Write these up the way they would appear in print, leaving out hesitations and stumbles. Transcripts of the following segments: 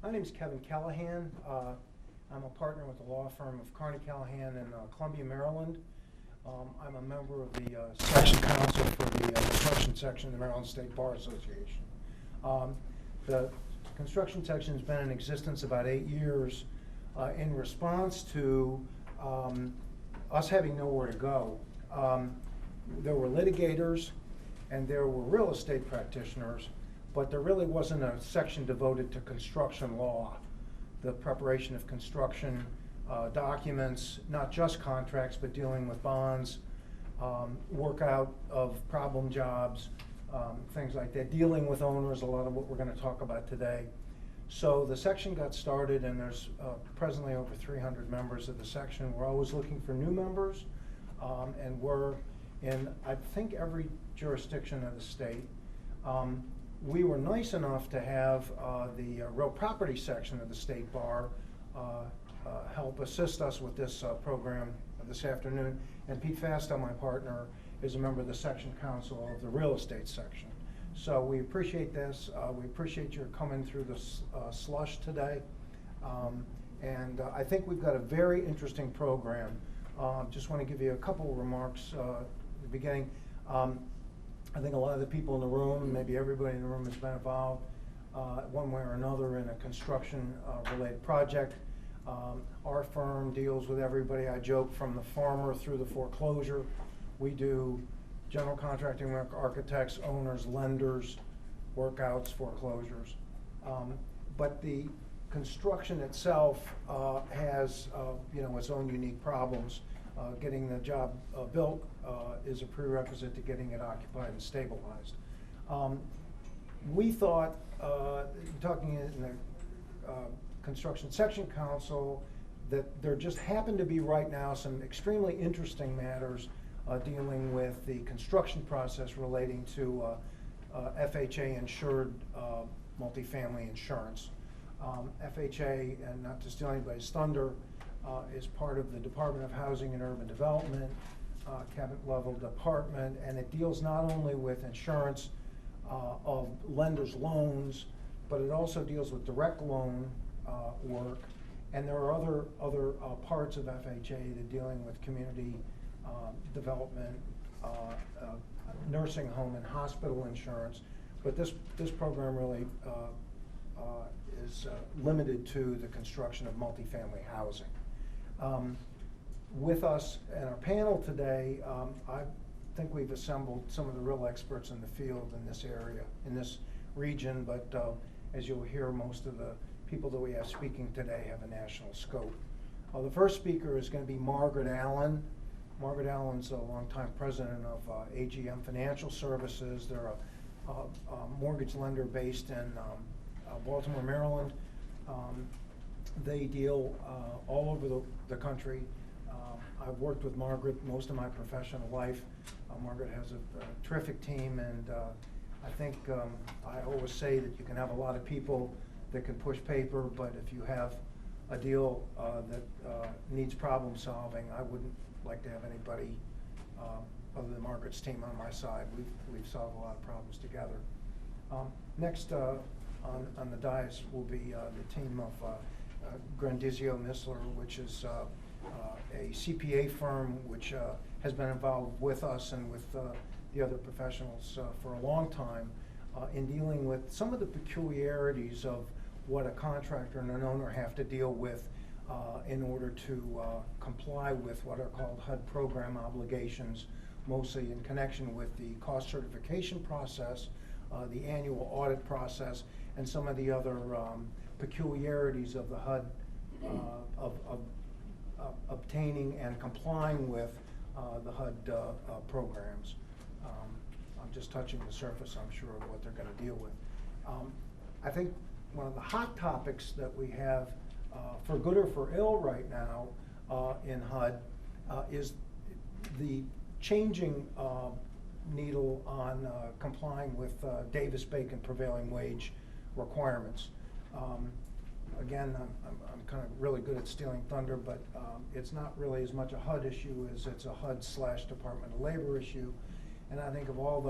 My name is Kevin Callahan. I'm a partner with the law firm of Carney Callahan in Columbia, Maryland. I'm a member of the section council for the construction section of the Maryland State Bar Association. The construction section has been in existence about 8 years in response to us having nowhere to go. There were litigators and there were real estate practitioners, but there really wasn't a section devoted to construction law, the preparation of construction documents, not just contracts, but dealing with bonds, workout of problem jobs, things like that, dealing with owners, a lot of what we're going to talk about today. So the section got started, and there's presently over 300 members of the section. We're always looking for new members, and we're in, I think, every jurisdiction of the state. We were nice enough to have the real property section of the State Bar help assist us with this program this afternoon. And Pete Fastow, my partner, is a member of the section council of the real estate section. So we appreciate this. We appreciate your coming through this slush today. And I think we've got a very interesting program. Just want to give you a couple of remarks at the beginning. I think a lot of the people in the room, maybe everybody in the room, has been involved one way or another in a construction related project. Our firm deals with everybody. I joke, from the farmer through the foreclosure. We do general contracting work, architects, owners, lenders, workouts, foreclosures. But the construction itself has its own unique problems. Getting the job built is a prerequisite to getting it occupied and stabilized. We thought, talking in the construction section council, that there just happened to be right now some extremely interesting matters dealing with the construction process relating to FHA insured multifamily insurance. FHA, and not to steal anybody's thunder, is part of the Department of Housing and Urban Development, cabinet level department, and it deals not only with insurance of lenders' loans, but it also deals with direct loan work. And there are other parts of FHA that are dealing with community development, nursing home and hospital insurance. But this program really is limited to the construction of multifamily housing. With us in our panel today, I think we've assembled some of the real experts in the field in this area, in this region, but as you'll hear, most of the people that we have speaking today have a national scope. The first speaker is going to be Margaret Allen. Margaret Allen's a longtime president of AGM Financial Services. They're a mortgage lender based in Baltimore, Maryland. They deal all over the country. I've worked with Margaret most of my professional life. Margaret has a terrific team, and I think I always say that you can have a lot of people that can push paper, but if you have a deal that needs problem solving, I wouldn't like to have anybody other than Margaret's team on my side. We've solved a lot of problems together. Next on the dais will be the team of Grandizio Missler, which is a CPA firm which has been involved with us and with the other professionals for a long time in dealing with some of the peculiarities of what a contractor and an owner have to deal with in order to comply with what are called HUD program obligations, mostly in connection with the cost certification process, the annual audit process, and some of the other peculiarities of the HUD of obtaining and complying with the HUD programs. I'm just touching the surface, I'm sure, of what they're going to deal with. I think one of the hot topics that we have, for good or for ill right now in HUD, is the changing needle on complying with Davis-Bacon prevailing wage requirements. Again, I'm kind of really good at stealing thunder, but it's not really as much a HUD issue as it's a HUD/Department of Labor issue. And I think of all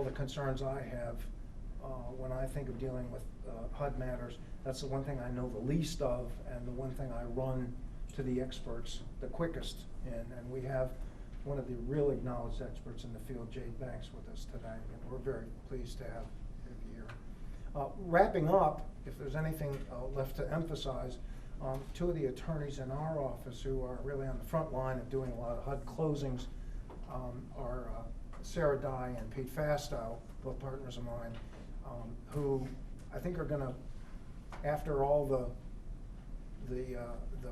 the concerns I have, when I think of dealing with HUD matters, that's the one thing I know the least of, and the one thing I run to the experts the quickest in. And we have one of the real acknowledged experts in the field, Jade Banks, with us today, and we're very pleased to have you here. Wrapping up, if there's anything left to emphasize, two of the attorneys in our office who are really on the front line of doing a lot of HUD closings are Sarah Dye and Pete Fastow, both partners of mine, who I think are going to, after all the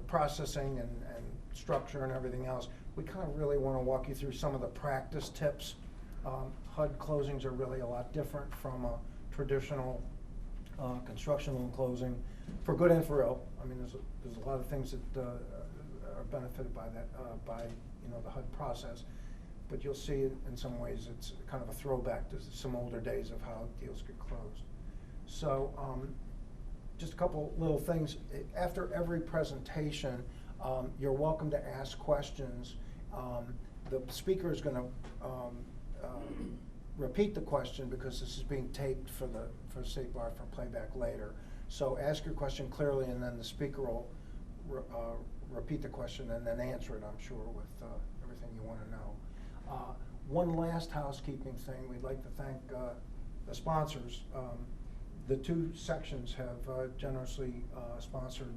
processing and structure and everything else, we kind of really want to walk you through some of the practice tips. HUD closings are really a lot different from a traditional construction loan closing, for good and for ill. I mean, there's a lot of things that are benefited by that, by the HUD process. But you'll see in some ways it's kind of a throwback to some older days of how deals get closed. So just a couple little things. After every presentation, you're welcome to ask questions. The speaker is going to repeat the question because this is being taped for State Bar for playback later. So ask your question clearly, and then the speaker will repeat the question and then answer it, I'm sure, with everything you want to know. One last housekeeping thing, we'd like to thank the sponsors. The two sections have generously sponsored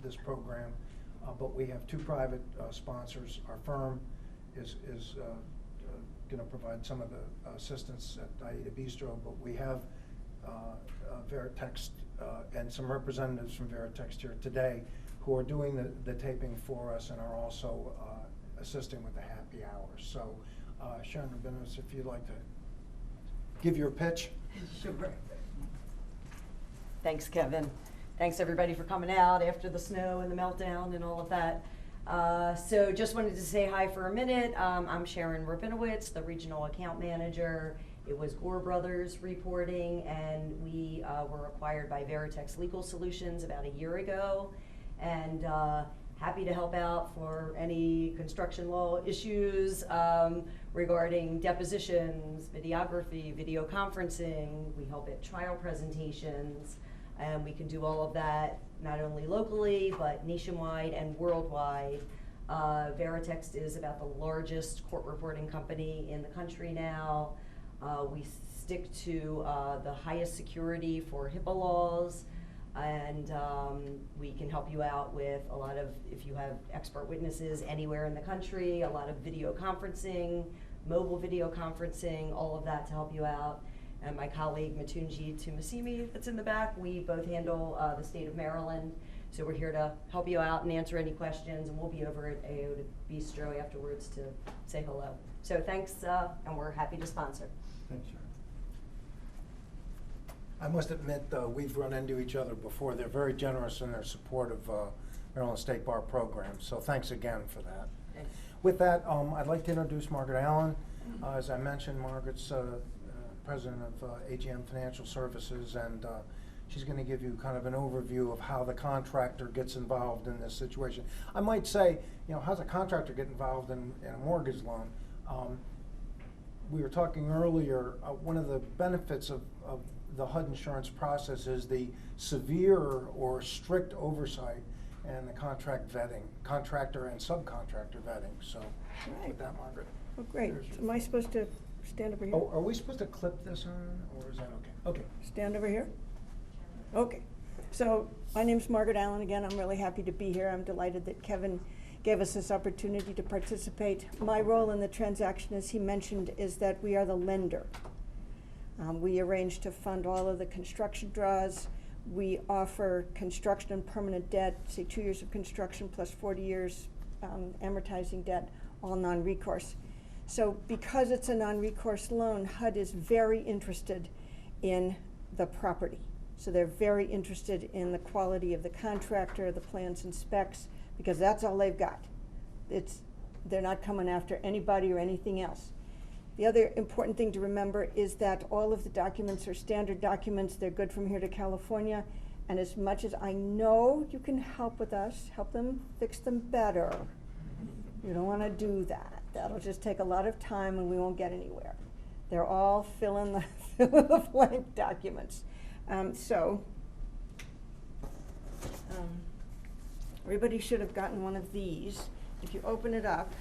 this program, but we have two private sponsors. Our firm is going to provide some of the assistance at Aida Bistro, but we have Veritext and some representatives from Veritext here today who are doing the taping for us and are also assisting with the happy hours. So Sharon Rabinos, if you'd like to give your pitch. Sure. Thanks, Kevin. Thanks everybody for coming out after the snow and the meltdown and all of that. So just wanted to say hi for a minute. I'm Sharon Rabinowitz, the Regional Account Manager. It was Gore Brothers reporting, and we were acquired by Veritex Legal Solutions about a year ago. And happy to help out for any construction law issues regarding depositions, videography, video conferencing. We help at trial presentations, and we can do all of that not only locally but nationwide and worldwide. Veritext is about the largest court reporting company in the country now. We stick to the highest security for HIPAA laws. And we can help you out with a lot of, if you have expert witnesses anywhere in the country, a lot of video conferencing, mobile video conferencing, all of that to help you out. And my colleague Matunji Tumasimi that's in the back, we both handle the state of Maryland. So we're here to help you out and answer any questions, and we'll be over at Aida Bistro afterwards to say hello. So thanks, and we're happy to sponsor. Thanks, Sharon. I must admit, we've run into each other before. They're very generous in their support of Maryland State Bar program, so thanks again for that. Thanks. With that, I'd like to introduce Margaret Allen. As I mentioned, Margaret's president of AGM Financial Services, and she's going to give you kind of an overview of how the contractor gets involved in this situation. I might say, how does a contractor get involved in a mortgage loan? We were talking earlier, one of the benefits of the HUD insurance process is the severe or strict oversight and the contract vetting, contractor and subcontractor vetting. So, right. With that, Margaret. Oh, great. Am I supposed to stand over here? Oh, are we supposed to clip this on, or is that okay? Okay. Stand over here? Okay. So, my name's Margaret Allen again. I'm really happy to be here. I'm delighted that Kevin gave us this opportunity to participate. My role in the transaction, as he mentioned, is that we are the lender. We arrange to fund all of the construction draws. We offer construction and permanent debt, say 2 years of construction plus 40 years amortizing debt, all non-recourse. So because it's a non-recourse loan, HUD is very interested in the property. So they're very interested in the quality of the contractor, the plans and specs, because that's all they've got. They're not coming after anybody or anything else. The other important thing to remember is that all of the documents are standard documents. They're good from here to California. And as much as I know you can help with us, help them fix them better, you don't want to do that. That'll just take a lot of time and we won't get anywhere. They're all fill in the fill in the blank documents. Everybody should have gotten one of these. If you open it up,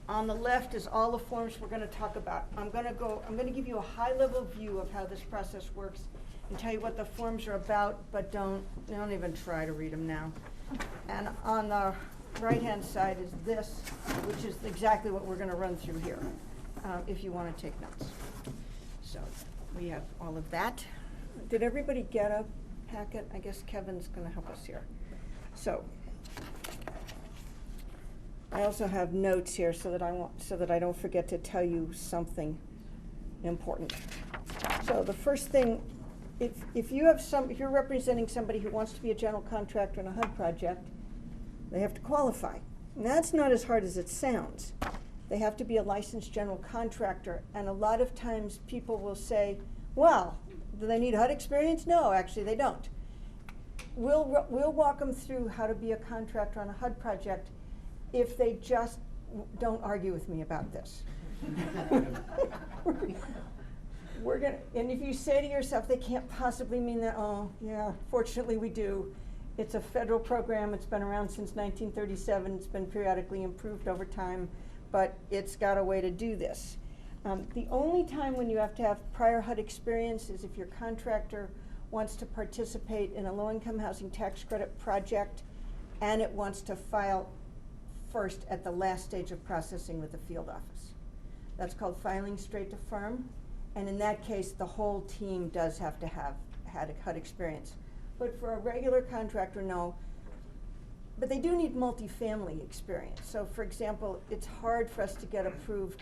on the left is all the forms we're going to talk about. I'm going to give you a high-level view of how this process works and tell you what the forms are about, but don't even try to read them now. And on the right-hand side is this, which is exactly what we're going to run through here, if you want to take notes. So we have all of that. Did everybody get a packet? I guess Kevin's going to help us here. So I also have notes here so that I don't forget to tell you something important. So the first thing, if you're representing somebody who wants to be a general contractor in a HUD project, they have to qualify. And that's not as hard as it sounds. They have to be a licensed general contractor, and a lot of times people will say, well, do they need HUD experience? No, actually they don't. We'll walk them through how to be a contractor on a HUD project if they just don't argue with me about this. And if you say to yourself, they can't possibly mean that, oh, yeah, fortunately we do. It's a federal program, it's been around since 1937, it's been periodically improved over time, but it's got a way to do this. The only time when you have to have prior HUD experience is if your contractor wants to participate in a low-income housing tax credit project and it wants to file first at the last stage of processing with the field office. That's called filing straight to firm, and in that case the whole team does have to have had a HUD experience. But for a regular contractor, no. But they do need multifamily experience. So for example, it's hard for us to get approved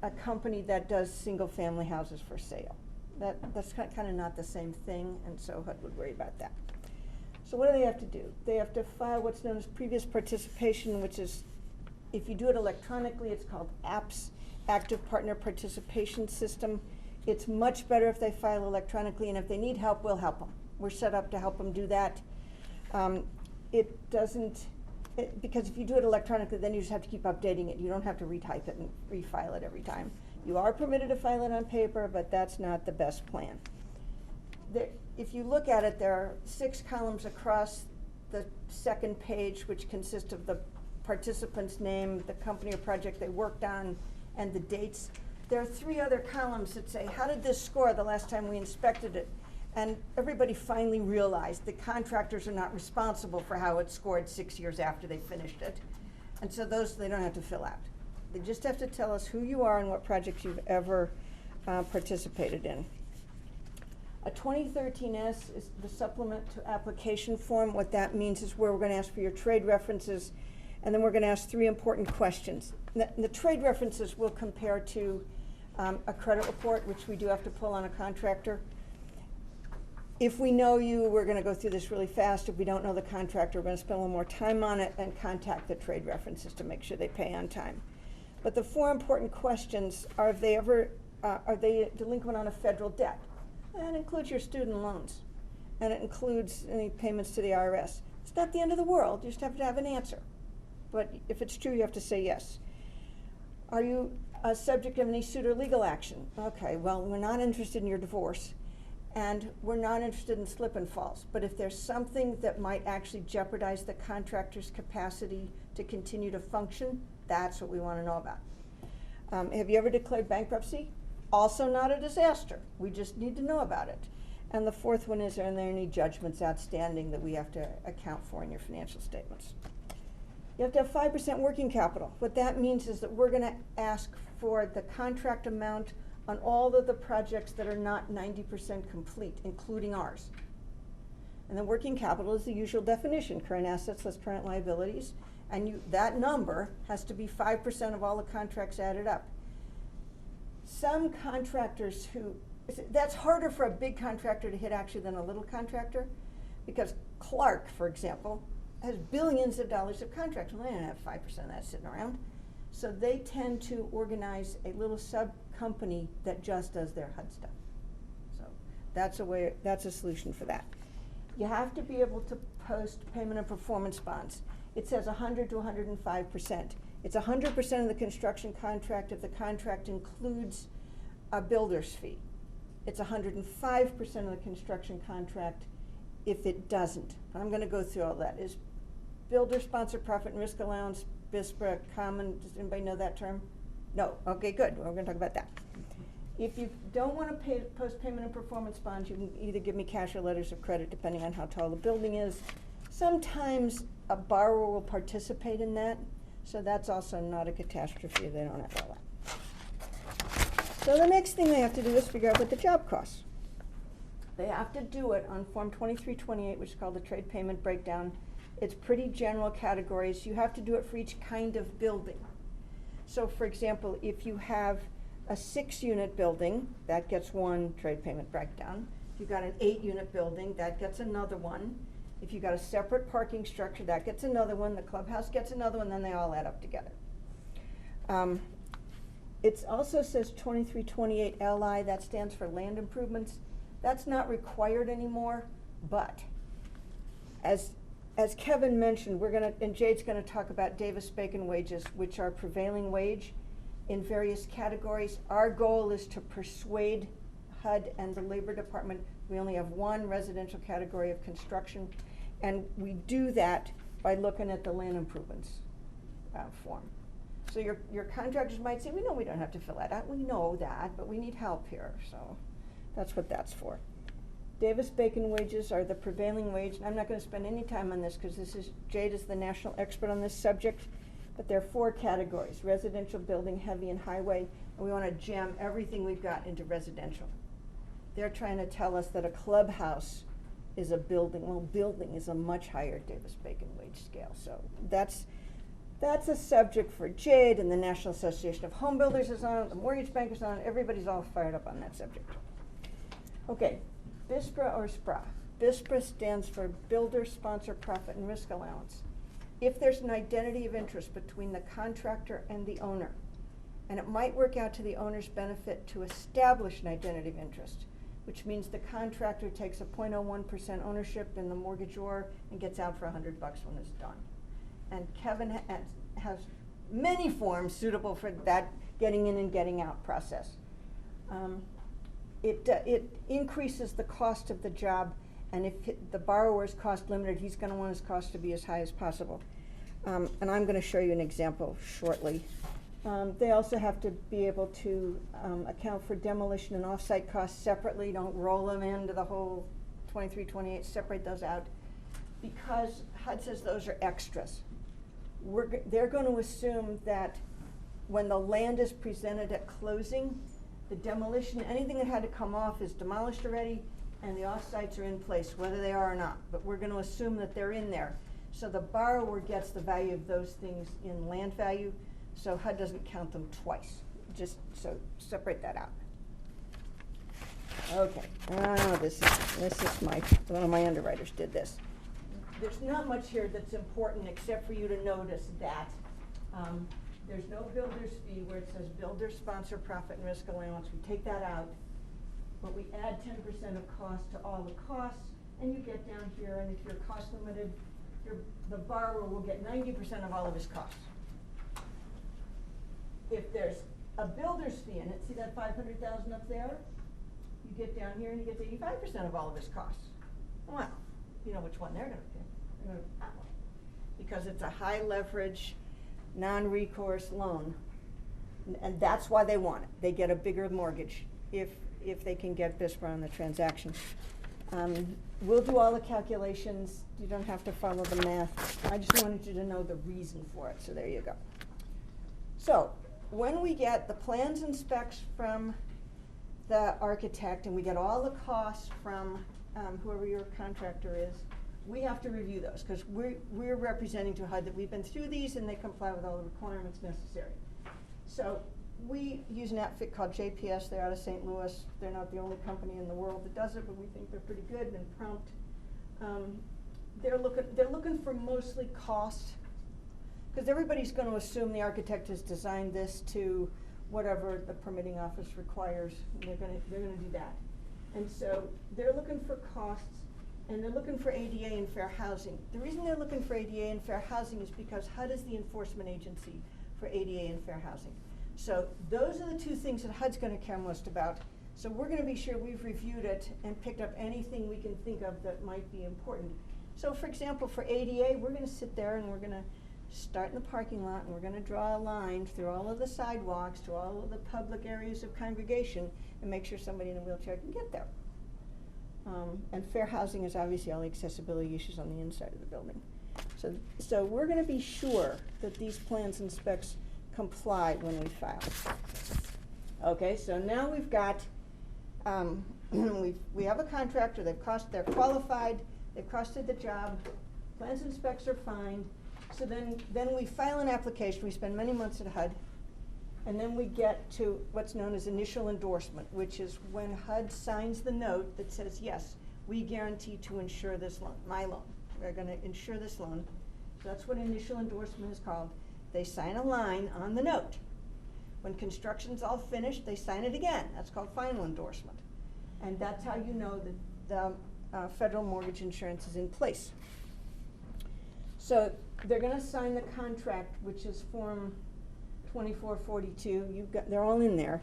a company that does single family houses for sale. That's kind of not the same thing, and so HUD would worry about that. So what do they have to do? They have to file what's known as previous participation, which is, if you do it electronically, it's called APPS, Active Partner Participation System. It's much better if they file electronically, and if they need help, we'll help them. We're set up to help them do that. Because if you do it electronically, then you just have to keep updating it. You don't have to retype it and refile it every time. You are permitted to file it on paper, but that's not the best plan. If you look at it, there are 6 columns across the second page, which consist of the participant's name, the company or project they worked on, and the dates. There are 3 other columns that say, how did this score the last time we inspected it? And everybody finally realized the contractors are not responsible for how it scored 6 years after they finished it. And so those they don't have to fill out. They just have to tell us who you are and what projects you've ever participated in. A 2013-S is the supplement to application form. What that means is where we're going to ask for your trade references, and then we're going to ask 3 important questions. The trade references will compare to a credit report, which we do have to pull on a contractor. If we know you, we're going to go through this really fast. If we don't know the contractor, we're going to spend a little more time on it and contact the trade references to make sure they pay on time. But the 4 important questions are, are they delinquent on a federal debt? That includes your student loans, and it includes any payments to the IRS. It's not the end of the world. You just have to have an answer. But if it's true, you have to say yes. Are you a subject of any suit or legal action? Okay, well, we're not interested in your divorce, and we're not interested in slip and falls. But if there's something that might actually jeopardize the contractor's capacity to continue to function, that's what we want to know about. Have you ever declared bankruptcy? Also not a disaster. We just need to know about it. And the 4th one is, are there any judgments outstanding that we have to account for in your financial statements? You have to have 5% working capital. What that means is that we're going to ask for the contract amount on all of the projects that are not 90% complete, including ours. And the working capital is the usual definition, current assets less current liabilities, and that number has to be 5% of all the contracts added up. Some contractors that's harder for a big contractor to hit actually than a little contractor, because Clark, for example, has billions of dollars of contracts. Well, they don't have 5% of that sitting around. So they tend to organize a little sub-company that just does their HUD stuff. So that's a solution for that. You have to be able to post payment and performance bonds. It says 100 to 105%. It's 100% of the construction contract if the contract includes a builder's fee. It's 105% of the construction contract if it doesn't. I'm gonna go through all that. Is builder sponsor profit and risk allowance, BSPRA, common? Does anybody know that term? No, okay, good, we're gonna talk about that. If you don't wanna pay post payment and performance bonds, you can either give me cash or letters of credit depending on how tall the building is. Sometimes a borrower will participate in that, so that's also not a catastrophe if they don't have all that. So the next thing they have to do is figure out what the job costs. They have to do it on Form 2328, which is called the trade payment breakdown. It's pretty general categories. You have to do it for each kind of building. So for example, if you have a 6-unit building, that gets one trade payment breakdown. If you've got an 8-unit building, that gets another one. If you've got a separate parking structure, that gets another one. The clubhouse gets another one, then they all add up together. It also says 2328 LI, that stands for land improvements. That's not required anymore, but as Kevin mentioned, and Jade's gonna talk about Davis-Bacon wages, which are prevailing wage in various categories. Our goal is to persuade HUD and the Labor Department. We only have one residential category of construction, and we do that by looking at the land improvements form. So your contractors might say, we know we don't have to fill that out. We know that, but we need help here, so that's what that's for. Davis-Bacon wages are the prevailing wage, and I'm not gonna spend any time on this because Jade is the national expert on this subject, but there are 4 categories: residential, building, heavy, and highway, and we wanna jam everything we've got into residential. They're trying to tell us that a clubhouse is a building. Well, building is a much higher Davis-Bacon wage scale, so that's a subject for Jade, and the National Association of Home Builders is on it, the Mortgage Bankers is on it, everybody's all fired up on that subject. Okay, BSPRA or SPRA. BSPRA stands for Builder Sponsor Profit and Risk Allowance. If there's an identity of interest between the contractor and the owner, and it might work out to the owner's benefit to establish an identity of interest, which means the contractor takes a 0.01% ownership in the mortgagor and gets out for $100 when it's done. And Kevin has many forms suitable for that getting in and getting out process. It increases the cost of the job, and if the borrower is cost limited, he's gonna want his cost to be as high as possible. And I'm gonna show you an example shortly. They also have to be able to account for demolition and off-site costs separately. Don't roll them into the whole 2328, separate those out, because HUD says those are extras. They're going to assume that when the land is presented at closing, the demolition, anything that had to come off is demolished already, and the off-sites are in place, whether they are or not. But we're going to assume that they're in there. So the borrower gets the value of those things in land value, so HUD doesn't count them twice. Just so separate that out. Okay, this is one of my underwriters did this. There's not much here that's important except for you to notice that there's no builder's fee where it says builder sponsor profit and risk allowance. We take that out, but we add 10% of cost to all the costs, and you get down here, and if you're cost limited, the borrower will get 90% of all of his costs. If there's a builder's fee in it, see that $500,000 up there? You get down here and he gets 85% of all of his costs. Well, you know which one they're gonna pick. They're gonna pick that one. Because it's a high leverage, non-recourse loan. And that's why they want it. They get a bigger mortgage if they can get BSPRA on the transaction. We'll do all the calculations. You don't have to follow the math. I just wanted you to know the reason for it, so there you go. So, when we get the plans and specs from the architect and we get all the costs from whoever your contractor is, we have to review those because we're representing to HUD that we've been through these and they comply with all the requirements necessary. So we use an outfit called JPS. They're out of St. Louis. They're not the only company in the world that does it, but we think they're pretty good and prompt. They're looking for mostly cost, because everybody's going to assume the architect has designed this to whatever the permitting office requires. And they're going to do that, and so they're looking for costs. and they're looking for ADA and fair housing. The reason they're looking for ADA and fair housing is because HUD is the enforcement agency for ADA and fair housing. So those are the two things that HUD's gonna care most about. So we're gonna be sure we've reviewed it and picked up anything we can think of that might be important. So for example, for ADA, we're gonna sit there and we're gonna start in the parking lot and we're gonna draw a line through all of the sidewalks, through all of the public areas of congregation, and make sure somebody in a wheelchair can get there. And fair housing is obviously all the accessibility issues on the inside of the building. So we're gonna be sure that these plans and specs comply when we file. Okay, so now we've got, we have a contractor, they're qualified, they've costed the job, plans and specs are fine. So then we file an application, we spend many months at HUD, and then we get to what's known as initial endorsement, which is when HUD signs the note that says, yes, we guarantee to insure this loan, my loan. We're gonna insure this loan. So that's what initial endorsement is called. They sign a line on the note. When construction's all finished, they sign it again. That's called final endorsement. And that's how you know that the federal mortgage insurance is in place. So they're gonna sign the contract, which is Form 2442. They're all in there.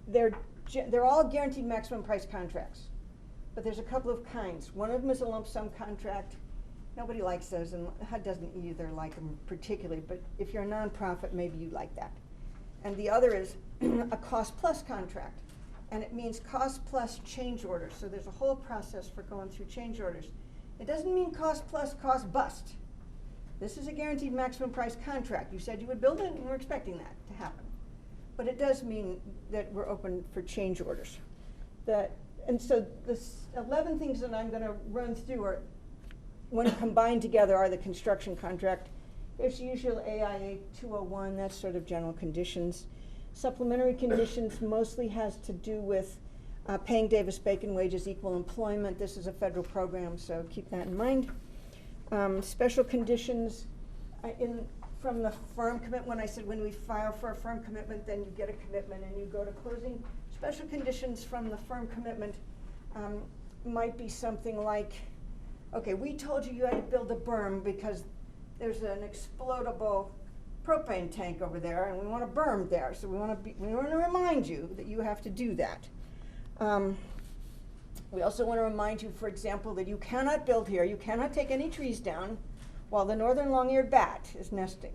They're all guaranteed maximum price contracts, but there's a couple of kinds. One of them is a lump sum contract. Nobody likes those, and HUD doesn't either like them particularly, but if you're a nonprofit, maybe you like that. And the other is a cost plus contract, and it means cost plus change orders. So there's a whole process for going through change orders. It doesn't mean cost plus cost bust. This is a guaranteed maximum price contract. You said you would build it, and we're expecting that to happen. But it does mean that we're open for change orders. And so the 11 things that I'm gonna run through are, when combined together, are the construction contract. There's usual AIA 201, that's sort of general conditions. Supplementary conditions mostly has to do with paying Davis-Bacon wages, equal employment. This is a federal program, so keep that in mind. Special conditions from the firm commitment, when I said when we file for a firm commitment, then you get a commitment and you go to closing. Special conditions from the firm commitment might be something like, okay, we told you had to build a berm because there's an explodable propane tank over there and we want a berm there, so we want to remind you that you have to do that. We also want to remind you, for example, that you cannot build here, you cannot take any trees down while the northern long-eared bat is nesting.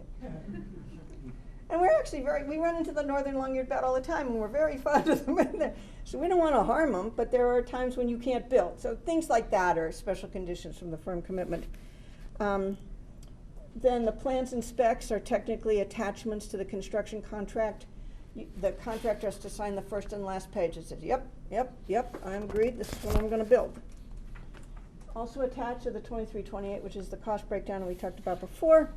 And we're actually we run into the northern long-eared bat all the time, and we're very fond of them in there. So we don't want to harm them, but there are times when you can't build. So things like that are special conditions from the firm commitment. Then the plans and specs are technically attachments to the construction contract. The contractor has to sign the first and last page. It says, yep, I'm agreed, this is what I'm gonna build. Also attached to the 2328, which is the cost breakdown we talked about before.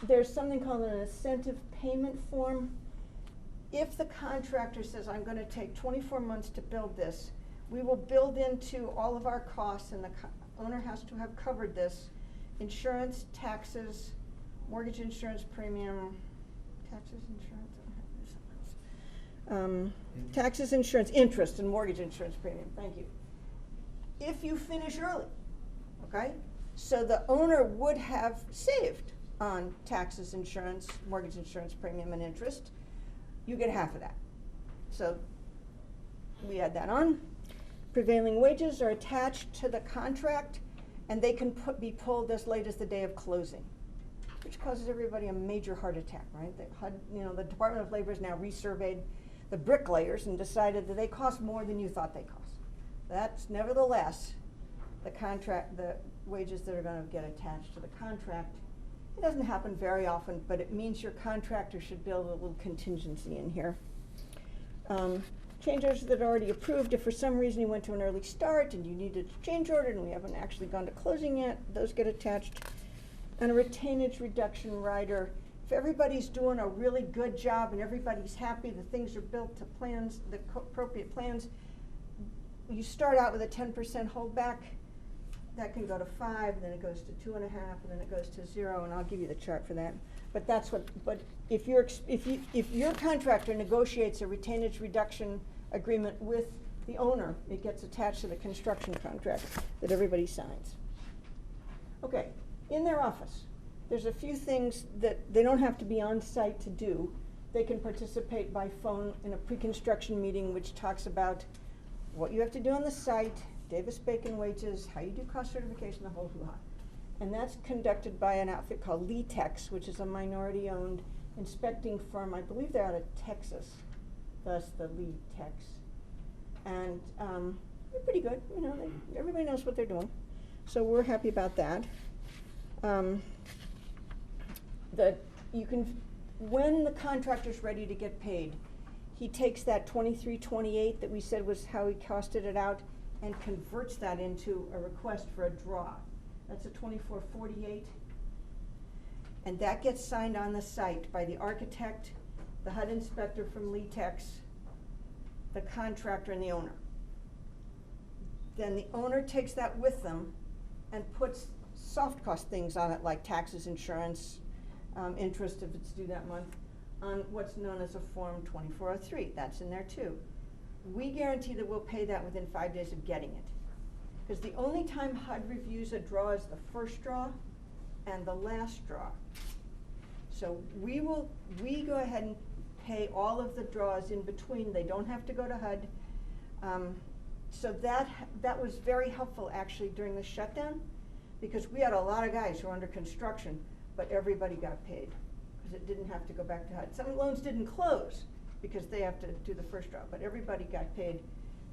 There's something called an incentive payment form. If the contractor says, I'm gonna take 24 months to build this, we will build into all of our costs, and the owner has to have covered this: insurance, taxes, mortgage insurance premium, taxes, insurance, interest, and mortgage insurance premium. Thank you. If you finish early, okay? So the owner would have saved on taxes, insurance, mortgage insurance premium, and interest. You get half of that. So we add that on. Prevailing wages are attached to the contract, and they can be pulled as late as the day of closing, which causes everybody a major heart attack, right? The Department of Labor has now resurveyed the bricklayers and decided that they cost more than you thought they cost. That's nevertheless the wages that are going to get attached to the contract. It doesn't happen very often, but it means your contractor should build a little contingency in here. Change orders that are already approved, if for some reason you went to an early start and you needed a change order and we haven't actually gone to closing yet, those get attached. And a retainage reduction rider. If everybody's doing a really good job and everybody's happy, the things are built to plans, the appropriate plans, you start out with a 10% holdback. That can go to 5, then it goes to 2.5, and then it goes to 0, and I'll give you the chart for that. But that's what. But if your contractor negotiates a retainage reduction agreement with the owner, it gets attached to the construction contract that everybody signs. Okay, in their office, there's a few things that they don't have to be on site to do. They can participate by phone in a pre-construction meeting which talks about what you have to do on the site, Davis-Bacon wages, how you do cost certification, the whole hoo-ha. And that's conducted by an outfit called Letex, which is a minority-owned inspecting firm. I believe they're out of Texas, thus the Letex. And they're pretty good, you know, everybody knows what they're doing. So we're happy about that. When the contractor's ready to get paid, he takes that 2328 that we said was how he costed it out and converts that into a request for a draw. That's a 2448. And that gets signed on the site by the architect, the HUD inspector from Letex, the contractor, and the owner. Then the owner takes that with them and puts soft cost things on it, like taxes, insurance, interest if it's due that month, on what's known as a Form 2403. That's in there too. We guarantee that we'll pay that within 5 days of getting it. Because the only time HUD reviews a draw is the first draw and the last draw. So we go ahead and pay all of the draws in between. They don't have to go to HUD. So that was very helpful actually during the shutdown, because we had a lot of guys who were under construction, but everybody got paid because it didn't have to go back to HUD. Some loans didn't close because they have to do the first draw, but everybody got paid.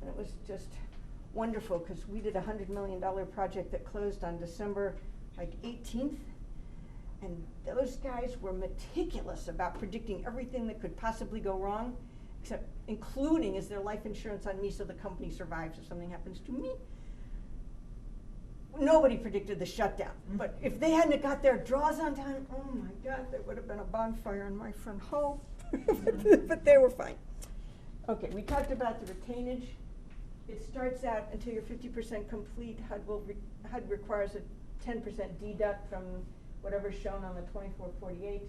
And it was just wonderful because we did a $100 million project that closed on December 18th. And those guys were meticulous about predicting everything that could possibly go wrong, except including, is there life insurance on me so the company survives if something happens to me? Nobody predicted the shutdown. But if they hadn't got their draws on time, oh my God, there would have been a bonfire in my front hall. But they were fine. Okay, we talked about the retainage. It starts out until you're 50% complete. HUD requires a 10% deduct from whatever's shown on the 2448.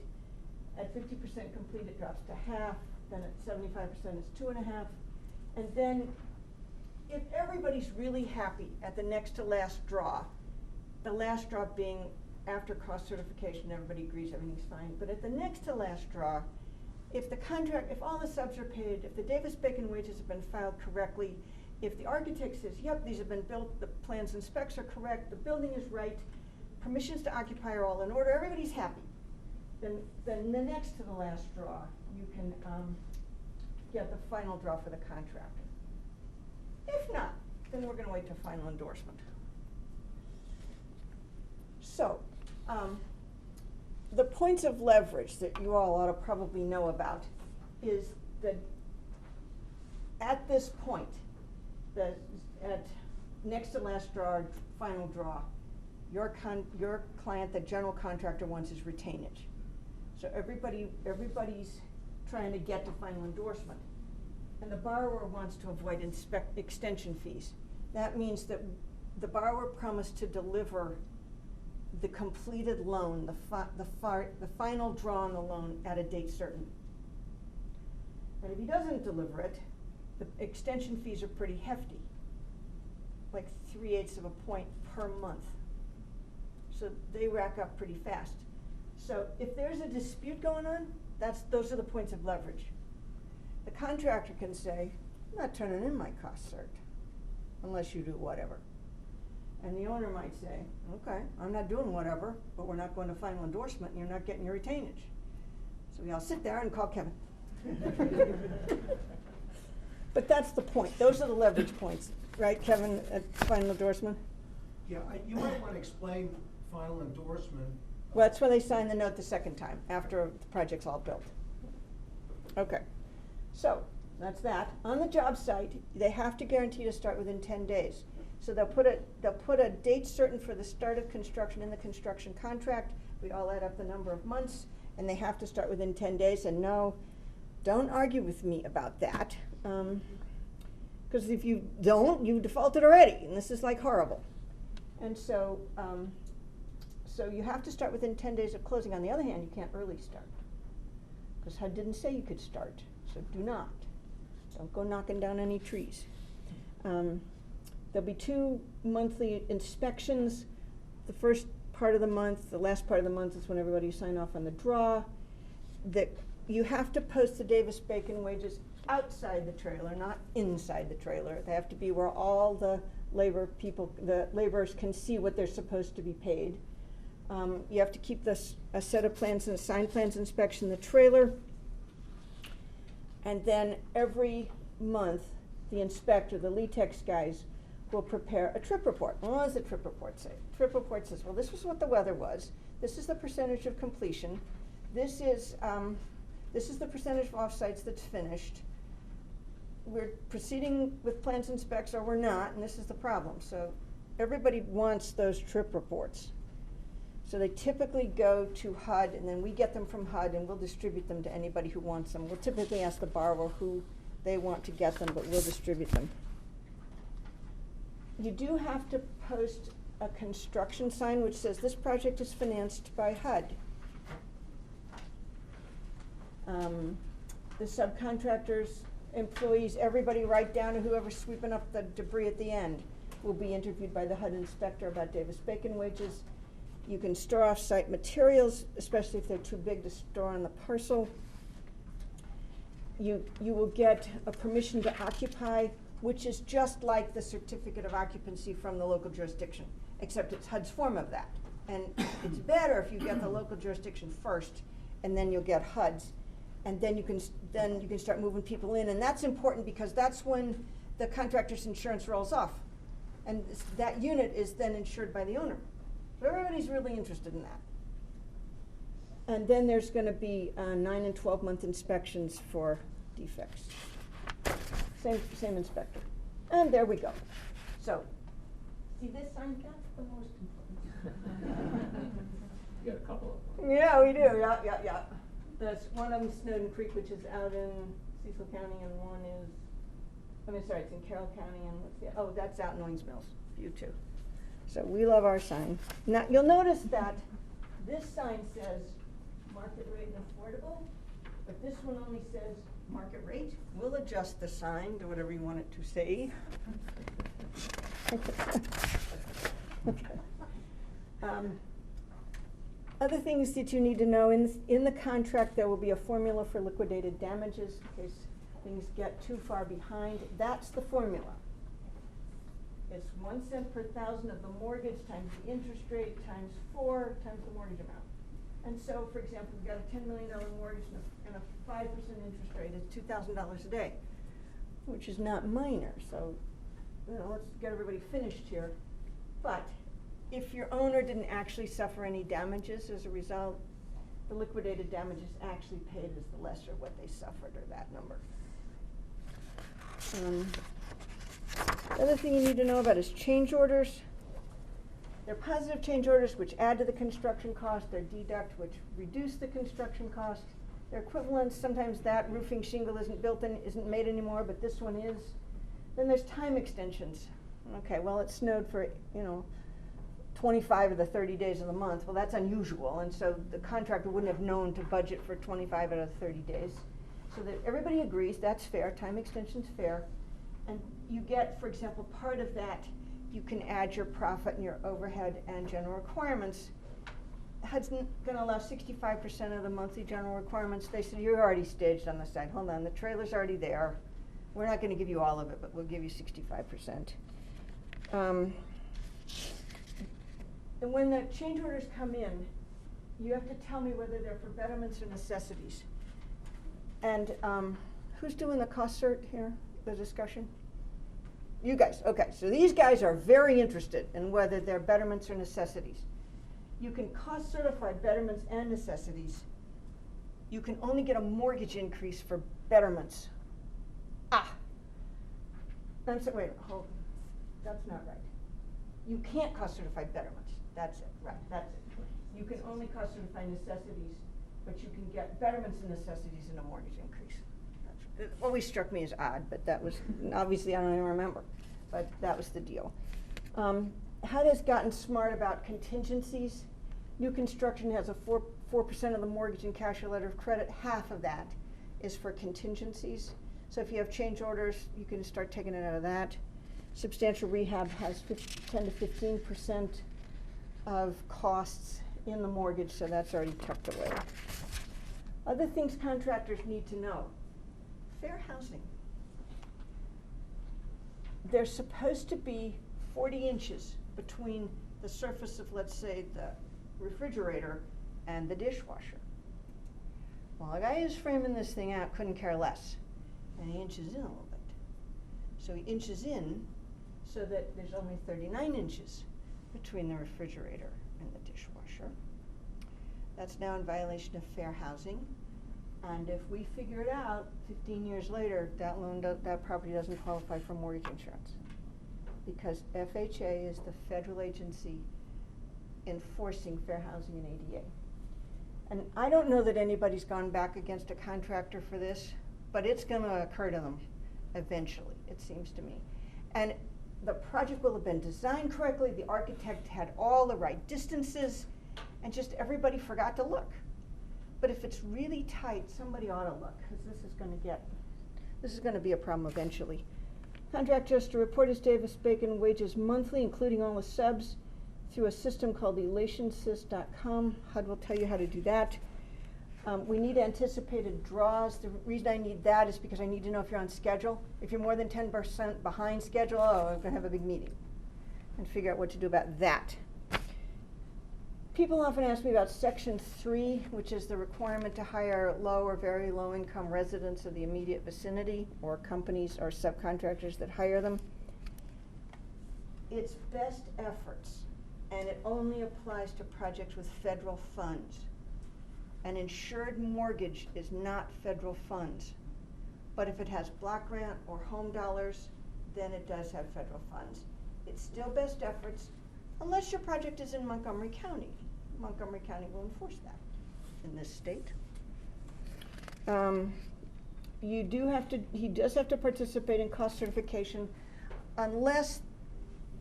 At 50% complete, it drops to half. Then at 75%, it's 2.5. And then if everybody's really happy at the next to last draw, the last draw being after cost certification, everybody agrees everything's fine. But at the next to last draw, if all the subs are paid, if the Davis-Bacon wages have been filed correctly, if the architect says, yep, these have been built, the plans and specs are correct, the building is right, permissions to occupy are all in order, everybody's happy, then the next to the last draw, you can get the final draw for the contractor. If not, then we're going to wait till final endorsement. So, the points of leverage that you all ought to probably know about is that at this point, at next to last draw, final draw, your client, the general contractor, wants his retainage. So everybody's trying to get to final endorsement. And the borrower wants to avoid extension fees. That means that the borrower promised to deliver the completed loan, the final draw on the loan at a date certain. And if he doesn't deliver it, the extension fees are pretty hefty, like 3/8 of a point per month. So they rack up pretty fast. So if there's a dispute going on, those are the points of leverage. The contractor can say, I'm not turning in my cost cert unless you do whatever. And the owner might say, okay, I'm not doing whatever, but we're not going to final endorsement and you're not getting your retainage. So we all sit there and call Kevin. But that's the point. Those are the leverage points, right, Kevin, at final endorsement? Yeah, you might want to explain final endorsement. Well, that's when they sign the note the second time, after the project's all built. Okay, so that's that. On the job site, they have to guarantee to start within 10 days. So they'll put a date certain for the start of construction in the construction contract. We all add up the number of months, and they have to start within 10 days. And no, don't argue with me about that, because if you don't, you defaulted already, and this is like horrible. And so, so you have to start within 10 days of closing. On the other hand, you can't early start, because HUD didn't say you could start, so do not. Don't go knocking down any trees. There'll be 2 monthly inspections. The first part of the month, the last part of the month is when everybody sign off on the draw. That you have to post the Davis-Bacon wages outside the trailer, not inside the trailer. They have to be where all the the laborers can see what they're supposed to be paid. You have to keep a set of plans and a signed plans inspection in the trailer. And then every month, the inspector, the LETEX guys, will prepare a trip report. And what does the trip report say? Trip report says, well, this is what the weather was. This is the percentage of completion. This is the percentage of offsites that's finished. We're proceeding with plans and specs, or we're not, and this is the problem. So everybody wants those trip reports. So they typically go to HUD, and then we get them from HUD, and we'll distribute them to anybody who wants them. We'll typically ask the borrower who they want to get them, but we'll distribute them. You do have to post a construction sign which says this project is financed by HUD. The subcontractors, employees, everybody right down to whoever's sweeping up the debris at the end will be interviewed by the HUD inspector about Davis-Bacon wages. You can store off-site materials, especially if they're too big to store on the parcel. You will get a permission to occupy, which is just like the certificate of occupancy from the local jurisdiction, except it's HUD's form of that. And it's better if you get the local jurisdiction first, and then you'll get HUD's. And then you can start moving people in, and that's important because that's when the contractor's insurance rolls off, and that unit is then insured by the owner. So everybody's really interested in that. And then there's going to be 9 and 12-month inspections for defects. Same inspector. And there we go. So, see this sign? That's the most important. You got a couple of them. Yeah, we do. Yeah. There's one of them, Snowden Creek, which is out in Cecil County, and one is, it's in Carroll County, and that's out in Owings Mills, View 2. So we love our sign. Now, you'll notice that this sign says market rate and affordable, but this one only says market rate. We'll adjust the sign to whatever you want it to say. Okay. Other things that you need to know, in the contract there will be a formula for liquidated damages in case things get too far behind. That's the formula. It's 1 cent per thousand of the mortgage times the interest rate times 4 times the mortgage amount. And so, for example, we've got a $10 million mortgage and a 5% interest rate is $2,000 a day, which is not minor. So, let's get everybody finished here. But if your owner didn't actually suffer any damages as a result, the liquidated damages actually paid as the lesser of what they suffered, or that number. The other thing you need to know about is change orders. They're positive change orders which add to the construction cost. They're deduct which reduce the construction cost. They're equivalents. Sometimes that roofing shingle isn't made anymore, but this one is. Then there's time extensions. Okay, well, it snowed for 25 of the 30 days of the month. Well, that's unusual, and so the contractor wouldn't have known to budget for 25 out of the 30 days. So that everybody agrees that's fair, time extension's fair. And you get, for example, part of that, you can add your profit and your overhead and general requirements. HUD's going to allow 65% of the monthly general requirements. They said, you're already staged on the site. Hold on, the trailer's already there. We're not going to give you all of it, but we'll give you 65%. And when the change orders come in, you have to tell me whether they're for betterments or necessities. And who's doing the cost cert here, the discussion? You guys, okay. So these guys are very interested in whether they're betterments or necessities. You can cost certify betterments and necessities. You can only get a mortgage increase for betterments. Wait, hold. That's not right. You can't cost certify betterments. That's it, right, that's it. You can only cost certify necessities, but you can get betterments and necessities in a mortgage increase. It always struck me as odd, but that was, obviously I don't even remember, but that was the deal. HUD has gotten smart about contingencies. New construction has a 4% of the mortgage and cash or letter of credit. Half of that is for contingencies. So if you have change orders, you can start taking it out of that. Substantial rehab has 10 to 15% of costs in the mortgage, so that's already tucked away. Other things contractors need to know. Fair housing. There's supposed to be 40 inches between the surface of, let's say, the refrigerator and the dishwasher. Well, the guy who's framing this thing out couldn't care less, and he inches in a little bit. So he inches in so that there's only 39 inches between the refrigerator and the dishwasher. That's now in violation of fair housing. And if we figure it out 15 years later, that property doesn't qualify for mortgage insurance, because FHA is the federal agency enforcing fair housing and ADA. And I don't know that anybody's gone back against a contractor for this, but it's going to occur to them eventually, it seems to me. And the project will have been designed correctly, the architect had all the right distances, and just everybody forgot to look. But if it's really tight, somebody ought to look, because this is going to be a problem eventually. Contractor has to report his Davis-Bacon wages monthly, including all the subs, through a system called elationsys.com. HUD will tell you how to do that. We need anticipated draws. The reason I need that is because I need to know if you're on schedule. If you're more than 10% behind schedule, I'm going to have a big meeting and figure out what to do about that. People often ask me about Section 3, which is the requirement to hire low or very low income residents of the immediate vicinity, or companies or subcontractors that hire them. It's best efforts, and it only applies to projects with federal funds. An insured mortgage is not federal funds, but if it has block grant or home dollars, then it does have federal funds. It's still best efforts, unless your project is in Montgomery County. Montgomery County will enforce that in this state. He does have to participate in cost certification unless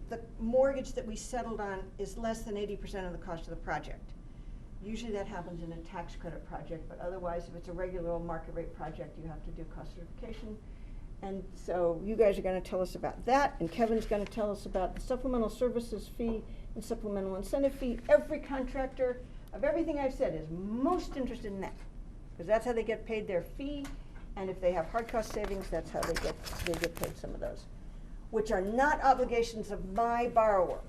the mortgage that we settled on is less than 80% of the cost of the project. Usually that happens in a tax credit project, but otherwise if it's a regular old market rate project, you have to do cost certification. And so you guys are going to tell us about that, and Kevin's going to tell us about the supplemental services fee and supplemental incentive fee. Every contractor of everything I've said is most interested in that, because that's how they get paid their fee, and if they have hard cost savings, that's how they get paid some of those, which are not obligations of my borrower.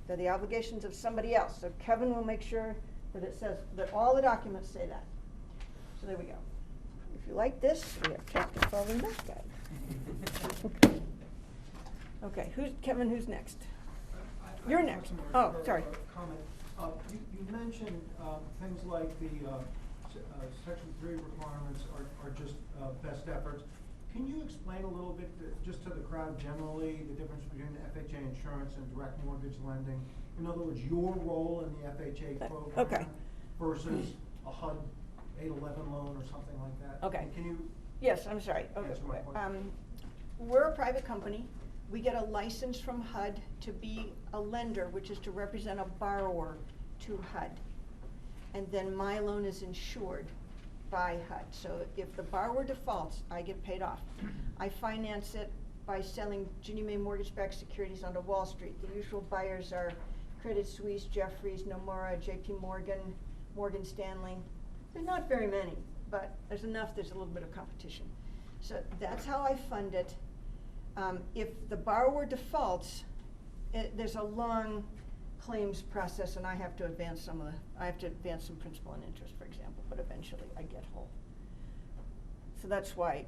They're the obligations of somebody else. So Kevin will make sure that it says that all the documents say that. So there we go. If you like this, we have chapter 12 in that guide. Okay, Kevin, who's next? You're next. Oh, sorry. Comment. You mentioned things like the Section 3 requirements are just best efforts. Can you explain a little bit, just to the crowd generally, the difference between FHA insurance and direct mortgage lending? In other words, your role in the FHA program versus a HUD 811 loan or something like that. Okay. Can you? Yes, I'm sorry. Okay. Answer my question? We're a private company. We get a license from HUD to be a lender, which is to represent a borrower to HUD. And then my loan is insured by HUD. So if the borrower defaults, I get paid off. I finance it by selling Ginnie Mae mortgage-backed securities onto Wall Street. The usual buyers are Credit Suisse, Jefferies, Nomura, JP Morgan, Morgan Stanley. There's not very many, but there's enough, there's a little bit of competition. So that's how I fund it. If the borrower defaults, there's a long claims process, and I have to advance some principal and interest, for example, but eventually I get whole. So that's why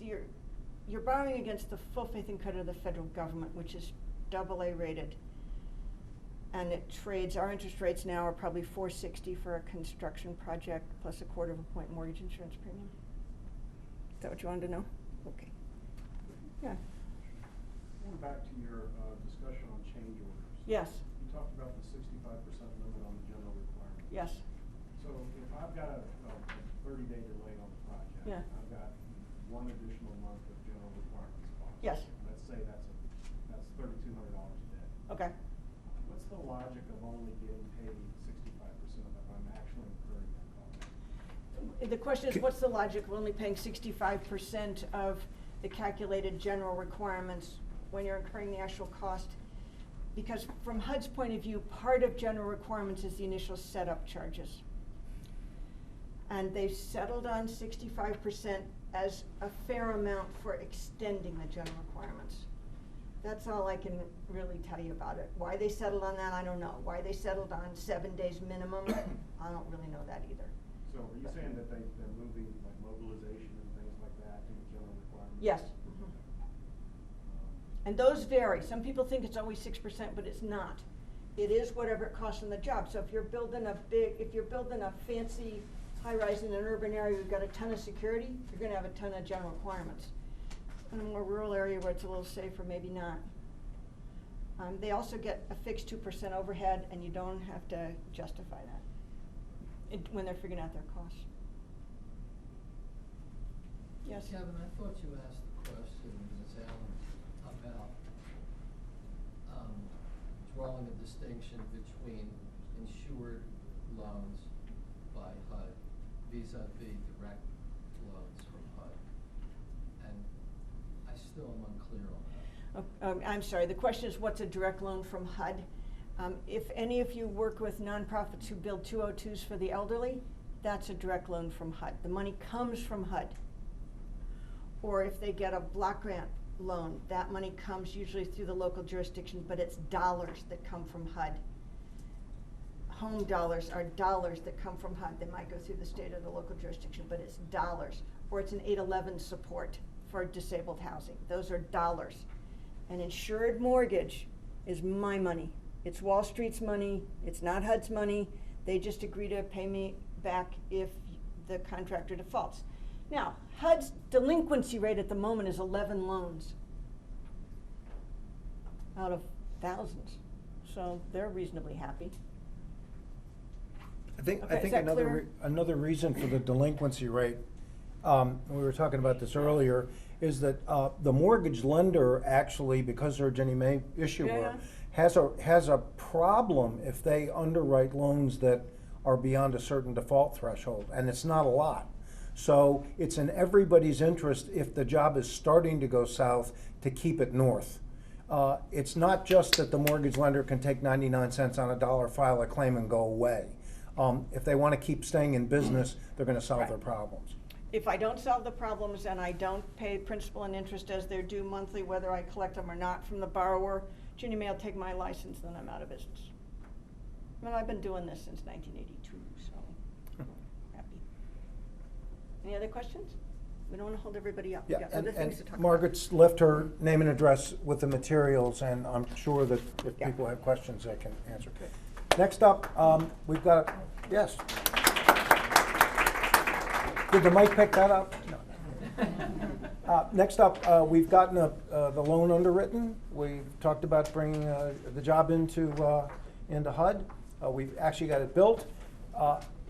you're borrowing against the full faith and credit of the federal government, which is AA rated. And it trades, our interest rates now are probably 4.60 for a construction project plus a 1/4 point mortgage insurance premium. Is that what you wanted to know? Okay. Yeah. Going back to your discussion on change orders. Yes. You talked about the 65% limit on the general requirement. Yes. So if I've got a 30-day delay on the project, Yeah. I've got one additional month of general requirements cost. Yes. Let's say that's $3,200 a day. Okay. What's the logic of only getting paid 65% if I'm actually incurring that cost? The question is, what's the logic of only paying 65% of the calculated general requirements when you're incurring the actual cost. Because from HUD's point of view, part of general requirements is the initial setup charges. And they've settled on 65% as a fair amount for extending the general requirements. That's all I can really tell you about it. Why they settled on that, I don't know. Why they settled on 7 days minimum, I don't really know that either. So are you saying that they're moving like mobilization and things like that to the general requirements? Yes. And those vary. Some people think it's always 6%, but it's not. It is whatever it costs on the job. So if you're building a fancy high-rise in an urban area, you've got a ton of security, you're gonna have a ton of general requirements. In a more rural area where it's a little safer, maybe not. They also get a fixed 2% overhead, and you don't have to justify that when they're figuring out their costs. Yes? Kevin, I thought you asked the question, Ms. Allen, about drawing a distinction between insured loans by HUD vis-a-vis direct loans from HUD. And I still am unclear on that. I'm sorry, the question is what's a direct loan from HUD? If any of you work with nonprofits who build 202s for the elderly, that's a direct loan from HUD. The money comes from HUD. Or if they get a block grant loan, that money comes usually through the local jurisdiction, but it's dollars that come from HUD. Home dollars are dollars that come from HUD. They might go through the state or the local jurisdiction, but it's dollars. Or it's an 811 support for disabled housing. Those are dollars. An insured mortgage is my money. It's Wall Street's money. It's not HUD's money. They just agree to pay me back if the contractor defaults. Now, HUD's delinquency rate at the moment is 11 loans out of thousands. So they're reasonably happy. I think Okay, is that clear? another reason for the delinquency rate, we were talking about this earlier, is that the mortgage lender actually, because they're a Ginnie Mae issuer, has a problem if they underwrite loans that are beyond a certain default threshold, and it's not a lot. So it's in everybody's interest, if the job is starting to go south, to keep it north. It's not just that the mortgage lender can take 99 cents on a dollar, file a claim, and go away. If they want to keep staying in business, they're going to solve their problems. If I don't solve the problems and I don't pay principal and interest as they're due monthly, whether I collect them or not from the borrower, Ginnie Mae will take my license, then I'm out of business. I mean, I've been doing this since 1982, so happy. Any other questions? We don't want to hold everybody up. Yeah, We got and, other things to talk Margaret's left her name and address with the materials, and I'm sure that if Yeah. people have questions, they can answer. Good. Next up, we've got, yes. Did the mic pick that up? No. Next up, we've gotten the loan underwritten. We've talked about bringing the job into HUD. We've actually got it built.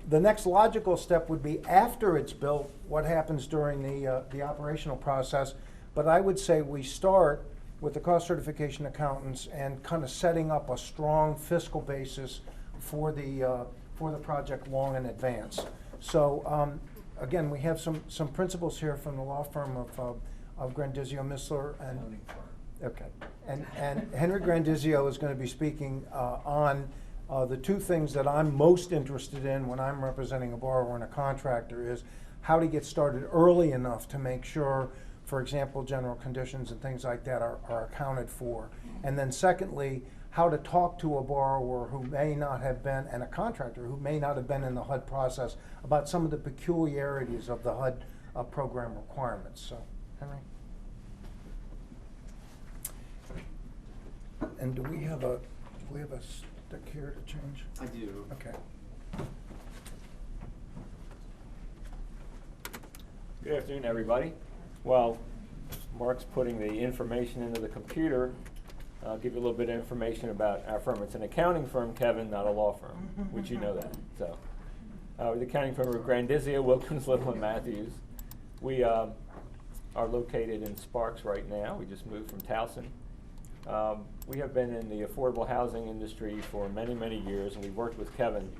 The next logical step would be after it's built, what happens during the operational process. But I would say we start with the cost certification accountants and kind of setting up a strong fiscal basis for the project long in advance. So again, we have some principals here from the law firm of Grandizio, Missler, and okay, and Henry Grandizio is going to be speaking on the two things that I'm most interested in when I'm representing a borrower and a contractor is how to get started early enough to make sure, for example, general conditions and things like that are accounted for. And then secondly, how to talk to a borrower who may not have been, and a contractor who may not have been in the HUD process about some of the peculiarities of the HUD program requirements. So, Henry? And do we have a stick here to change? I do. Okay. Good afternoon, everybody. Well, Mark's putting the information into the computer. I'll give you a little bit of information about our firm. It's an accounting firm, Kevin, not a law firm, which you know that. So, the accounting firm of Grandizio, Wilkins, Little, and Matthews. We are located in Sparks right now. We just moved from Towson. We have been in the affordable housing industry for many, many years, and we've worked with Kevin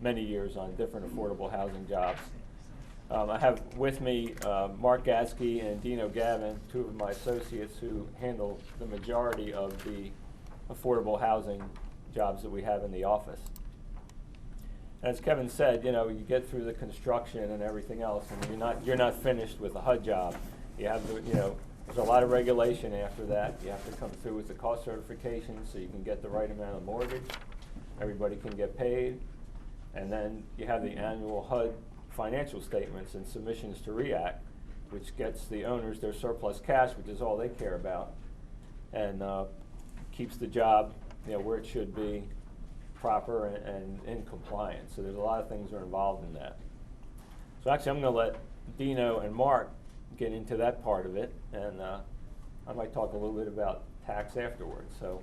many years on different affordable housing jobs. I have with me Mark Gatsky and Dino Gavin, two of my associates who handle the majority of the affordable housing jobs that we have in the office. As Kevin said, you know, you get through the construction and everything else, and you're not finished with the HUD job. You have to, you know, there's a lot of regulation after that. You have to come through with the cost certification so you can get the right amount of mortgage. Everybody can get paid. And then you have the annual HUD financial statements and submissions to REACT, which gets the owners their surplus cash, which is all they care about, and keeps the job, you know, where it should be, proper and in compliance. So there's a lot of things that are involved in that. So actually I'm going to let Dino and Mark get into that part of it, and I might talk a little bit about tax afterwards. So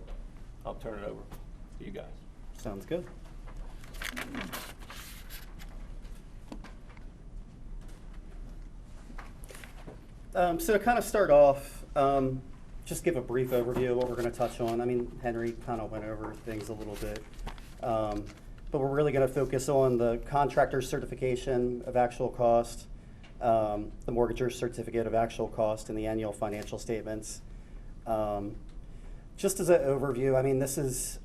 I'll turn it over to you guys. Sounds good. So to kind of start off, just give a brief overview of what we're going to touch on. I mean, Henry kind of went over things a little bit, but we're really going to focus on the contractor certification of actual cost, the mortgager's certificate of actual cost, and the annual financial statements. Just as an overview, I mean, this is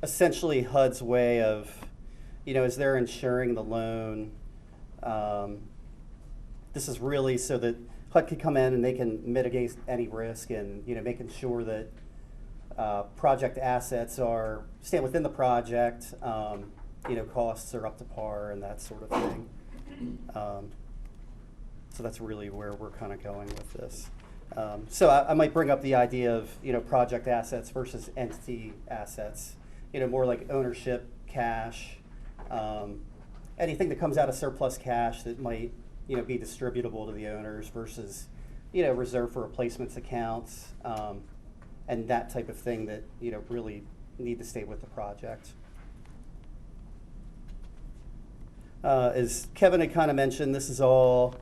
essentially HUD's way of, you know, as they're insuring the loan, this is really so that HUD can come in and they can mitigate any risk, and, you know, making sure that project assets stand within the project, you know, costs are up to par and that sort of thing. So that's really where we're kind of going with this. So I might bring up the idea of, you know, project assets versus entity assets, you know, more like ownership, cash, anything that comes out of surplus cash that might, you know, be distributable to the owners versus, you know, reserve for replacements accounts, and that type of thing that, you know, really need to stay with the project. As Kevin had kind of mentioned, this is all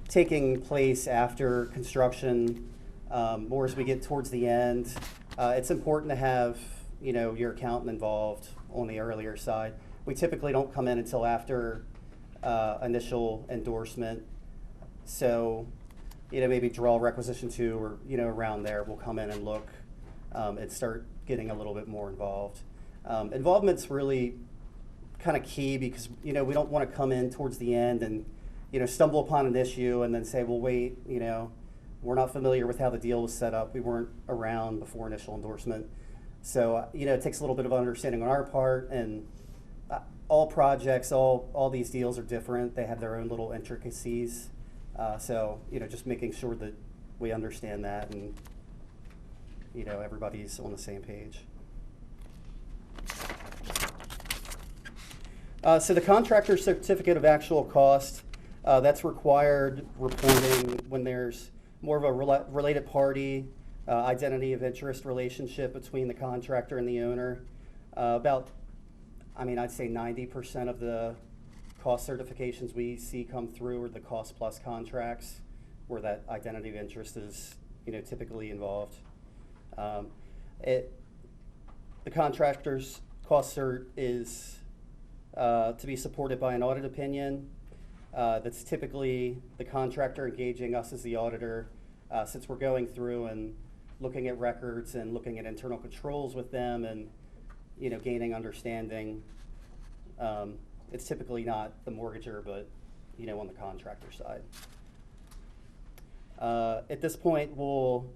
taking place after construction, more as we get towards the end. It's important to have, you know, your accountant involved on the earlier side. We typically don't come in until after initial endorsement. So, you know, maybe draw requisition 2 or, you know, around there, we'll come in and look and start getting a little bit more involved. Involvement's really kind of key because, you know, we don't want to come in towards the end and, you know, stumble upon an issue and then say, well, wait, you know, we're not familiar with how the deal was set up. We weren't around before initial endorsement. So, you know, it takes a little bit of understanding on our part, and all projects, all these deals are different. They have their own little intricacies. So, you know, just making sure that we understand that and, you know, everybody's on the same page. So the contractor certificate of actual cost, that's required reporting when there's more of a related party, identity of interest relationship between the contractor and the owner. I'd say 90% of the cost certifications we see come through are the cost plus contracts where that identity of interest is, you know, typically involved. The contractor's cost cert is to be supported by an audit opinion. That's typically the contractor engaging us as the auditor, since we're going through and looking at records and looking at internal controls with them and, you know, gaining understanding. It's typically not the mortgager, but, you know, on the contractor side. At this point, we'll,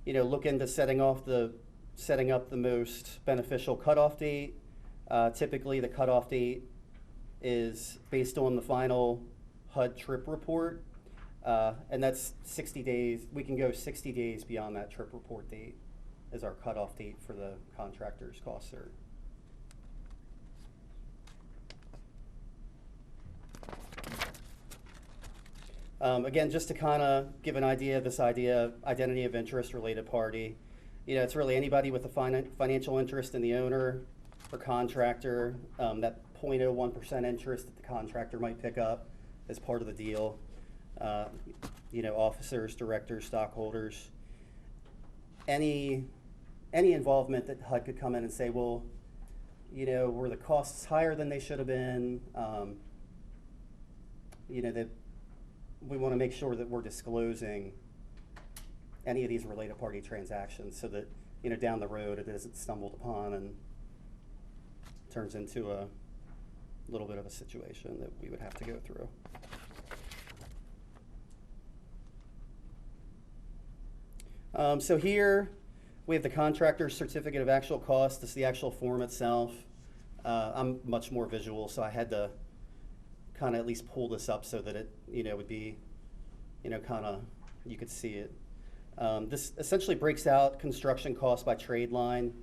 you know, look into setting up the most beneficial cutoff date. Typically, the cutoff date is based on the final HUD trip report, and that's 60 days. We can go 60 days beyond that trip report date as our cutoff date for the contractor's cost cert. Again, just to kind of give an idea of this idea of identity of interest related party, you know, it's really anybody with a financial interest in the owner or contractor, that 0.01% interest that the contractor might pick up as part of the deal. You know, officers, directors, stockholders, any involvement that HUD could come in and say, well, you know, were the costs higher than they should have been? that we want to make sure that we're disclosing any of these related party transactions so that, down the road it isn't stumbled upon and turns into a little bit of a situation that we would have to go through. So here we have the contractor's certificate of actual cost. This is the actual form itself. I'm much more visual, so I had to kind of at least pull this up so that it, would be, kind of, you could see it. This essentially breaks out construction costs by trade line.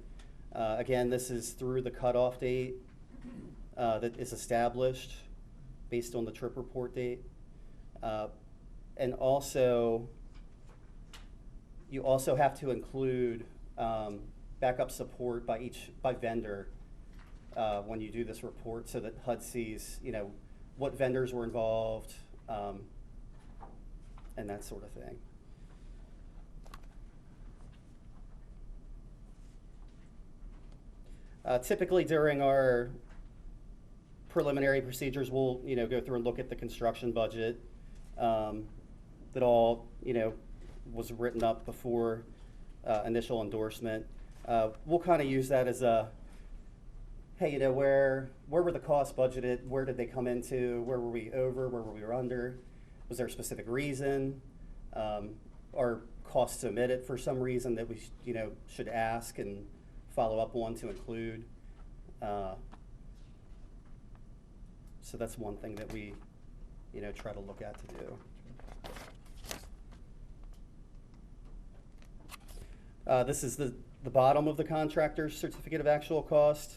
Again, this is through the cutoff date that is established based on the trip report date. And also, you also have to include backup support by vendor when you do this report, so that HUD sees, what vendors were involved, and that sort of thing. Typically during our preliminary procedures, we'll go through and look at the construction budget that all was written up before initial endorsement. We'll kind of use that as a, hey, where were the costs budgeted? Where did they come into? Where were we over? Where were we under? Was there a specific reason? Or costs omitted for some reason that we should ask and follow up on to include? So that's one thing that we try to look at to do. This is the bottom of the contractor's certificate of actual cost.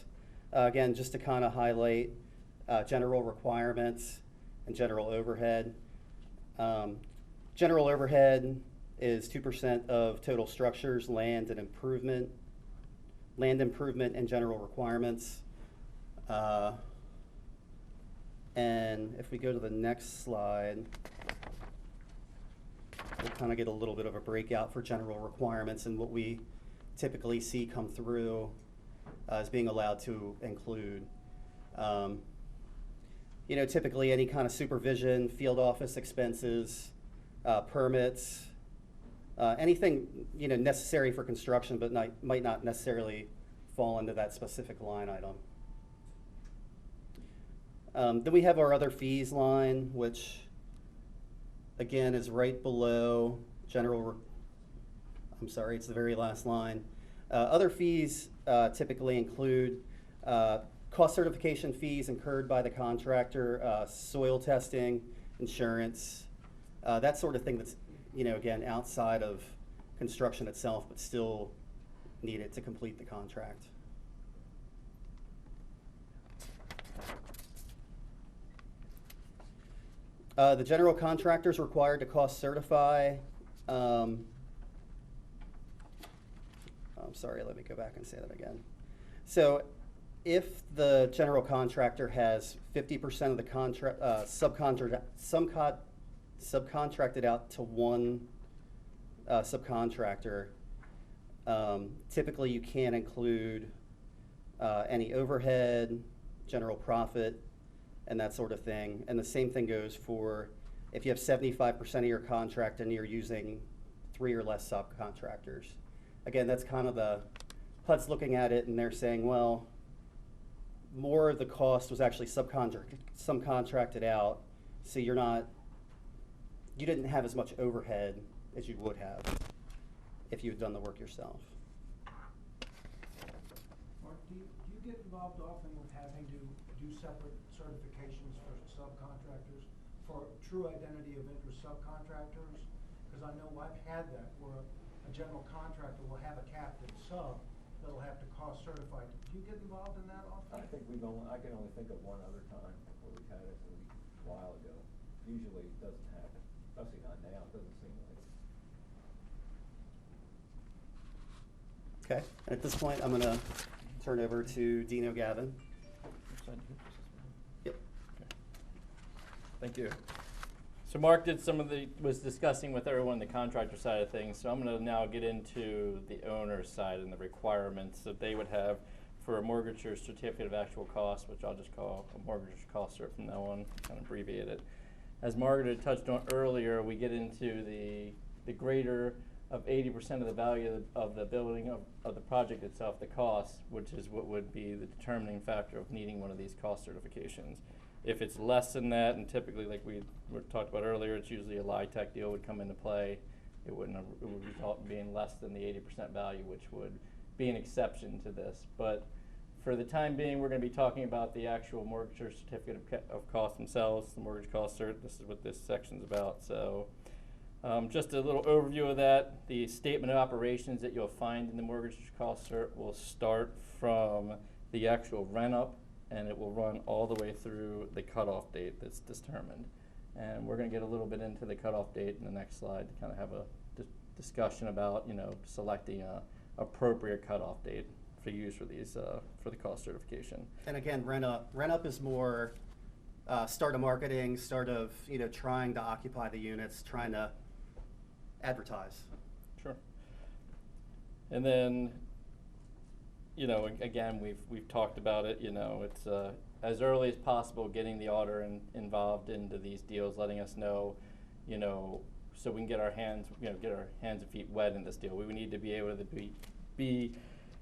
Again, just to kind of highlight general requirements and general overhead. General overhead is 2% of total structures, land improvement and general requirements. And if we go to the next slide, we'll kind of get a little bit of a breakout for general requirements and what we typically see come through as being allowed to include. Typically any kind of supervision, field office expenses, permits, anything necessary for construction, but might not necessarily fall into that specific line item. Then we have our other fees line, which again is right below I'm sorry, it's the very last line. Other fees typically include cost certification fees incurred by the contractor, soil testing, insurance, that sort of thing that's, again, outside of construction itself, but still needed to complete the contract. The general contractor is required to cost certify. I'm sorry, let me go back and say that again. So if the general contractor has 50% of the contract subcontracted out to one subcontractor, typically you can't include any overhead, general profit, and that sort of thing. And the same thing goes for if you have 75% of your contract and you're using 3 or less subcontractors. Again, that's kind of HUD's looking at it and they're saying, well, more of the cost was actually subcontracted out, so you didn't have as much overhead as you would have if you had done the work yourself. Mark, do you get involved often with having to do separate certifications for subcontractors for true identity of interest subcontractors? Because I know I've had that where a general contractor will have a captive sub that'll have to cost certify. Do you get involved in that often? I think I can only think of one other time where we've had it a while ago. Usually it doesn't happen, especially not now, it doesn't seem like it. Okay, at this point, I'm gonna turn over to Dino Gavin. Yep. Thank you. So Mark did was discussing with everyone the contractor side of things, so I'm going to now get into the owner side and the requirements that they would have for a mortgager's certificate of actual cost, which I'll just call a mortgager's cost cert from now on, kind of abbreviate it. As Margaret had touched on earlier, we get into the greater of 80% of the value of the building of the project itself, the cost, which is what would be the determining factor of needing one of these cost certifications. If it's less than that, and typically, like we talked about earlier, it's usually a LIHTC deal would come into play. It would result in being less than the 80% value, which would be an exception to this. But for the time being, we're going to be talking about the actual mortgage or certificate of cost themselves, the mortgage cost cert. This is what this section's about. So just a little overview of that. The statement of operations that you'll find in the mortgage cost cert will start from the actual rent up, and it will run all the way through the cutoff date that's determined. And we're going to get a little bit into the cutoff date in the next slide to kind of have a discussion about, selecting a appropriate cutoff date for use for these for the cost certification. And again, rent up is more start of marketing, start of trying to occupy the units, trying to advertise. Sure. And then, again, we've talked about it. It's as early as possible getting the auditor involved into these deals, letting us know, so we can get our hands and feet wet in this deal. We would need to be able to be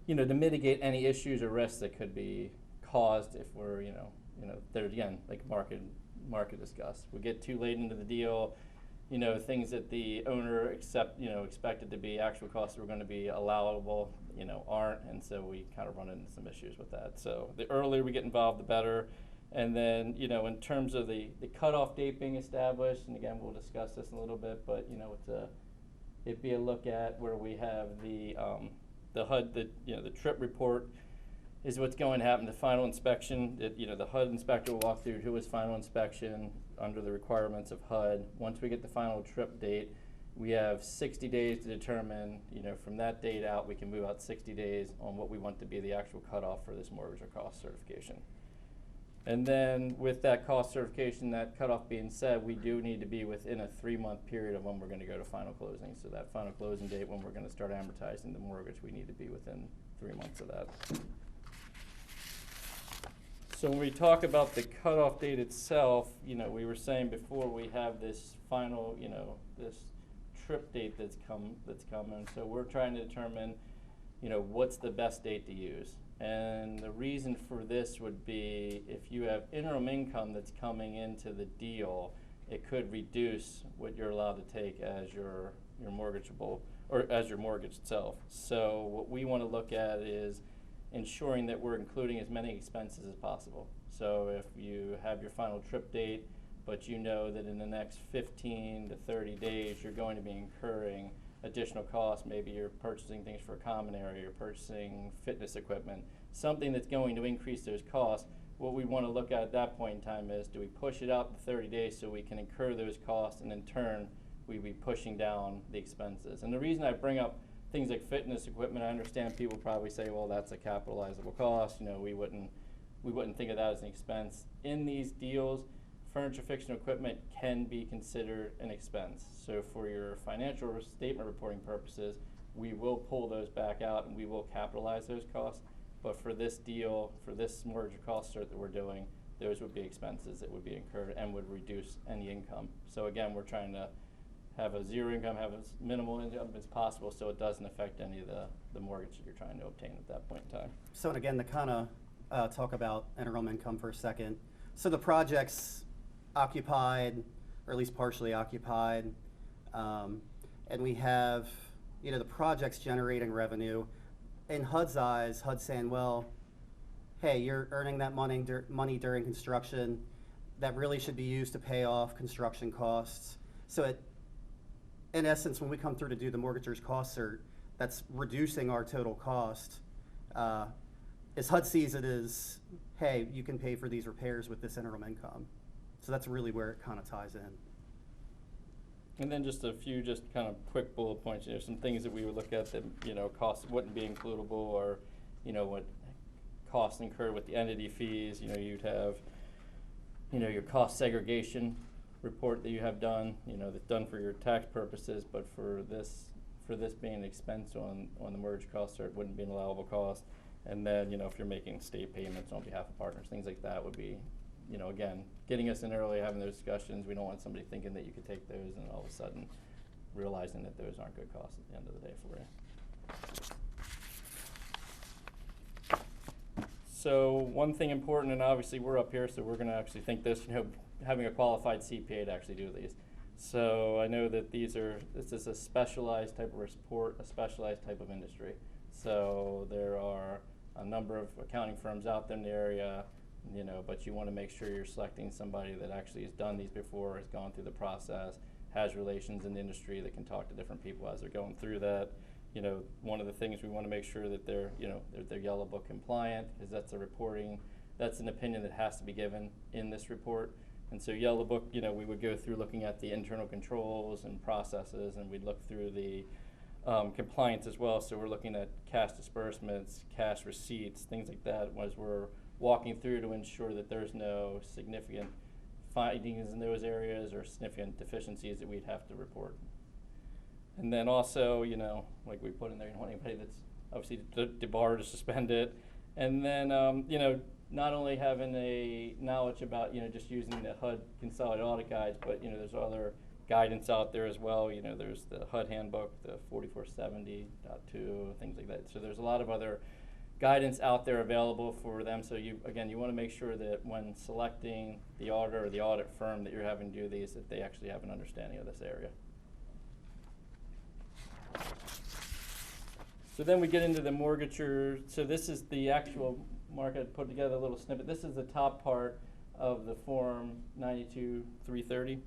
to mitigate any issues or risks that could be caused if we're, there again, like market discussed. We get too late into the deal, things that the owner expected to be actual costs were going to be allowable, aren't, and so we kind of run into some issues with that. So the earlier we get involved, the better. And then, in terms of the cutoff date being established, and again, we'll discuss this in a little bit, but it'd be a look at where we have the HUD, the trip report is what's going to happen. The final inspection, the HUD inspector will walk through who is final inspection under the requirements of HUD. Once we get the final trip date, we have 60 days to determine, from that date out, we can move out 60 days on what we want to be the actual cutoff for this mortgage or cost certification. And then with that cost certification, that cutoff being said, we do need to be within a 3-month period of when we're going to go to final closing. So that final closing date, when we're going to start amortizing the mortgage, we need to be within 3 months of that. So when we talk about the cutoff date itself, we were saying before we have this final, this trip date that's coming. So we're trying to determine, what's the best date to use. And the reason for this would be if you have interim income that's coming into the deal, it could reduce what you're allowed to take as your mortgageable, or as your mortgage itself. So what we want to look at is ensuring that we're including as many expenses as possible. So if you have your final trip date, but you know that in the next 15 to 30 days you're going to be incurring additional costs, maybe you're purchasing things for a common area, you're purchasing fitness equipment, something that's going to increase those costs, what we want to look at that point in time is, do we push it out to 30 days so we can incur those costs, and in turn we be pushing down the expenses. And the reason I bring up things like fitness equipment, I understand people probably say, well, that's a capitalizable cost, we wouldn't think of that as an expense. In these deals, furniture, fixture, and equipment can be considered an expense. So for your financial statement reporting purposes, we will pull those back out and we will capitalize those costs. But for this deal, for this mortgage cost cert that we're doing, those would be expenses that would be incurred and would reduce any income. So again, we're trying to have a zero income, have as minimal income as possible so it doesn't affect any of the mortgage that you're trying to obtain at that point in time. So and again, to kind of talk about interim income for a second. So the project's occupied, or at least partially occupied, and we have, the project's generating revenue. In HUD's eyes, HUD's saying, well, hey, you're earning that money during construction. That really should be used to pay off construction costs. So in essence, when we come through to do the mortgager's cost cert, that's reducing our total cost. As HUD sees it as, hey, you can pay for these repairs with this interim income. So that's really where it kind of ties in. And then just a few kind of quick bullet points, some things that we would look at that, costs wouldn't be includable, or, what costs incurred with the entity fees. You'd have, your cost segregation report that you have done, that's done for your tax purposes, but for this being an expense on the mortgage cost, or it wouldn't be an allowable cost. And then, if you're making state payments on behalf of partners, things like that would be you know, again, getting us in early, having those discussions. We don't want somebody thinking that you could take those and all of a sudden realizing that those aren't good costs at the end of the day for you. So one thing important, and obviously we're up here, so we're going to actually think this, you know, having a qualified CPA to actually do these. So I know that this is a specialized type of report, a specialized type of industry. So there are a number of accounting firms out there in the area, you know, but you want to make sure you're selecting somebody that actually has done these before, has gone through the process, has relations in the industry that can talk to different people as they're going through that. You know, one of the things we want to make sure that they're, you know, they're Yellow Book compliant, because that's a reporting, that's an opinion that has to be given in this report. And so Yellow Book, you know, we would go through looking at the internal controls and processes, and we'd look through the compliance as well. So we're looking at cash disbursements, cash receipts, things like that, as we're walking through to ensure that there's no significant findings in those areas or significant deficiencies that we'd have to report. And then also, you know, like we put in there, you don't want anybody that's obviously debarred to suspend it. And then, you know, not only having a knowledge about, you know, just using the HUD consolidated audit guides, but, you know, there's other guidance out there as well. You know, there's the HUD handbook, the 4470.2, things like that. So there's a lot of other guidance out there available for them. So you, again, you want to make sure that when selecting the auditor or the audit firm that you're having do these, that they actually have an understanding of this area. So then we get into the mortgager. So this is the actual, Mark had put together a little snippet. This is the top part of the form 92-330.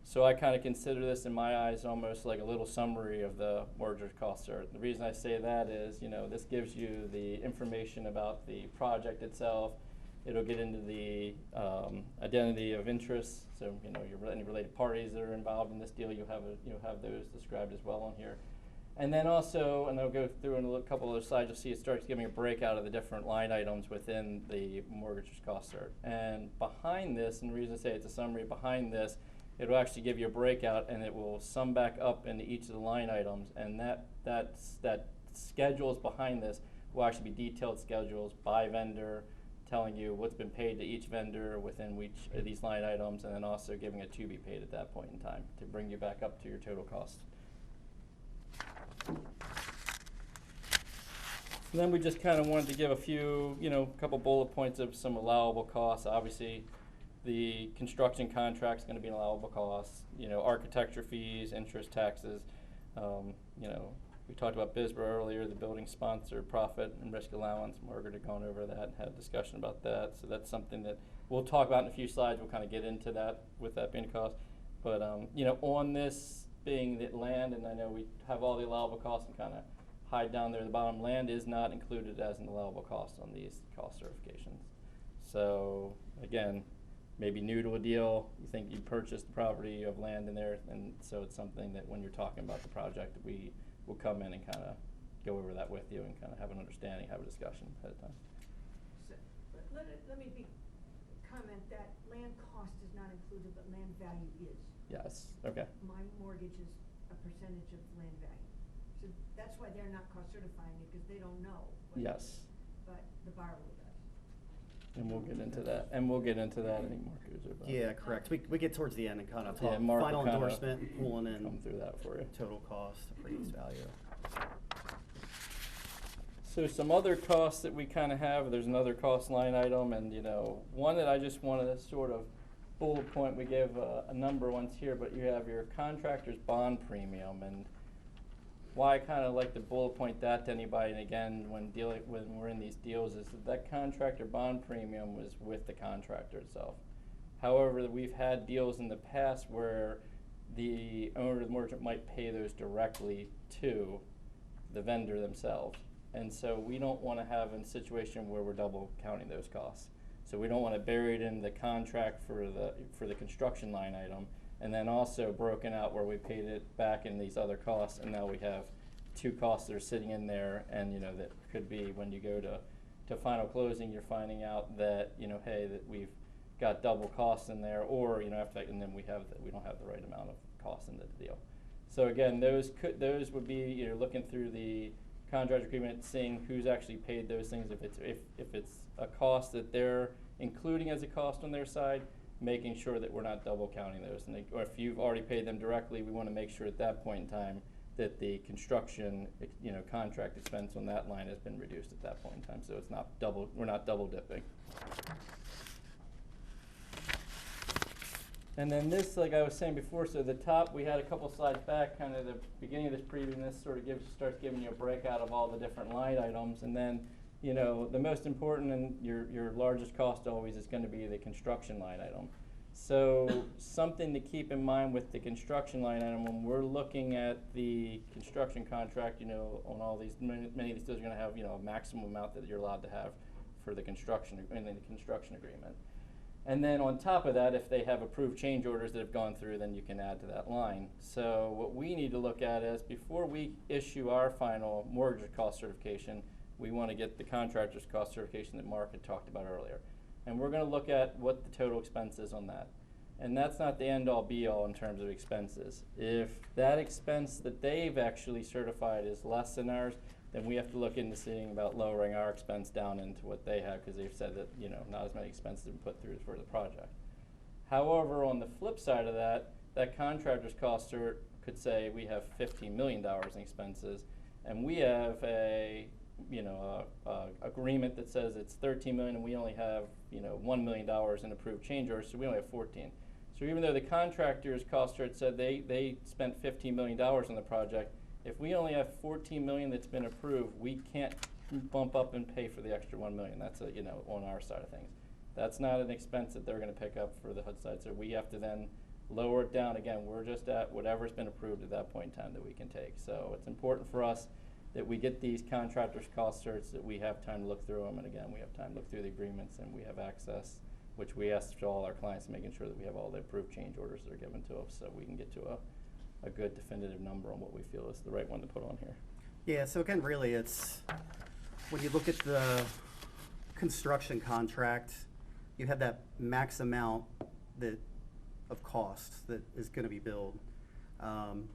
So I kind of consider this in my eyes almost like a little summary of the mortgage cost cert. The reason I say that is, you know, this gives you the information about the project itself. It'll get into the identity of interest. So, you know, any related parties that are involved in this deal, you'll have those described as well on here. And then also, and I'll go through in a couple of slides, you'll see it starts giving a breakout of the different line items within the mortgage cost cert. And behind this, and the reason I say it's a summary, behind this, it'll actually give you a breakout, and it will sum back up into each of the line items. And that schedules behind this will actually be detailed schedules by vendor, telling you what's been paid to each vendor within each of these line items, and then also giving a to be paid at that point in time to bring you back up to your total cost. And then we just kind of wanted to give a few, you know, a couple bullet points of some allowable costs. Obviously, the construction contract is going to be an allowable cost. You know, architecture fees, interest, taxes. You know, we talked about BSBA earlier, the building sponsor, profit and risk allowance. Margaret had gone over that and had a discussion about that. So that's something that we'll talk about in a few slides. We'll kind of get into that with that being a cost. But, you know, on this being the land, and I know we have all the allowable costs and kind of hide down there at the bottom, land is not included as an allowable cost on these cost certifications. So, again, maybe new to a deal, you think you purchased the property, you have land in there, and so it's something that when you're talking about the project, we will come in and kind of go over that with you and kind of have an understanding, have a discussion ahead of time. So, let me comment that land cost is not included, but land value is. Yes, okay. My mortgage is a percentage of land value. So that's why they're not cost certifying it, because they don't know. Yes. But the borrower does. And we'll get into that. And we'll get into that. I think Mark goes over that. Yeah, correct. We get towards the end and kind of talk Mark will final kinda endorsement and pulling in come through that for you. total cost, appraised value. So some other costs that we kind of have, there's another cost line item, and you know, one that I just wanted to sort of bullet point, we gave a number once here, but you have your contractor's bond premium, and why I kind of like to bullet point that to anybody, and again, when we're in these deals, is that contractor bond premium was with the contractor itself. However, we've had deals in the past where the owner of the mortgage might pay those directly to the vendor themselves. And so we don't want to have a situation where we're double counting those costs. So we don't want to bury it in the contract for the construction line item, and then also broken out where we paid it back in these other costs, and now we have two costs that are sitting in there, and you know, that could be when you go to final closing, you're finding out that, you know, hey, that we've got double costs in there, or you know, after that, and then we don't have the right amount of costs in the deal. So again, those would be, you know, looking through the contract agreement, seeing who's actually paid those things. If it's a cost that they're including as a cost on their side, making sure that we're not double counting those. And or if you've already paid them directly, we want to make sure at that point in time that the construction, contract expense on that line has been reduced at that point in time, so it's not double, we're not double dipping. And then this, like I was saying before, so the top, we had a couple slides back, kind of the beginning of this preview, and this sort of starts giving you a breakout of all the different line items. And then, the most important and your largest cost always is going to be the construction line item. So something to keep in mind with the construction line item when we're looking at the construction contract, on all these, many of these deals are going to have, a maximum amount that you're allowed to have for the construction, in the construction agreement. And then on top of that, if they have approved change orders that have gone through, then you can add to that line. So what we need to look at is before we issue our final mortgage cost certification, we want to get the contractor's cost certification that Mark had talked about earlier. And we're going to look at what the total expense is on that. And that's not the end-all be-all in terms of expenses. If that expense that they've actually certified is less than ours, then we have to look into seeing about lowering our expense down into what they have, because they've said that not as many expenses have been put through for the project. However, on the flip side of that, that contractor's cost cert could say we have $15 million in expenses, and we have a agreement that says it's $13 million, and we only have $1 million in approved change orders, so we only have 14. So even though the contractor's cost cert said they spent $15 million on the project, if we only have 14 million that's been approved, we can't bump up and pay for the extra 1 million. That's on our side of things. That's not an expense that they're going to pick up for the HUD side. So we have to then lower it down. Again, we're just at whatever's been approved at that point in time that we can take. So it's important for us that we get these contractors' cost certs, that we have time to look through them. And again, we have time to look through the agreements, and we have access, which we ask to all our clients, making sure that we have all the approved change orders that are given to us, so we can get to a good definitive number on what we feel is the right one to put on here. Yeah, so again, really, it's when you look at the construction contract, you have that max amount of cost that is going to be billed.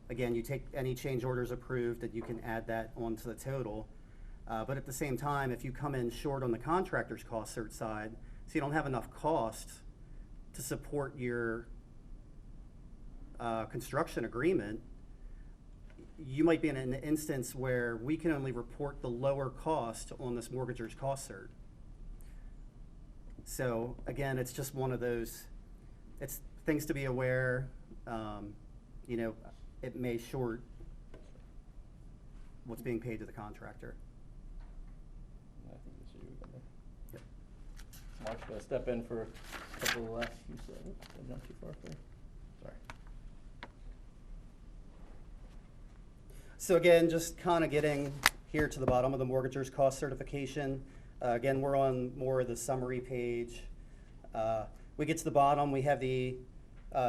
Again, you take any change orders approved, that you can add that onto the total. But at the same time, if you come in short on the contractor's cost cert side, so you don't have enough cost to support your construction agreement, you might be in an instance where we can only report the lower cost on this mortgager's cost cert. So again, it's just one of those, it's things to be aware. It may short what's being paid to the contractor. I think that's what you were going to. Yep. Mark's going to step in for a couple of the last few seconds. I jumped too far there. Sorry. So again, just kind of getting here to the bottom of the mortgager's cost certification. Again, we're on more of the summary page. We get to the bottom, we have the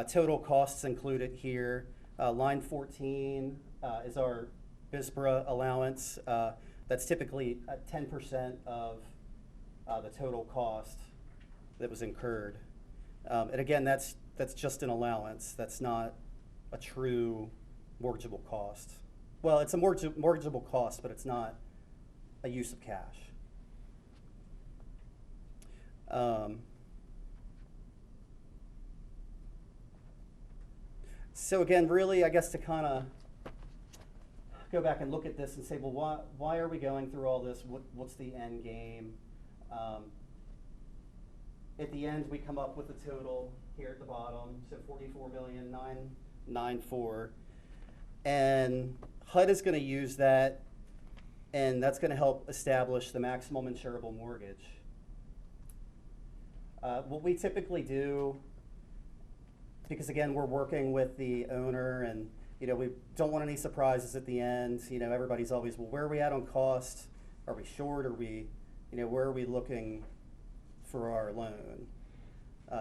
total costs included here. Line 14 is our BSBRA allowance. That's typically 10% of the total cost that was incurred. And again, that's just an allowance. That's not a true mortgageable cost. Well, it's a mortgageable cost, but it's not a use of cash. So again, really, I guess to kind of go back and look at this and say, well, why are we going through all this? What's the end game? At the end, we come up with a total here at the bottom, so $44,994,000. And HUD is going to use that, and that's going to help establish the maximum insurable mortgage. What we typically do, because again, we're working with the owner, and we don't want any surprises at the end. Everybody's always, well, where are we at on cost? Are we short? Are we, where are we looking for our loan?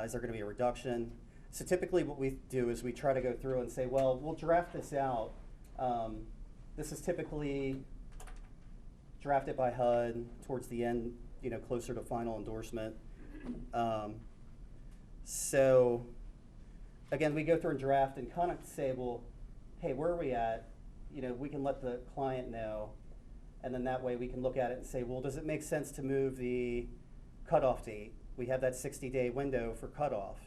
Is there going to be a reduction? So typically what we do is we try to go through and say, well, we'll draft this out. This is typically drafted by HUD towards the end, closer to final endorsement. So again, we go through and draft and kind of say, well, hey, where are we at? We can let the client know, and then that way we can look at it and say, well, does it make sense to move the cutoff date we have that 60-day window for cutoff.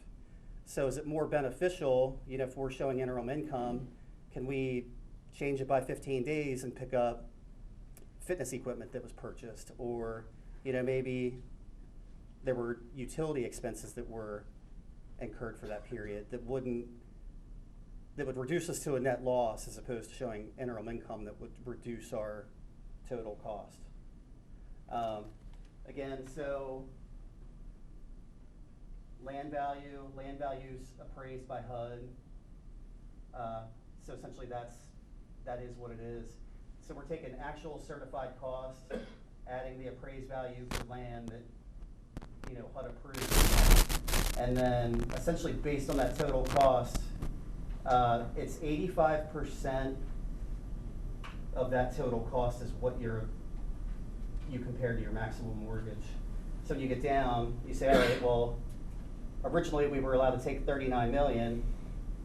So is it more beneficial, if we're showing interim income, can we change it by 15 days and pick up fitness equipment that was purchased? Or, maybe there were utility expenses that were incurred for that period that would reduce us to a net loss as opposed to showing interim income that would reduce our total cost. Again, so land values appraised by HUD. So essentially that is what it is. So we're taking actual certified cost, adding the appraised value for land that HUD approved, and then essentially based on that total cost, it's 85% of that total cost is what you compare to your maximum mortgage. So you get down, you say, all right, well, originally we were allowed to take 39 million.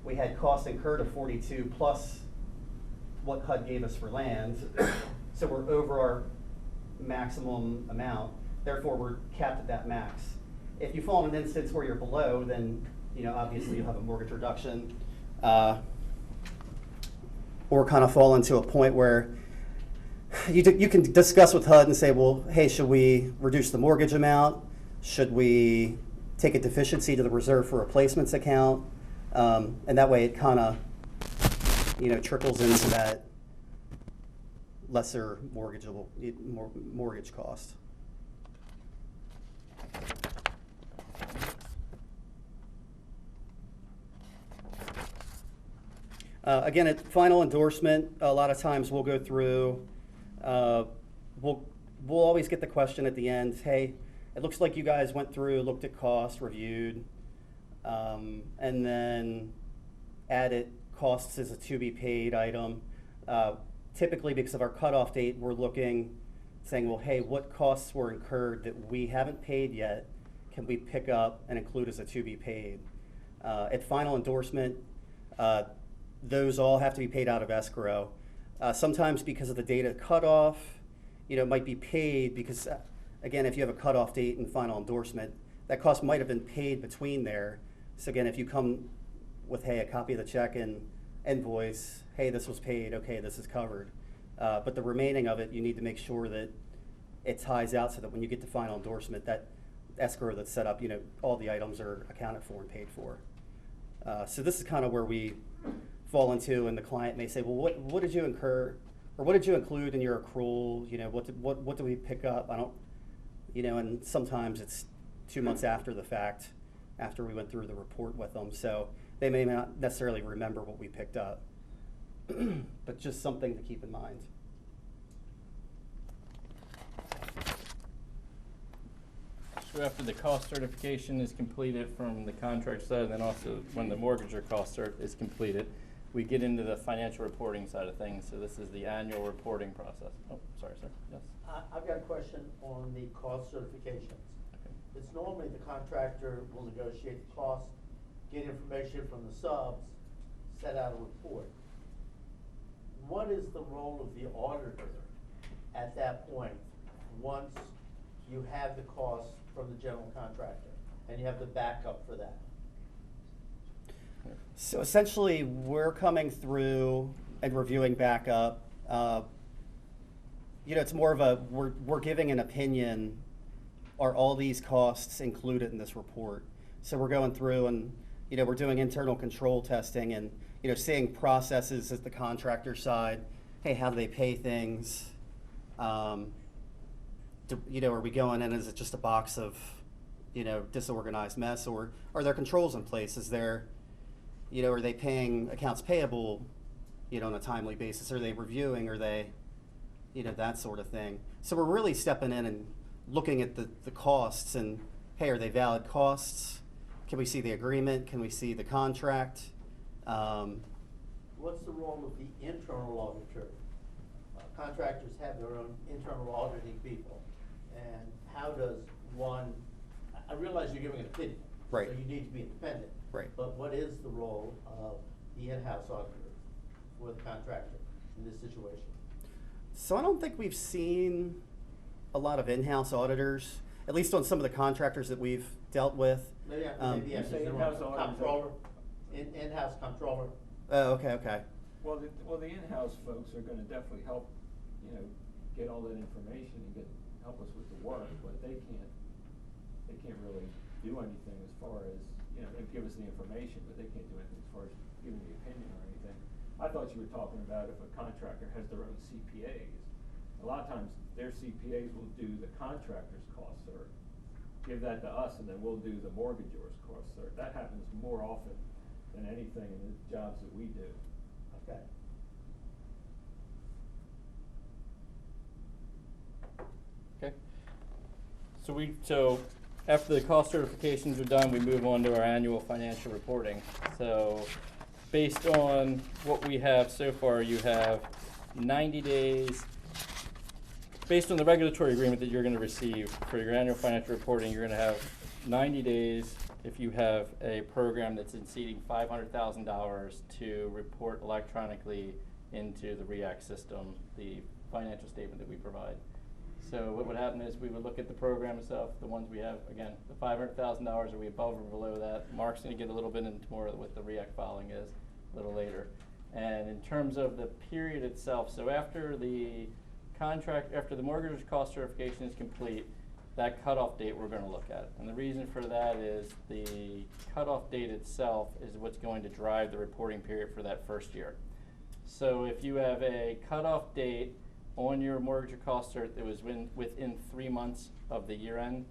We had costs incurred of 42 plus what HUD gave us for land. So we're over our maximum amount. Therefore, we're capped at that max. If you fall in an instance where you're below, then obviously you'll have a mortgage reduction, or kind of fall into a point where you can discuss with HUD and say, well, hey, should we reduce the mortgage amount? Should we take a deficiency to the reserve for replacements account? And that way it kind of trickles into that lesser mortgage cost. Again, at final endorsement, a lot of times we'll go through, we'll always get the question at the end, hey, it looks like you guys went through, looked at costs, reviewed, and then added costs as a to be paid item. Typically, because of our cutoff date, we're looking, saying, well, hey, what costs were incurred that we haven't paid yet can we pick up and include as a to be paid? At final endorsement, those all have to be paid out of escrow. Sometimes because of the data cutoff, it might be paid because, again, if you have a cutoff date and final endorsement, that cost might have been paid between there. So again, if you come with, hey, a copy of the check and invoice, hey, this was paid, okay, this is covered. But the remaining of it, you need to make sure that it ties out so that when you get to final endorsement, that escrow that's set up, all the items are accounted for and paid for. So this is kind of where we fall into, and the client may say, well, what did you incur, or what did you include in your accrual? What do we pick up? I don't, and sometimes it's 2 months after the fact, after we went through the report with them. So they may not necessarily remember what we picked up, but just something to keep in mind. So after the cost certification is completed from the contract side, and then also when the mortgagor cost cert is completed, we get into the financial reporting side of things. So this is the annual reporting process. Oh, sorry, sir. Yes. I've got a question on the cost certifications. Okay. It's normally the contractor will negotiate the cost, get information from the subs, set out a report. What is the role of the auditor at that point, once you have the cost from the general contractor and you have the backup for that? So essentially, we're coming through and reviewing backup. It's more of a, we're giving an opinion, are all these costs included in this report? So we're going through and, we're doing internal control testing and, seeing processes at the contractor side. Hey, how do they pay things? Are we going in, is it just a box of, disorganized mess, or are there controls in place? Is there, are they paying accounts payable, on a timely basis? Are they reviewing? Are they, that sort of thing. So we're really stepping in and looking at the costs and, hey, are they valid costs? Can we see the agreement? Can we see the contract? What's the role of the internal auditor? Contractors have their own internal auditing people. And how does one, I realize you're giving an opinion. Right. So you need to be independent. Right. But what is the role of the in-house auditor for the contractor in this situation? So I don't think we've seen a lot of in-house auditors. at least on some of the contractors that we've dealt with. Maybe You ask say the in-house auditors. comptroller, in-house comptroller. Oh, okay. Well, the in-house folks are gonna definitely help, get all that information and help us with the work, but they can't really do anything as far as, they give us the information, but they can't do anything as far as giving the opinion or anything. I thought you were talking about if a contractor has their own CPAs. A lot of times, their CPAs will do the contractor's cost cert, give that to us, and then we'll do the mortgagor's cost cert. That happens more often than anything in the jobs that we do. Okay. Okay. So after the cost certifications are done, we move on to our annual financial reporting. So based on what we have so far, you have 90 days. Based on the regulatory agreement that you're going to receive for your annual financial reporting, you're going to have 90 days if you have a program that's exceeding $500,000 to report electronically into the REACT system, the financial statement that we provide. So what would happen is we would look at the program itself, the ones we have, again, the $500,000, are we above or below that? Mark's going to get a little bit into more of what the REACT filing is a little later. And in terms of the period itself, so after the mortgage cost certification is complete, that cutoff date we're going to look at. And the reason for that is the cutoff date itself is what's going to drive the reporting period for that first year. So if you have a cutoff date on your mortgage cost cert that was within 3 months of the year end,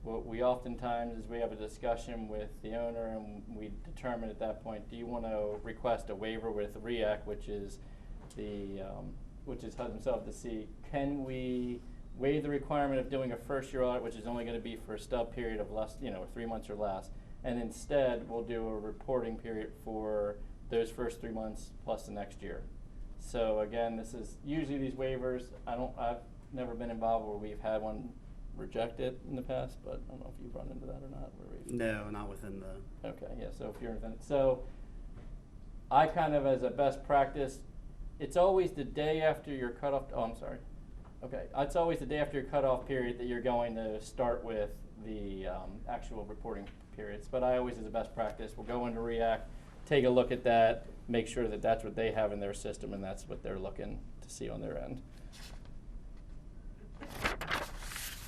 what we oftentimes is we have a discussion with the owner and we determine at that point, do you want to request a waiver with REACT, which is HUD himself, to see, can we waive the requirement of doing a first year audit, which is only going to be for a stub period of less, 3 months or less, and instead we'll do a reporting period for those first 3 months plus the next year. So again, this is usually these waivers, I've never been involved where we've had one rejected in the past, but I don't know if you've run into that or not. No, not within the. Okay, yeah, so if you're so I kind of, as a best practice, it's always the day after your cutoff, okay, it's always the day after your cutoff period that you're going to start with the actual reporting periods. But I always, as a best practice, will go into REACT, take a look at that, make sure that that's what they have in their system and that's what they're looking to see on their end.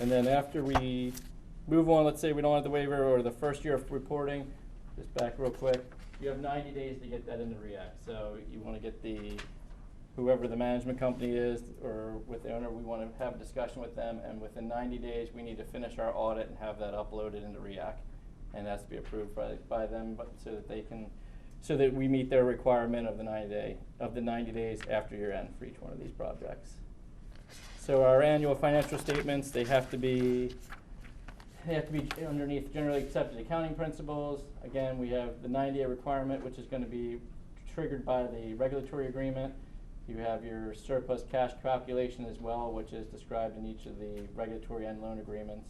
And then after we move on, let's say we don't have the waiver or the first year of reporting, just back real quick, you have 90 days to get that into REACT. So you want to get whoever the management company is or with the owner, we want to have a discussion with them, and within 90 days we need to finish our audit and have that uploaded into REACT, and that's to be approved by them, but so that we meet their requirement of the 90 days after year end for each one of these projects. So our annual financial statements, they have to be underneath generally accepted accounting principles. Again, we have the 90-day requirement, which is going to be triggered by the regulatory agreement. You have your surplus cash calculation as well, which is described in each of the regulatory and loan agreements.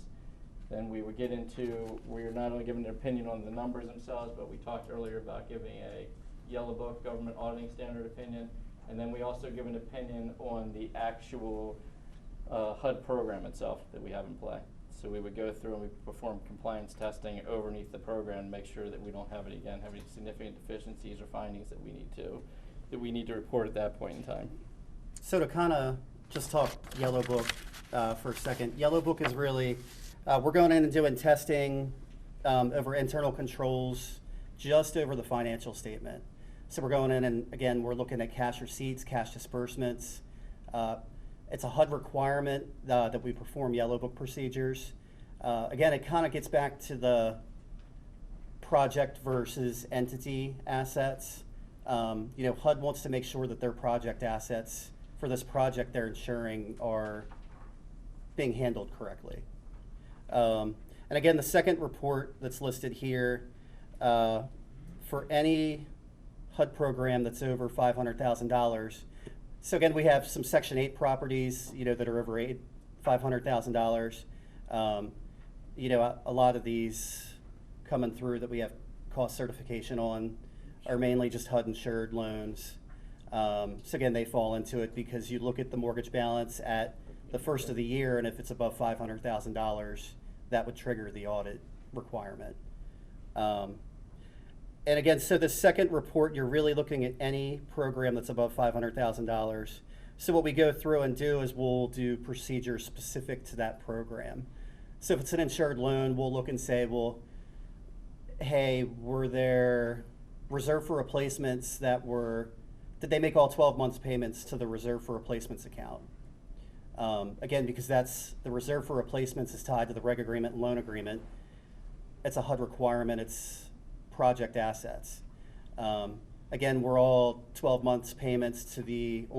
Then we would get into, we're not only giving an opinion on the numbers themselves, but we talked earlier about giving a yellow book government auditing standard opinion. And then we also give an opinion on the actual HUD program itself that we have in play. So we would go through and we perform compliance testing underneath the program to make sure that we don't have any significant deficiencies or findings that we need to report at that point in time. So to kind of just talk Yellow Book for a second. Yellow Book is really, we're going in and doing testing over internal controls just over the financial statement. So we're going in and again, we're looking at cash receipts, cash disbursements. It's a HUD requirement that we perform Yellow Book procedures. Again, it kind of gets back to the project versus entity assets. HUD wants to make sure that their project assets for this project they're insuring are being handled correctly. And again, the second report that's listed here, for any HUD program that's over $500,000. So again, we have some Section 8 properties, that are over $500,000. A lot of these coming through that we have cost certification on are mainly just HUD-insured loans. So again, they fall into it because you look at the mortgage balance at the first of the year, and if it's above $500,000, that would trigger the audit requirement. And again, so the second report, you're really looking at any program that's above $500,000. So what we go through and do is we'll do procedures specific to that program. So if it's an insured loan, we'll look and say, well, hey, were there reserve for replacements did they make all 12 months payments to the reserve for replacements account? Again, because that's, the reserve for replacements is tied to the reg agreement and loan agreement. It's a HUD requirement, it's project assets. Again, we're all 12 months payments on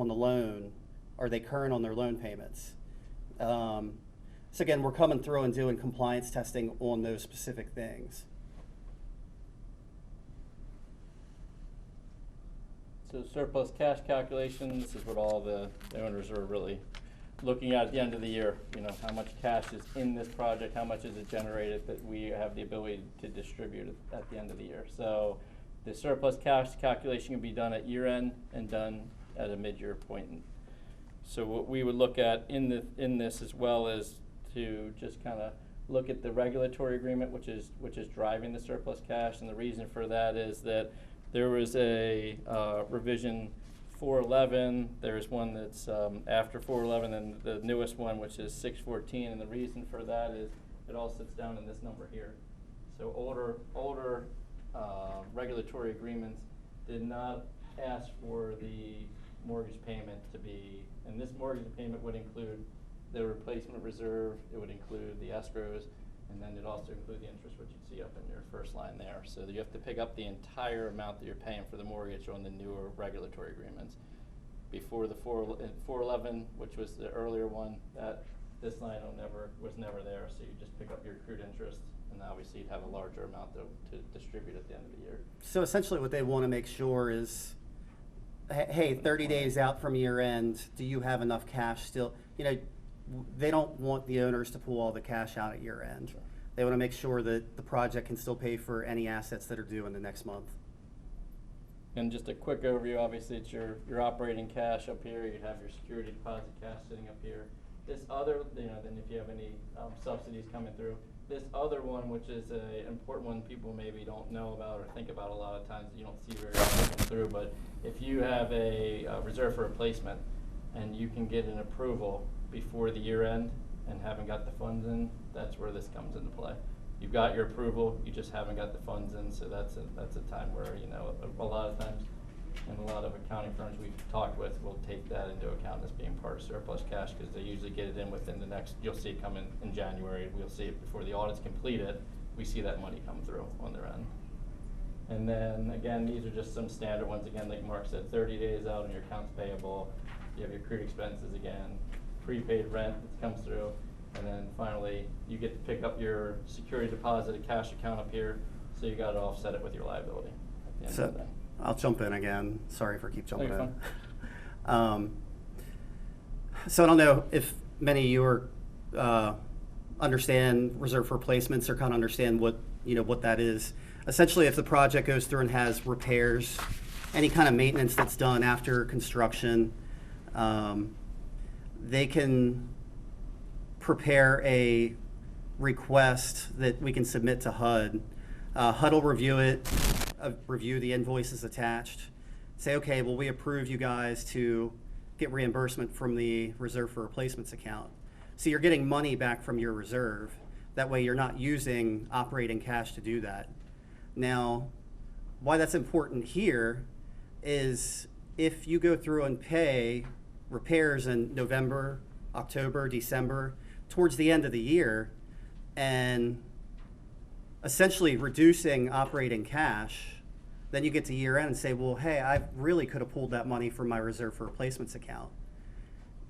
the loan. Are they current on their loan payments? So again, we're coming through and doing compliance testing on those specific things. So surplus cash calculations is what all the owners are really looking at the end of the year. You know, how much cash is in this project, how much is it generated that we have the ability to distribute at the end of the year. So the surplus cash calculation can be done at year end and done at a mid-year point. So what we would look at in this as well is to just kind of look at the regulatory agreement, which is driving the surplus cash, and the reason for that is that there was a revision 411. There's one that's after 411, and the newest one, which is 614. And the reason for that is it all sits down in this number here. So older regulatory agreements did not ask for the mortgage payment to be, and this mortgage payment would include the replacement reserve, it would include the escrows, and then it also include the interest, which you'd see up in your first line there. So that you have to pick up the entire amount that you're paying for the mortgage on the newer regulatory agreements. Before the 411, which was the earlier one, this line was never there, so you just pick up your accrued interest, and obviously you'd have a larger amount to distribute at the end of the year. So essentially what they want to make sure is, hey, 30 days out from year end, do you have enough cash still? You know, they don't want the owners to pull all the cash out at year end. Sure. They want to make sure that the project can still pay for any assets that are due in the next month. And just a quick overview, obviously it's your operating cash up here, you have your security deposit cash sitting up here. This other, then if you have any subsidies coming through, this other one, which is an important one people maybe don't know about or think about a lot of times, you don't see very often come through, but if you have a reserve for replacement and you can get an approval before the year end and haven't got the funds in, that's where this comes into play. You've got your approval, you just haven't got the funds in, so that's a time where, a lot of times, and a lot of accounting firms we've talked with will take that into account as being part of surplus cash, because they usually get it in within the next, you'll see it come in January, we'll see it before the audit's completed, we see that money come through on their end. And then, again, these are just some standard ones, again, like Mark said, 30 days out on your accounts payable, you have your accrued expenses again, prepaid rent that comes through, and then finally, you get to pick up your security deposit, a cash account up here, so you got to offset it with your liability at the end of the day. I'll jump in again. Sorry for keep jumping you're in. So I don't know if many of you are, understand reserve for replacements or kind of understand what that is. Essentially, if the project goes through and has repairs, any kind of maintenance that's done after construction, they can prepare a request that we can submit to HUD. HUD will review it, review the invoices attached, say, okay, well, we approve you guys to get reimbursement from the reserve for replacements account. So you're getting money back from your reserve. That way you're not using operating cash to do that. Now, why that's important here is if you go through and pay repairs in November, October, December, towards the end of the year, and essentially reducing operating cash, then you get to year end and say, well, hey, I really could have pulled that money from my reserve for replacements account.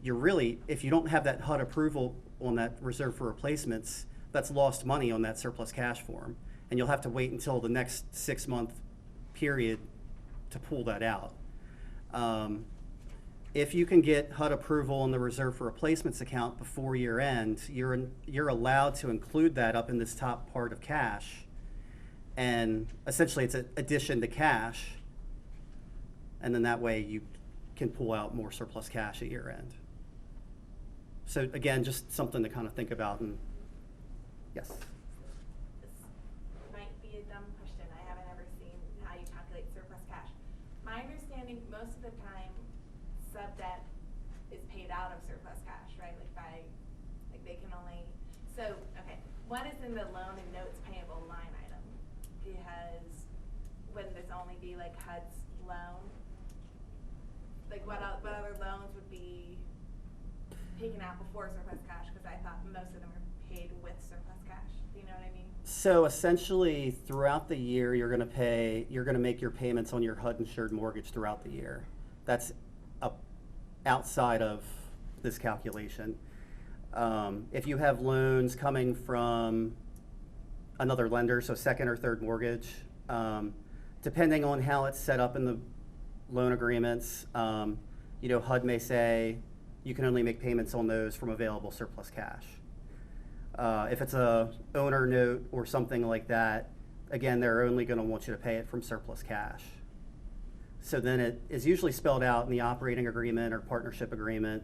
You're really, if you don't have that HUD approval on that reserve for replacements, that's lost money on that surplus cash form. And you'll have to wait until the next 6-month period to pull that out. If you can get HUD approval on the reserve for replacements account before year end, you're allowed to include that up in this top part of cash. And essentially it's an addition to cash. And then that way you can pull out more surplus cash at year end. So again, just something to kind of think about and Yes. This might be a dumb question. I haven't ever seen how you calculate surplus cash. My understanding, most of the time, sub debt is paid out of surplus cash, right? Like they can only, so, okay, what is in the loan and notes payable line item? Because wouldn't this only be like HUD's loan? Like what other loans would be taken out before surplus cash? Because I thought most of them were paid with surplus cash. Do you know what I mean? So essentially, throughout the year, you're going to make your payments on your HUD-insured mortgage throughout the year. That's outside of this calculation. If you have loans coming from another lender, so second or third mortgage, depending on how it's set up in the loan agreements, HUD may say you can only make payments on those from available surplus cash. If it's a owner note or something like that, again, they're only going to want you to pay it from surplus cash. So then it is usually spelled out in the operating agreement or partnership agreement.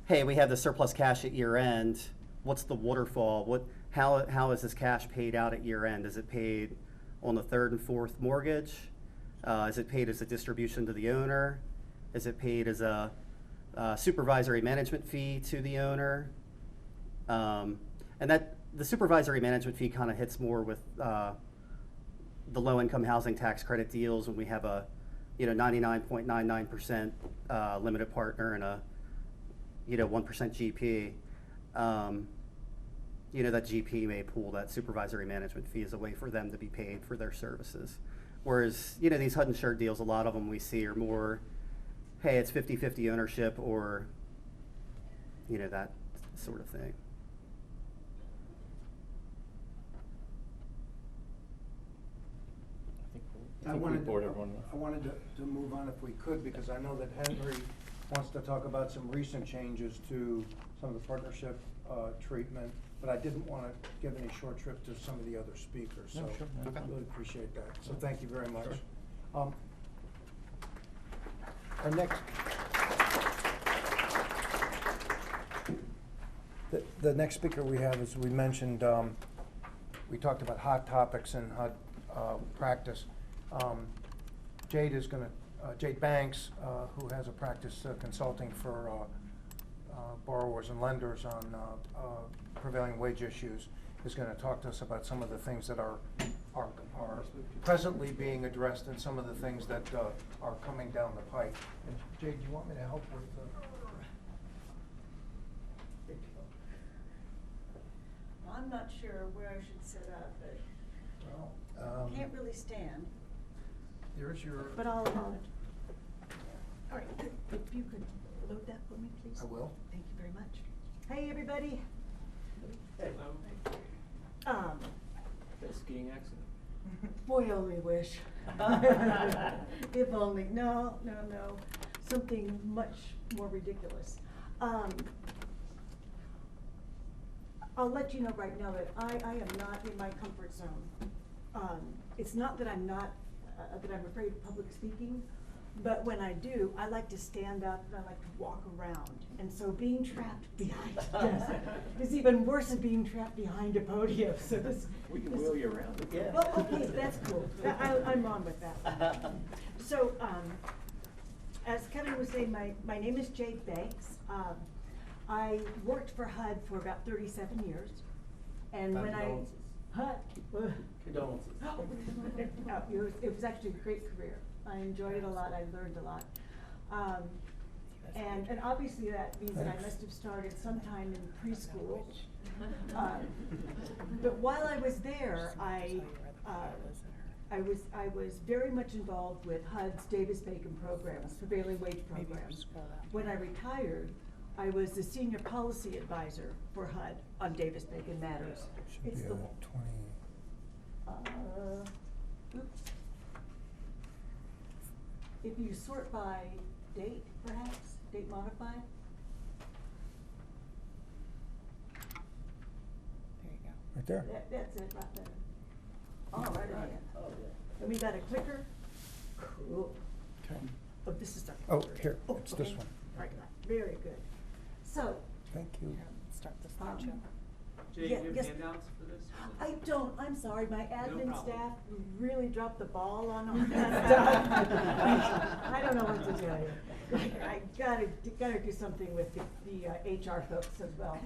Hey, we have the surplus cash at year end. What's the waterfall? How is this cash paid out at year end? Is it paid on the third and fourth mortgage? Is it paid as a distribution to the owner? Is it paid as a supervisory management fee to the owner? And that the supervisory management fee kind of hits more with the low-income housing tax credit deals when we have a 99.99% limited partner and a 1% GP. That GP may pull that supervisory management fee as a way for them to be paid for their services. Whereas these HUD-insured deals, a lot of them we see are more, hey, it's 50-50 ownership, or that sort of thing. I think we bored everyone. I wanted to move on if we could, because I know that Henry wants to talk about some recent changes to some of the partnership treatment, but I didn't want to give any short shrift to some of the other speakers. No, So sure. I really appreciate that. So thank you very much. Sure. Our next, the next speaker we have, as we mentioned, we talked about hot topics in HUD practice. Jade Banks, who has a practice consulting for borrowers and lenders on prevailing wage issues, is going to talk to us about some of the things that are presently being addressed and some of the things that are coming down the pike. And Jade, do you want me to help with I'm not sure where I should sit up, but well, can't really stand. here's your. But I'll. All right, if you could load that for me, please. I will. Thank you very much. Hey, everybody. That skiing accident. Boy, I only wish. If only. No. Something much more ridiculous. I'll let you know right now that I am not in my comfort zone. It's not that I'm not, that I'm afraid of public speaking, but when I do, I like to stand up and I like to walk around. And so being trapped behind a desk is even worse than being trapped behind a podium. So We can wheel you around. Yeah. Well, okay, that's cool. I'm on with that. So, as Kevin was saying, my name is Jade Banks. I worked for HUD for about 37 years. And when Condolences. Condolences. It was actually a great career. I enjoyed it a lot. I learned a lot. And obviously that means that I must have started sometime in preschool. But while I was there, I was very much involved with HUD's Davis-Bacon programs, prevailing wage programs. When I retired, I was the senior policy advisor for HUD on Davis-Bacon matters. It's the 20. oops. If you sort by date, perhaps, date modified. Right there. That's it, right there. All right, ahead. Oh, yeah. And we got a clicker? Cool. Okay. Oh, this is our Oh, clicker. here, it's this okay. one. Right, very good. So, Thank you. start the slideshow. Jay, Yeah, do you have yes. handouts for this? I don't, I'm sorry, my admin problem. staff really dropped the ball on all that stuff. I don't know what to tell you. I gotta do something with the HR folks as well.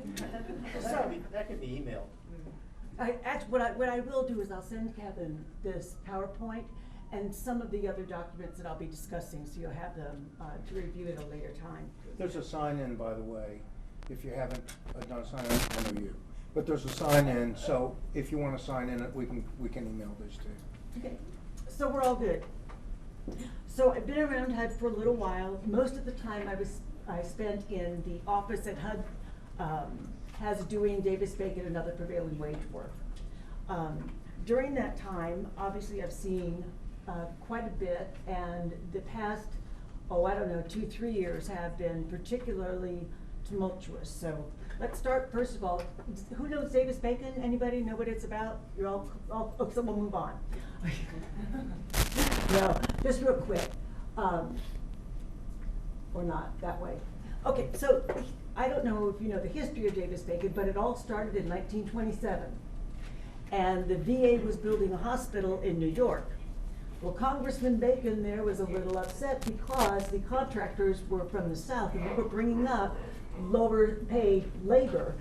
That could be emailed. What I will do is I'll send Kevin this PowerPoint and some of the other documents that I'll be discussing, so you'll have them to review at a later time. There's a sign-in, by the way, if you haven't done a sign-in, I know you. But there's a sign-in, so if you want to sign in, we can email this to you. Okay, so we're all good. So I've been around HUD for a little while. Most of the time I spent in the office at HUD has doing Davis-Bacon and other prevailing wage work. During that time, obviously I've seen quite a bit, and the past, 2-3 years have been particularly tumultuous. So let's start, first of all, who knows Davis-Bacon? Anybody know what it's about? You're all oh, so we'll move on. No, just real quick, or not, that way. Okay, so I don't know if you know the history of Davis-Bacon, but it all started in 1927. And the VA was building a hospital in New York. Well, Congressman Bacon there was a little upset because the contractors were from the South and they were bringing up lower paid labor,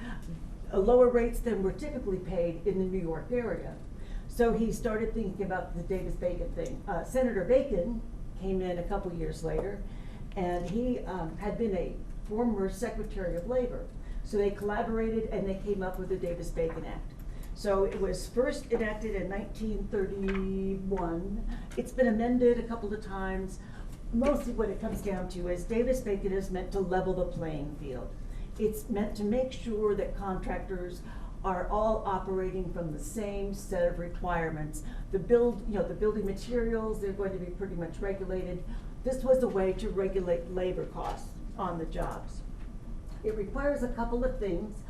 lower rates than were typically paid in the New York area. So he started thinking about the Davis-Bacon thing. Senator Bacon came in a couple years later, and he had been a former Secretary of Labor. So they collaborated and they came up with the Davis-Bacon Act. So it was first enacted in 1931. It's been amended a couple of times. Mostly what it comes down to is Davis-Bacon is meant to level the playing field. It's meant to make sure that contractors are all operating from the same set of requirements. The building materials, they're going to be pretty much regulated. This was a way to regulate labor costs on the jobs. It requires a couple of things.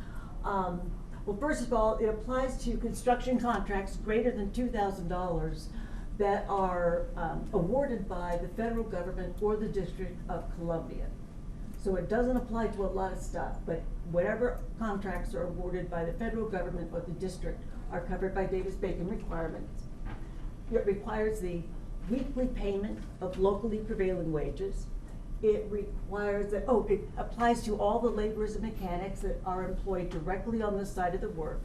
Well, first of all, it applies to construction contracts greater than $2,000 that are awarded by the federal government or the District of Columbia. So it doesn't apply to a lot of stuff, but whatever contracts are awarded by the federal government or the district are covered by Davis-Bacon requirements. It requires the weekly payment of locally prevailing wages. It requires that, it applies to all the laborers and mechanics that are employed directly on the site of the work.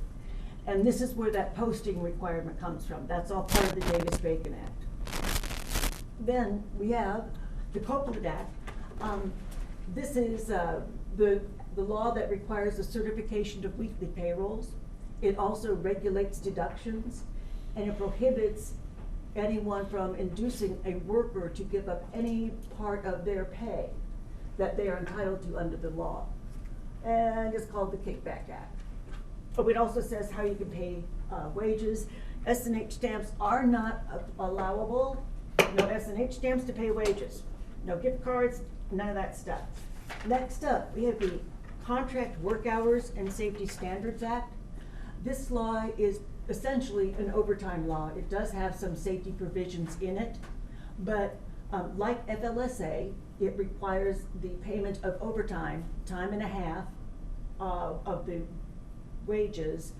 And this is where that posting requirement comes from. That's all part of the Davis-Bacon Act. Then we have the Copeland Act. This is the law that requires the certification of weekly payrolls. It also regulates deductions, and it prohibits anyone from inducing a worker to give up any part of their pay that they are entitled to under the law. And it's called the Kickback Act. But it also says how you can pay wages. S&H stamps are not allowable. No S&H stamps to pay wages. No gift cards, none of that stuff. Next up, we have the Contract Work Hours and Safety Standards Act. This law is essentially an overtime law. It does have some safety provisions in it, but like FLSA, it requires the payment of overtime, time and a half of the wages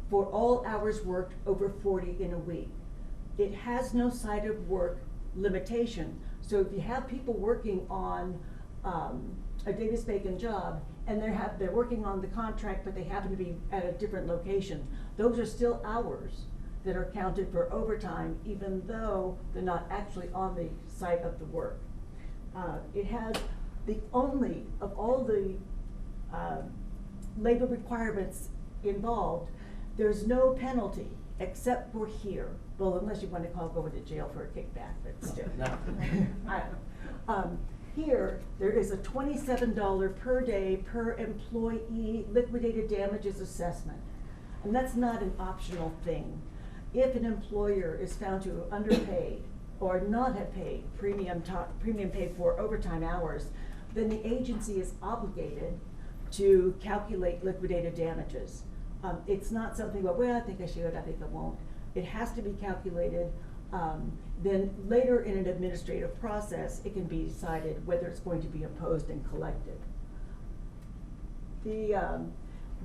for all hours worked over 40 in a week. It has no site of work limitation. So if you have people working on a Davis-Bacon job and they're working on the contract but they happen to be at a different location, those are still hours that are counted for overtime even though they're not actually on the site of the work. It has the only, of all the labor requirements involved, there's no penalty except for here. Well, unless you want to call going to jail for a kickback, but still. No. Here, there is a $27 per day per employee liquidated damages assessment. And that's not an optional thing. If an employer is found to have underpaid or not have paid premium paid for overtime hours, then the agency is obligated to calculate liquidated damages. It's not something, well, I think I should, I think I won't. It has to be calculated. Then later in an administrative process, it can be decided whether it's going to be imposed and collected. The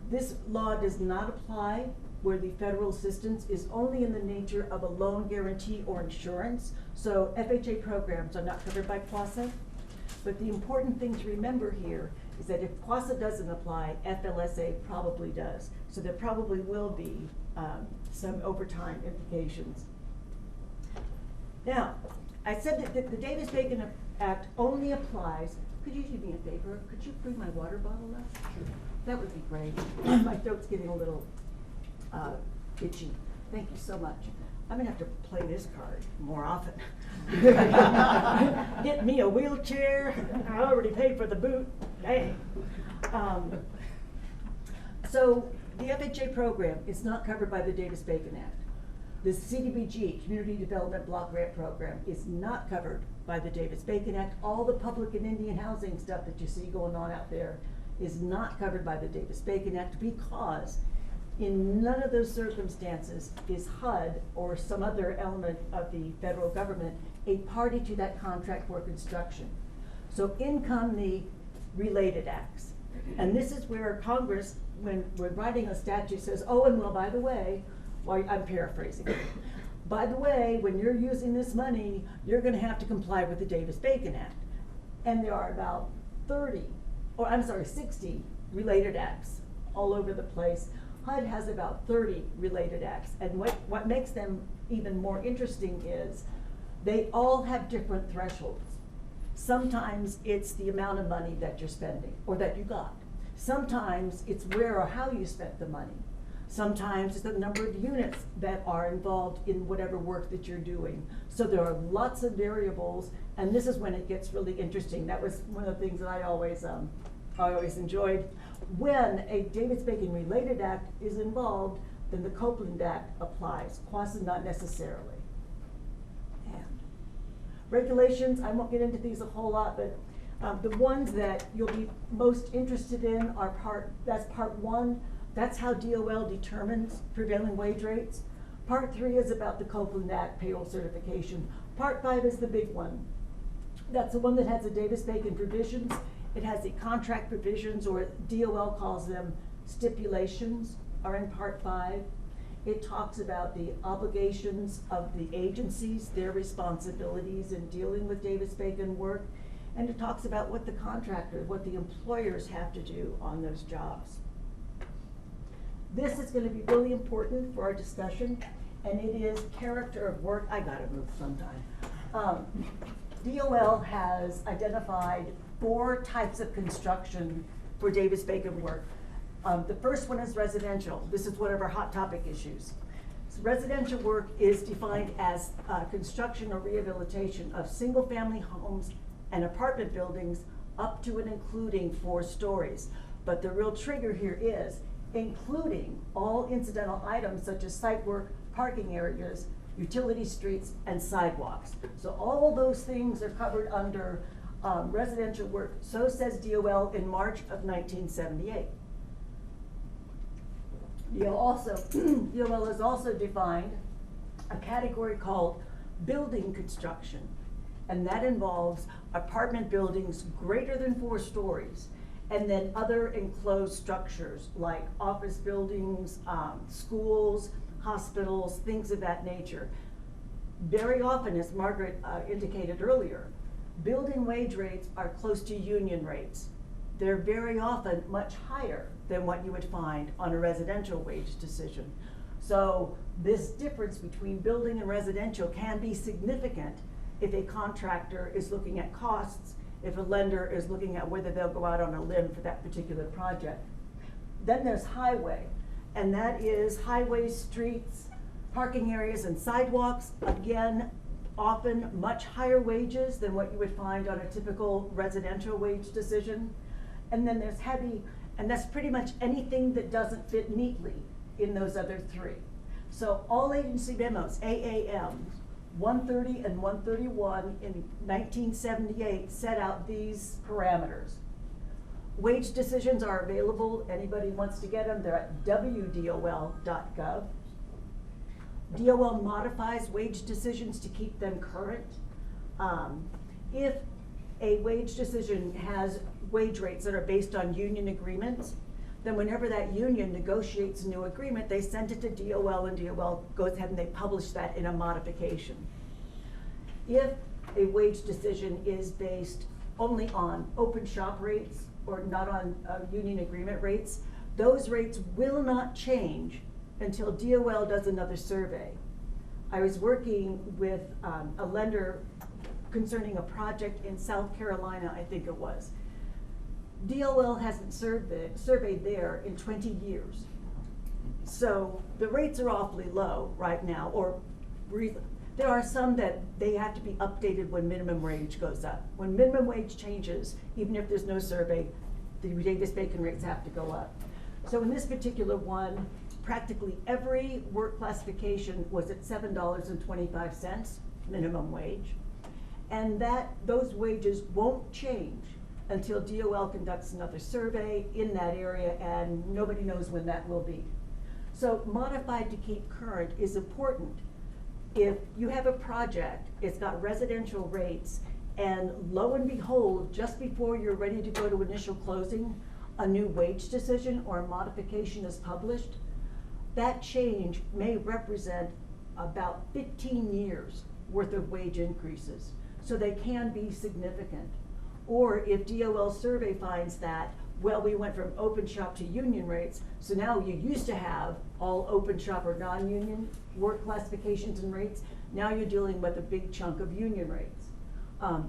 This law does not apply where the federal assistance is only in the nature of a loan guarantee or insurance. So FHA programs are not covered by QASA. But the important thing to remember here is that if QASA doesn't apply, FLSA probably does. So there probably will be some overtime implications. Now, I said that the Davis-Bacon Act only applies. Could you do me a favor? Could you bring my water bottle up? Sure. That would be great. My throat's getting a little itchy. Thank you so much. I'm gonna have to play this card more often. Get me a wheelchair. I already paid for the boot. Hey. So the FHA program is not covered by the Davis-Bacon Act. The CDBG, Community Development Block Grant Program, is not covered by the Davis-Bacon Act. All the public and Indian housing stuff that you see going on out there is not covered by the Davis-Bacon Act, because in none of those circumstances is HUD or some other element of the federal government a party to that contract for construction. So in come the related acts. And this is where Congress, when we're writing a statute, says, oh, and well, by the way, well, I'm paraphrasing. By the way, when you're using this money, you're gonna have to comply with the Davis-Bacon Act. And there are about 60 related acts all over the place. HUD has about 30 related acts. And what makes them even more interesting is they all have different thresholds. Sometimes it's the amount of money that you're spending or that you got. Sometimes it's where or how you spent the money. Sometimes it's the number of units that are involved in whatever work that you're doing. So there are lots of variables, and this is when it gets really interesting. That was one of the things that I always enjoyed. When a Davis-Bacon related act is involved, then the Copeland Act applies. QASA not necessarily. And regulations, I won't get into these a whole lot, but the ones that you'll be most interested in are that's part 1. That's how DOL determines prevailing wage rates. Part 3 is about the Copeland Act payroll certification. Part 5 is the big one. That's the one that has the Davis-Bacon provisions. It has the contract provisions, or DOL calls them stipulations, are in Part 5. It talks about the obligations of the agencies, their responsibilities in dealing with Davis-Bacon work, and it talks about what the contractor, what the employers have to do on those jobs. This is going to be really important for our discussion, and it is character of work. I gotta move sometime. DOL has identified 4 types of construction for Davis-Bacon work. The first one is residential. This is one of our hot topic issues. So residential work is defined as construction or rehabilitation of single-family homes and apartment buildings up to and including 4 stories. But the real trigger here is including all incidental items such as site work, parking areas, utility streets, and sidewalks. So all those things are covered under residential work. So says DOL in March of 1978. DOL has also defined a category called building construction, and that involves apartment buildings greater than 4 stories, and then other enclosed structures like office buildings, schools, hospitals, things of that nature. Very often, as Margaret indicated earlier, building wage rates are close to union rates. They're very often much higher than what you would find on a residential wage decision. So this difference between building and residential can be significant if a contractor is looking at costs, if a lender is looking at whether they'll go out on a limb for that particular project. Then there's highway, and that is highways, streets, parking areas, and sidewalks. Again, often much higher wages than what you would find on a typical residential wage decision. And then there's heavy, and that's pretty much anything that doesn't fit neatly in those other 3. So all agency memos, AAM, 130 and 131 in 1978 set out these parameters. Wage decisions are available. Anybody wants to get them, they're at wdol.gov. DOL modifies wage decisions to keep them current. If a wage decision has wage rates that are based on union agreements, then whenever that union negotiates a new agreement, they send it to DOL, and DOL goes ahead and they publish that in a modification. If a wage decision is based only on open shop rates or not on union agreement rates, those rates will not change until DOL does another survey. I was working with a lender concerning a project in South Carolina, I think it was. DOL hasn't surveyed there in 20 years. So the rates are awfully low right now, or there are some that they have to be updated when minimum wage goes up. When minimum wage changes, even if there's no survey, the Davis Bacon rates have to go up. So in this particular one, practically every work classification was at $7.25 minimum wage. And those wages won't change until DOL conducts another survey in that area, and nobody knows when that will be. So modified to keep current is important. If you have a project, it's got residential rates, and lo and behold, just before you're ready to go to initial closing, a new wage decision or a modification is published, that change may represent about 15 years worth of wage increases. So they can be significant. Or if DOL survey finds that, well, we went from open shop to union rates, so now you used to have all open shop or non-union work classifications and rates, now you're dealing with a big chunk of union rates.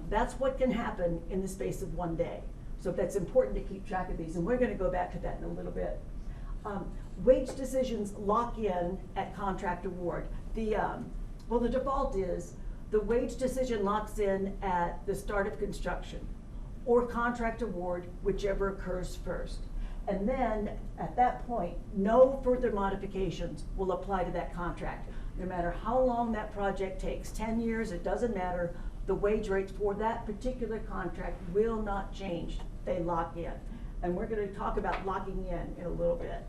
That's what can happen in the space of one day. So that's important to keep track of these, and we're gonna go back to that in a little bit. Wage decisions lock in at contract award. Well, the default is the wage decision locks in at the start of construction or contract award, whichever occurs first. And then at that point, no further modifications will apply to that contract. No matter how long that project takes, 10 years, it doesn't matter, the wage rates for that particular contract will not change. They lock in. And we're gonna talk about locking in a little bit.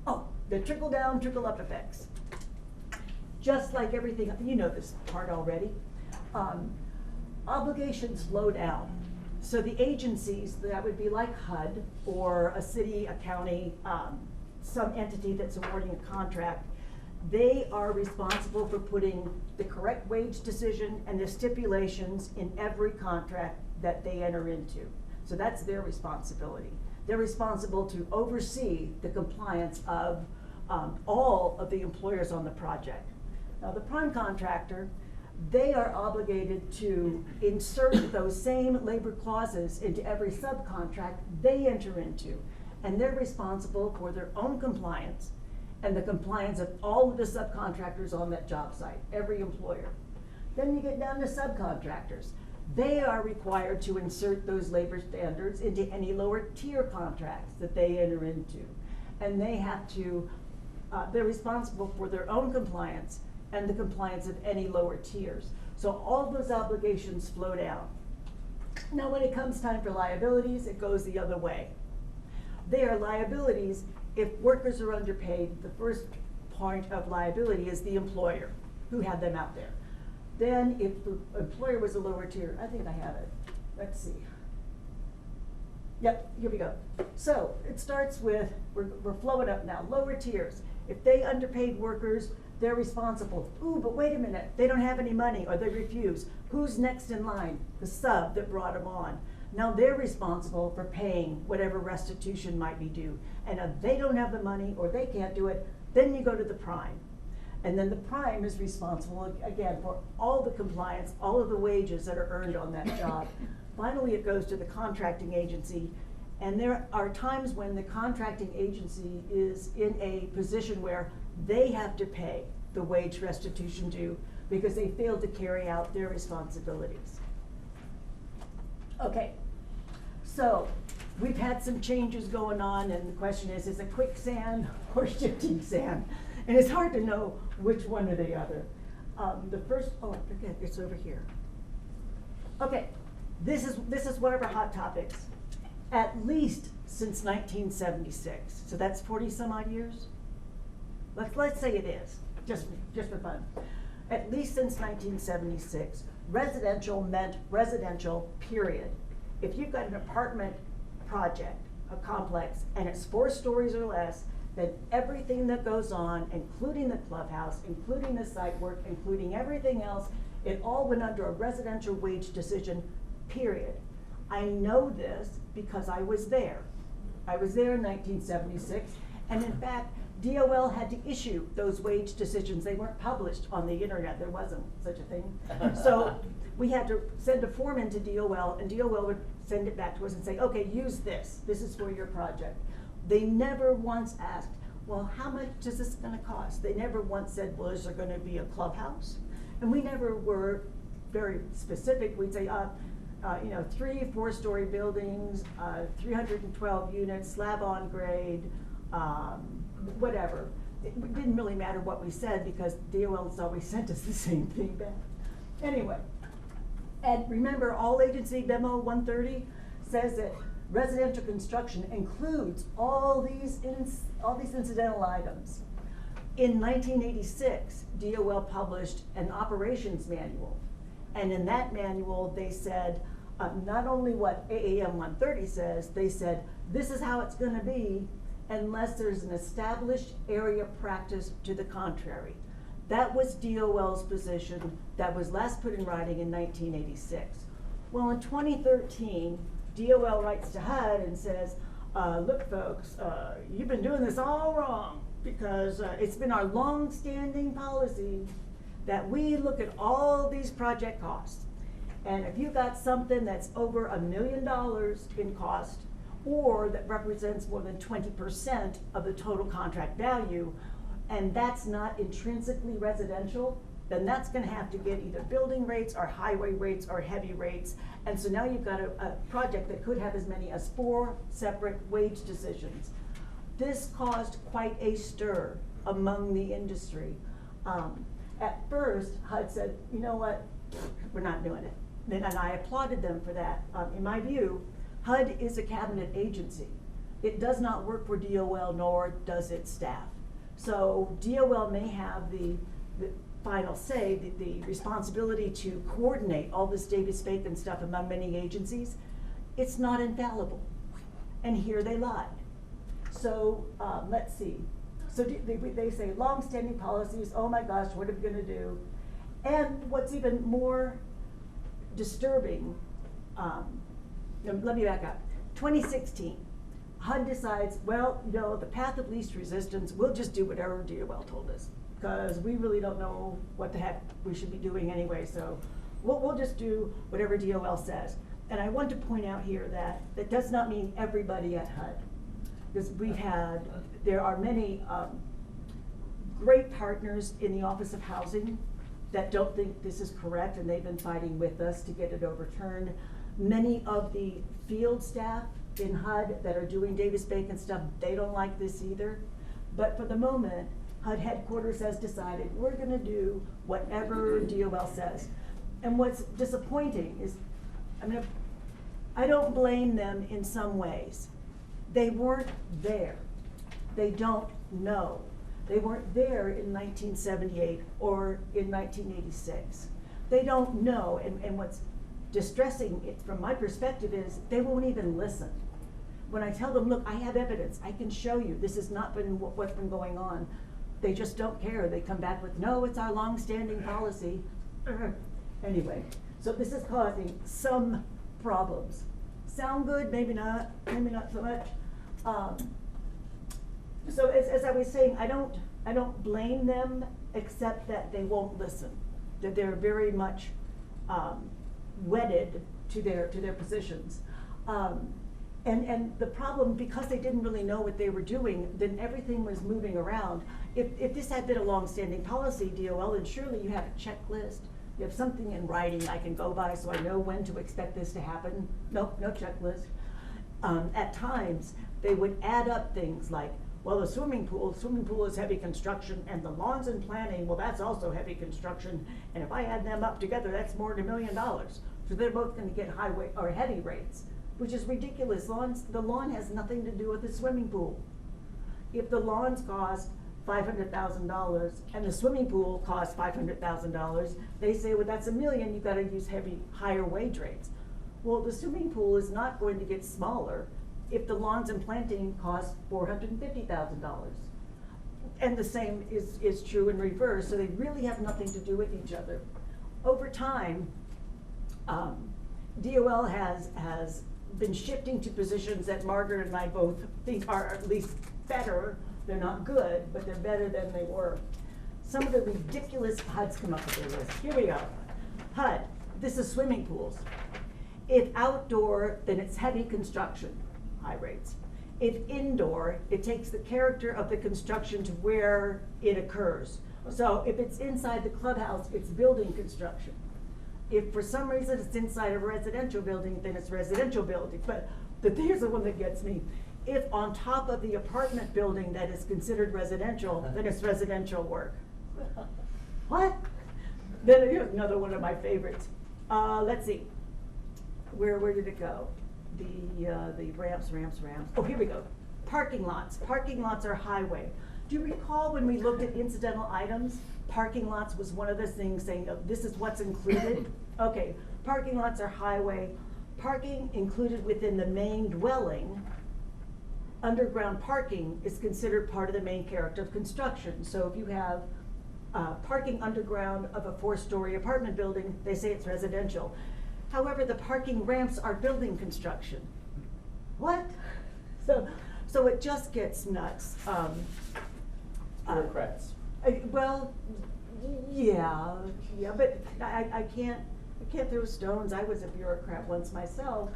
Oh, the trickle down, trickle up effects. Just like everything, you know this part already. Obligations slow down. So the agencies, that would be like HUD or a city, a county, some entity that's awarding a contract, they are responsible for putting the correct wage decision and the stipulations in every contract that they enter into. So that's their responsibility. They're responsible to oversee the compliance of all of the employers on the project. Now the prime contractor, they are obligated to insert those same labor clauses into every subcontract they enter into. And they're responsible for their own compliance and the compliance of all of the subcontractors on that job site, every employer. Then you get down to subcontractors. They are required to insert those labor standards into any lower tier contracts that they enter into. And they have to, they're responsible for their own compliance and the compliance of any lower tiers. So all those obligations flow down. Now when it comes time for liabilities, it goes the other way. They are liabilities if workers are underpaid. The first point of liability is the employer who had them out there. Then if the employer was a lower tier, I think I have it. Let's see. Yep, here we go. So it starts with, we're flowing up now, lower tiers. If they underpaid workers, they're responsible. Ooh, but wait a minute, they don't have any money or they refuse. Who's next in line? The sub that brought them on. Now they're responsible for paying whatever restitution might be due. And if they don't have the money or they can't do it, then you go to the prime. And then the prime is responsible, again, for all the compliance, all of the wages that are earned on that job. Finally, it goes to the contracting agency. And there are times when the contracting agency is in a position where they have to pay the wage restitution due because they failed to carry out their responsibilities. Okay, so we've had some changes going on, and the question is it quicksand or shifting sand? And it's hard to know which one or the other. The first, oh, I forget, it's over here. Okay, this is one of our hot topics. At least since 1976, so that's 40 some odd years. Let's say it is, just for fun. At least since 1976, residential meant residential, period. If you've got an apartment project a complex and it's 4 stories or less, then everything that goes on, including the clubhouse, including the site work, including everything else, it all went under a residential wage decision, period. I know this because I was there. I was there in 1976, and in fact, DOL had to issue those wage decisions. They weren't published on the internet. There wasn't such a thing. So we had to send a form into DOL, and DOL would send it back to us and say, okay, use this. This is for your project. They never once asked, well, how much is this gonna cost? They never once said, well, is there gonna be a clubhouse? And we never were very specific. We'd say, 3 4-story buildings, 312 units, slab on grade, whatever. It didn't really matter what we said because DOL has always sent us the same thing back. Anyway, and remember, all agency memo 130 says that residential construction includes all these incidental items. In 1986, DOL published an operations manual, and in that manual they said not only what AAM 130 says, they said this is how it's going to be unless there's an established area of practice to the contrary. That was DOL's position that was last put in writing in 1986. Well, in 2013, DOL writes to HUD and says, look folks, you've been doing this all wrong because it's been our long-standing policy that we look at all these project costs. And if you got something that's over $1 million in cost, or that represents more than 20% of the total contract value, and that's not intrinsically residential, then that's gonna have to get either building rates or highway rates or heavy rates. And so now you've got a project that could have as many as 4 separate wage decisions. This caused quite a stir among the industry. At first, HUD said, you know what, we're not doing it. And I applauded them for that. In my view, HUD is a cabinet agency. It does not work for DOL, nor does its staff. So DOL may have the final say, the responsibility to coordinate all this Davis-Bacon stuff among many agencies. It's not infallible. And here they lied. So let's see. So they say long-standing policies, oh my gosh, what are we gonna do? And what's even more disturbing, let me back up. 2016, HUD decides, well, the path of least resistance, we'll just do whatever DOL told us, because we really don't know what the heck we should be doing anyway, so we'll just do whatever DOL says. And I want to point out here that that does not mean everybody at HUD, because there are many great partners in the Office of Housing that don't think this is correct, and they've been fighting with us to get it overturned. Many of the field staff in HUD that are doing Davis-Bacon stuff, they don't like this either. But for the moment, HUD headquarters has decided we're gonna do whatever DOL says. And what's disappointing is, I don't blame them in some ways. They weren't there. They don't know. They weren't there in 1978 or in 1986. They don't know, and what's distressing from my perspective is they won't even listen. When I tell them, look, I have evidence, I can show you, this has not been what's been going on, they just don't care. They come back with, no, it's our long-standing policy. Anyway, so this is causing some problems. Sound good? Maybe not so much. So as I was saying, I don't blame them, except that they won't listen. That they're very much wedded to their positions. And the problem, because they didn't really know what they were doing, then everything was moving around. If this had been a long-standing policy, DOL, then surely you have a checklist. You have something in writing I can go by so I know when to expect this to happen. Nope, no checklist. At times, they would add up things like, well, the swimming pool is heavy construction, and the lawns and planning, well, that's also heavy construction, and if I add them up together, that's more than $1 million. So they're both gonna get highway or heavy rates, which is ridiculous. The lawn has nothing to do with the swimming pool. If the lawns cost $500,000 and the swimming pool costs $500,000, they say, well, that's $1 million, you've gotta use higher wage rates. Well, the swimming pool is not going to get smaller if the lawns and planting cost $450,000. And the same is true in reverse, so they really have nothing to do with each other. Over time, DOL has been shifting to positions that Margaret and I both think are at least better. They're not good, but they're better than they were. Some of the ridiculous HUDs come up with their list. Here we go. HUD, this is swimming pools. If outdoor, then it's heavy construction, high rates. If indoor, it takes the character of the construction to where it occurs. So if it's inside the clubhouse, it's building construction. If for some reason it's inside a residential building, then it's residential building. But here's the one that gets me. If on top of the apartment building that is considered residential, then it's residential work. What? Then here's another one of my favorites. Let's see. Where did it go? The ramps. Oh, here we go. Parking lots. Parking lots are highway. Do you recall when we looked at incidental items? Parking lots was one of the things saying, oh, this is what's included. Okay, parking lots are highway. Parking included within the main dwelling. Underground parking is considered part of the main character of construction. So if you have parking underground of a 4-story apartment building, they say it's residential. However, the parking ramps are building construction. What? So it just gets nuts. Bureaucrats. Well, yeah, but I can't throw stones. I was a bureaucrat once myself,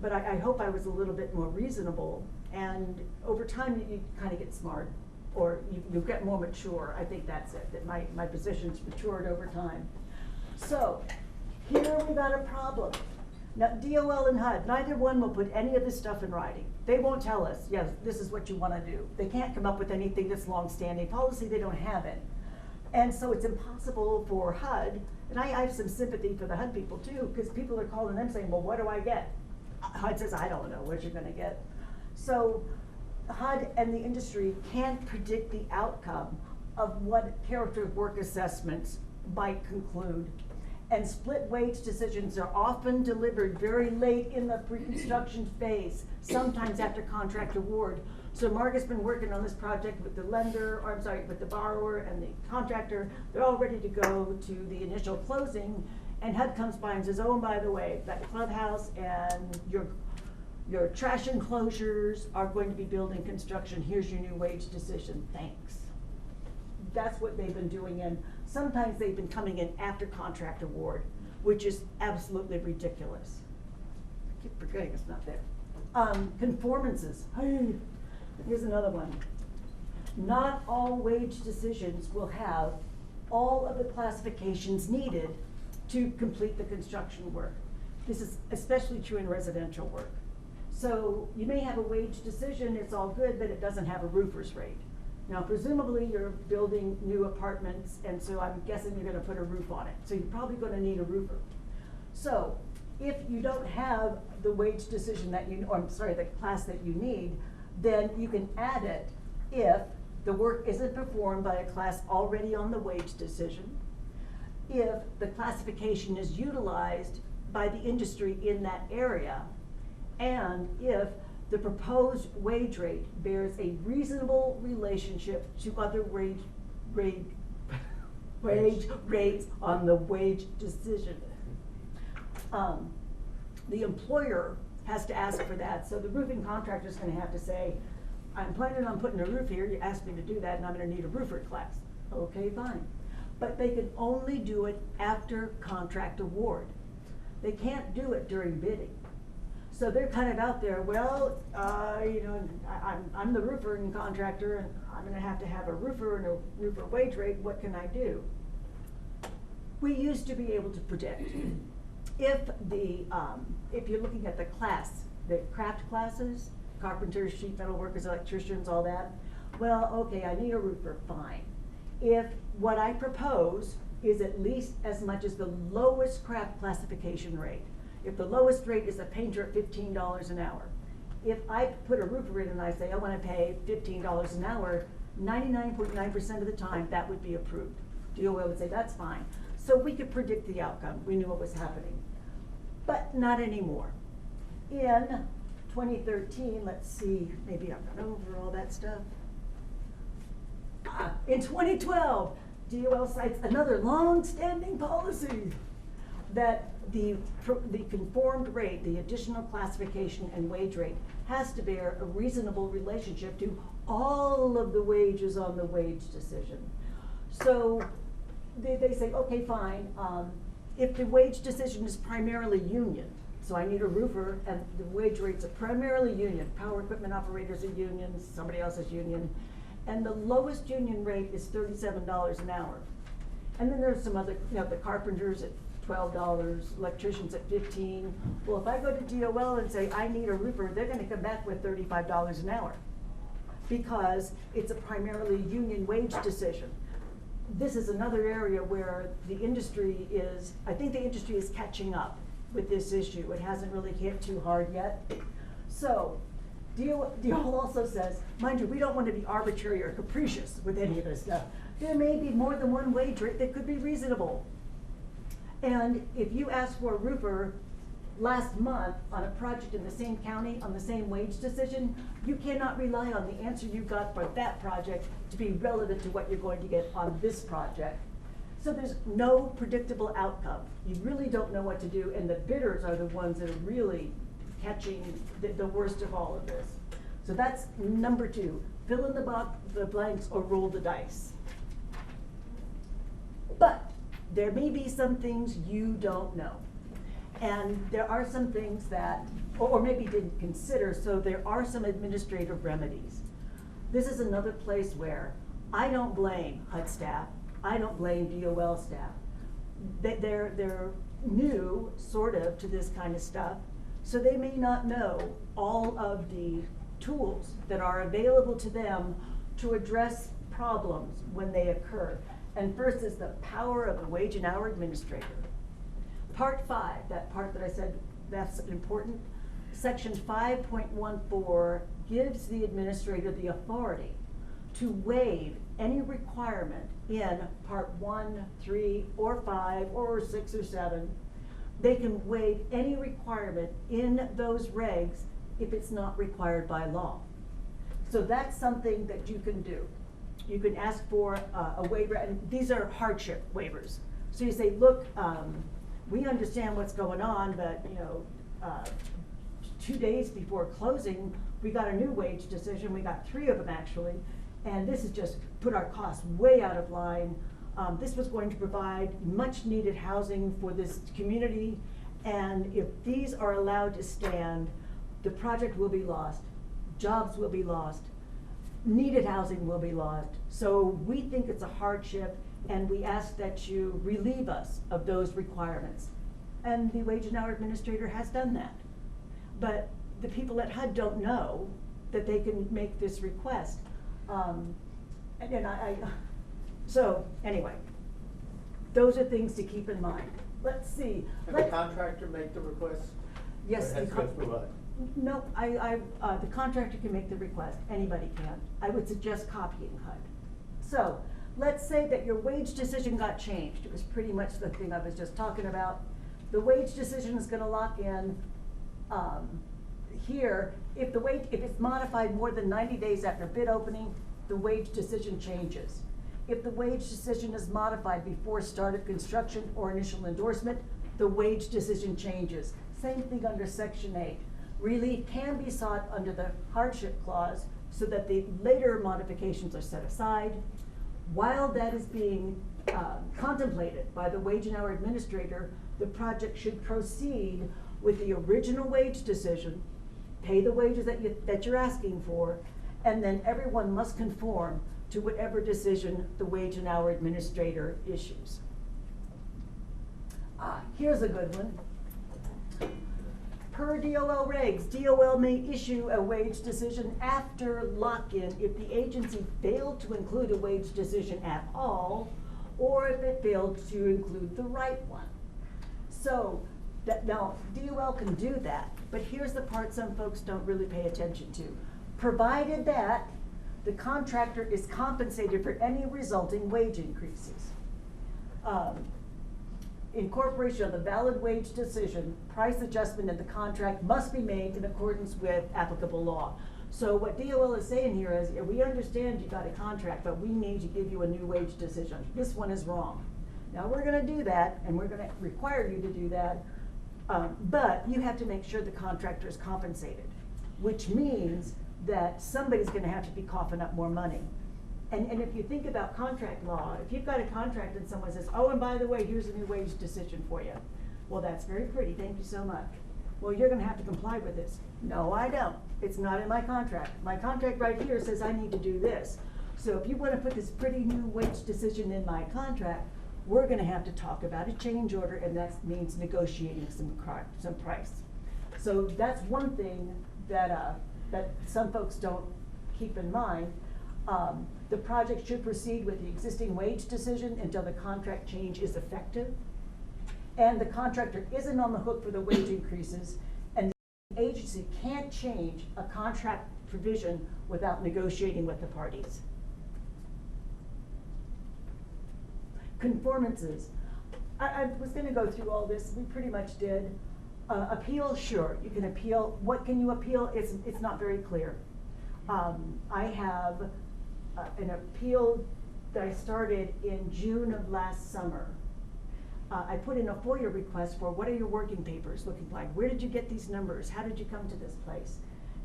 but I hope I was a little bit more reasonable. And over time, you kind of get smart, or you get more mature. I think that's it, that my position's matured over time. So here we got a problem. Now, DOL and HUD, neither one will put any of this stuff in writing. They won't tell us, yes, this is what you want to do. They can't come up with anything that's long-standing policy. They don't have it. And so it's impossible for HUD, and I have some sympathy for the HUD people too, because people are calling them saying, well, what do I get? HUD says, I don't know what you're going to get. So HUD and the industry can't predict the outcome of what character of work assessments might conclude. And split wage decisions are often delivered very late in the pre-construction phase, sometimes after contract award. So Mark has been working on this project with the lender, or I'm sorry, with the borrower and the contractor. They're all ready to go to the initial closing, and HUD comes by and says, oh, and by the way, that clubhouse and your trash enclosures are going to be building construction. Here's your new wage decision, thanks. That's what they've been doing, and sometimes they've been coming in after contract award, which is absolutely ridiculous. I keep forgetting it's not there. Conformances. Here's another one. Not all wage decisions will have all of the classifications needed to complete the construction work. This is especially true in residential work. So you may have a wage decision, it's all good, but it doesn't have a roofer's rate. Now, presumably you're building new apartments, and so I'm guessing you're gonna put a roof on it. So you're probably gonna need a roofer. So if you don't have the wage decision that you, or I'm sorry, the class that you need, then you can add it if the work isn't performed by a class already on the wage decision, if the classification is utilized by the industry in that area, and if the proposed wage rate bears a reasonable relationship to other wage rates on the wage decision. The employer has to ask for that, so the roofing contractor is going to have to say, I'm planning on putting a roof here, you asked me to do that, and I'm going to need a roofer class. Okay, fine. But they can only do it after contract award. They can't do it during bidding. So they're kind of out there, well, you know, I'm the roofer and contractor, and I'm going to have a roofer and a roofer wage rate. What can I do? We used to be able to predict if you're looking at the craft classes, carpenters, sheet metal workers, electricians, all that. Well, okay, I need a roofer, fine. If what I propose is at least as much as the lowest craft classification rate. If the lowest rate is a painter at $15 an hour, if I put a roofer in and I say I want to pay $15 an hour, 99.9% of the time that would be approved. DOL would say that's fine. So we could predict the outcome. We knew what was happening. But not anymore. In 2013, let's see, maybe I've gone over all that stuff. In 2012, DOL cites another long-standing policy that the conformed rate, the additional classification and wage rate, has to bear a reasonable relationship to all of the wages on the wage decision. So they say, okay, fine, if the wage decision is primarily union, so I need a roofer and the wage rates are primarily union, power equipment operators are union, somebody else is union, and the lowest union rate is $37 an hour. And then there's some other, the carpenters at $12, electricians at $15. Well, if I go to DOL and say I need a roofer, they're gonna come back with $35 an hour because it's a primarily union wage decision. This is another area where the industry is, I think the industry is catching up with this issue. It hasn't really hit too hard yet. So, DOL also says, mind you, we don't want to be arbitrary or capricious with any of this stuff. There may be more than one wage rate that could be reasonable. And if you ask for a roofer last month on a project in the same county on the same wage decision, you cannot rely on the answer you got for that project to be relevant to what you're going to get on this project. So there's no predictable outcome. You really don't know what to do, and the bidders are the ones that are really catching the worst of all of this. So that's number 2. Fill in the blanks or roll the dice. But there may be some things you don't know. And there are some things that, or maybe didn't consider, so there are some administrative remedies. This is another place where I don't blame HUD staff, I don't blame DOL staff. They're new, sort of, to this kind of stuff, so they may not know all of the tools that are available to them to address problems when they occur. And first is the power of the wage and hour administrator. Part 5, that part that I said that's important, section 5.14 gives the administrator the authority to waive any requirement in part 1, 3, or 5, or 6 or 7. They can waive any requirement in those regs if it's not required by law. So that's something that you can do. You can ask for a waiver, and these are hardship waivers. So you say, look, we understand what's going on, but 2 days before closing, we got a new wage decision. We got 3 of them actually, and this has just put our costs way out of line. This was going to provide much needed housing for this community, and if these are allowed to stand, the project will be lost, jobs will be lost, needed housing will be lost. So we think it's a hardship, and we ask that you relieve us of those requirements. And the wage and hour administrator has done that. But the people at HUD don't know that they can make this request. So anyway, those are things to keep in mind. Let's see. Can the contractor make the request? Yes. Or it has to go through HUD? No, the contractor can make the request, anybody can. I would suggest copying HUD. So, let's say that your wage decision got changed. It was pretty much the thing I was just talking about. The wage decision is gonna lock in here. If it's modified more than 90 days after bid opening, the wage decision changes. If the wage decision is modified before start of construction or initial endorsement, the wage decision changes. Same thing under section 8. Relief can be sought under the hardship clause so that the later modifications are set aside. While that is being contemplated by the wage and hour administrator, the project should proceed with the original wage decision, pay the wages that you're asking for, and then everyone must conform to whatever decision the wage and hour administrator issues. Here's a good one. Per DOL regs, DOL may issue a wage decision after lock-in if the agency failed to include a wage decision at all, or if it failed to include the right one. So, now, DOL can do that, but here's the part some folks don't really pay attention to. Provided that the contractor is compensated for any resulting wage increases. incorporation of the valid wage decision, price adjustment in the contract must be made in accordance with applicable law. So what DOL is saying here is, we understand you got a contract, but we need to give you a new wage decision. This one is wrong. Now, we're gonna do that, and we're gonna require you to do that, but you have to make sure the contractor is compensated, which means that somebody's gonna have to be coughing up more money. And if you think about contract law, if you've got a contract and someone says, oh, and by the way, here's a new wage decision for you. Well, that's very pretty, thank you so much. Well, you're gonna have to comply with this. No, I don't. It's not in my contract. My contract right here says I need to do this. So if you wanna put this pretty new wage decision in my contract, we're gonna have to talk about a change order, and that means negotiating some price. So that's one thing that, that some folks don't keep in mind. The project should proceed with the existing wage decision until the contract change is effective. And the contractor isn't on the hook for the wage increases, and the agency can't change a contract provision without negotiating with the parties. Conformances. I was gonna go through all this, we pretty much did. Appeal, sure, you can appeal. What can you appeal? It's not very clear. I have an appeal that I started in June of last summer. I put in a FOIA request for what are your working papers looking like? Where did you get these numbers? How did you come to this place?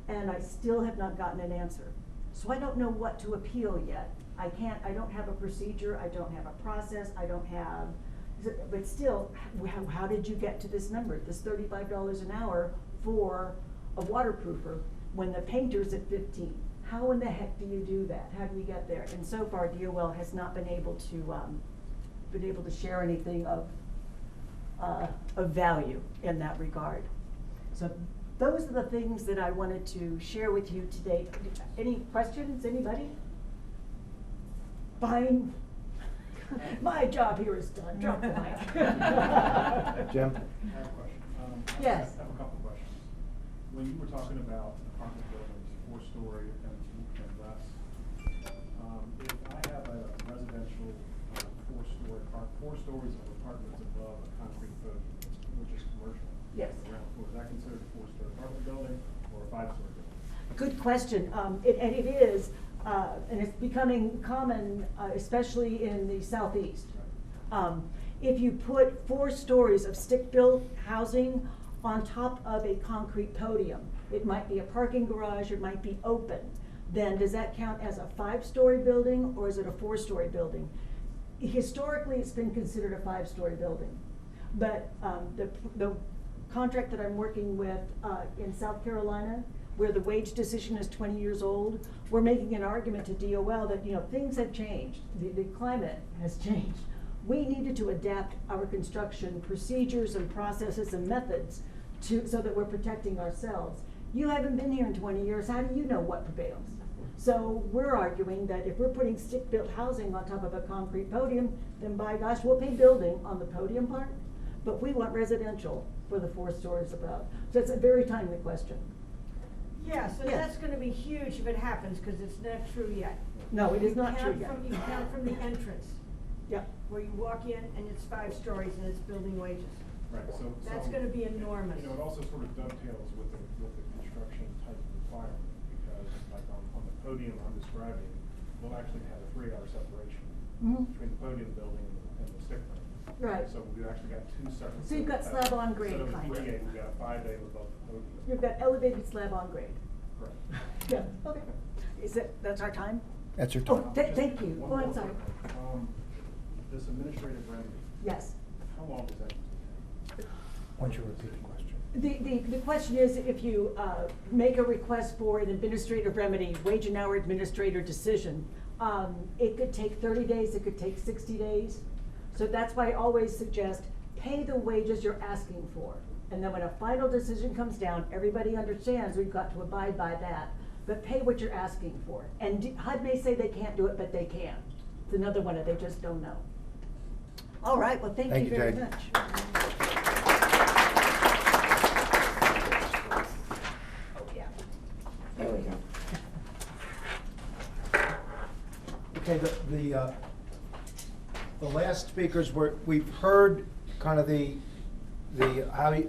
And I still have not gotten an answer. So I don't know what to appeal yet. I don't have a procedure, I don't have a process, I don't have, but still, how did you get to this number, this $35 an hour for a waterproofer when the painter's at 15? How in the heck do you do that? How do you get there? And so far, DOL has not been able to share anything of value in that regard. So those are the things that I wanted to share with you today. Any questions, anybody? Fine. My job here is done. Drop the mic. Jim? I have a question. Yes. I have a couple questions. When you were talking about apartment buildings, 4-story and less, if I have a residential 4 stories of apartments above a concrete podium, which is commercial, Yes. the ground floor, is that considered a 4-story apartment building or a 5-story building? Good question. And it is, and it's becoming common, especially in the southeast. If you put 4 stories of stick-built housing on top of a concrete podium, it might be a parking garage, it might be open, then does that count as a 5-story building or is it a 4-story building? Historically, it's been considered a 5-story building. But the contract that I'm working with in South Carolina, where the wage decision is 20 years old, we're making an argument to DOL that, things have changed. The climate has changed. We needed to adapt our construction procedures and processes and methods so that we're protecting ourselves. You haven't been here in 20 years, how do you know what prevails? So we're arguing that if we're putting stick-built housing on top of a concrete podium, then by gosh, we'll pay building on the podium part, but we want residential for the 4 stories above. So it's a very timely question. Yeah, so Yes. that's gonna be huge if it happens, because it's not true yet. No, it is not true You yet. count from the entrance, Yep. where you walk in and it's 5 stories and it's building wages. Right, so. That's gonna be enormous. It also sort of dovetails with the construction type of requirement, because like on the podium I'm describing, we'll actually have a 3-hour separation between the podium building and the stick frame. Right. So we've actually got 2 separate. So you've got slab on grade, Instead of kind a of. 3A, we've got a 5A with both the podium. You've got elevated slab on grade. Correct. Yeah, okay. That's our time? That's your Oh, time. thank you. One Oh, I'm more sorry. quick. This administrative remedy, Yes. how long does that take? Why don't you repeat the question? The question is, if you make a request for an administrative remedy, wage and hour administrator decision, it could take 30 days, it could take 60 days. So that's why I always suggest pay the wages you're asking for. And then when a final decision comes down, everybody understands we've got to abide by that. But pay what you're asking for. And HUD may say they can't do it, but they can. It's another one that they just don't know. All right, well, thank you very Jade. much. Oh, yeah. There we go. Okay, the last speakers we've heard kind of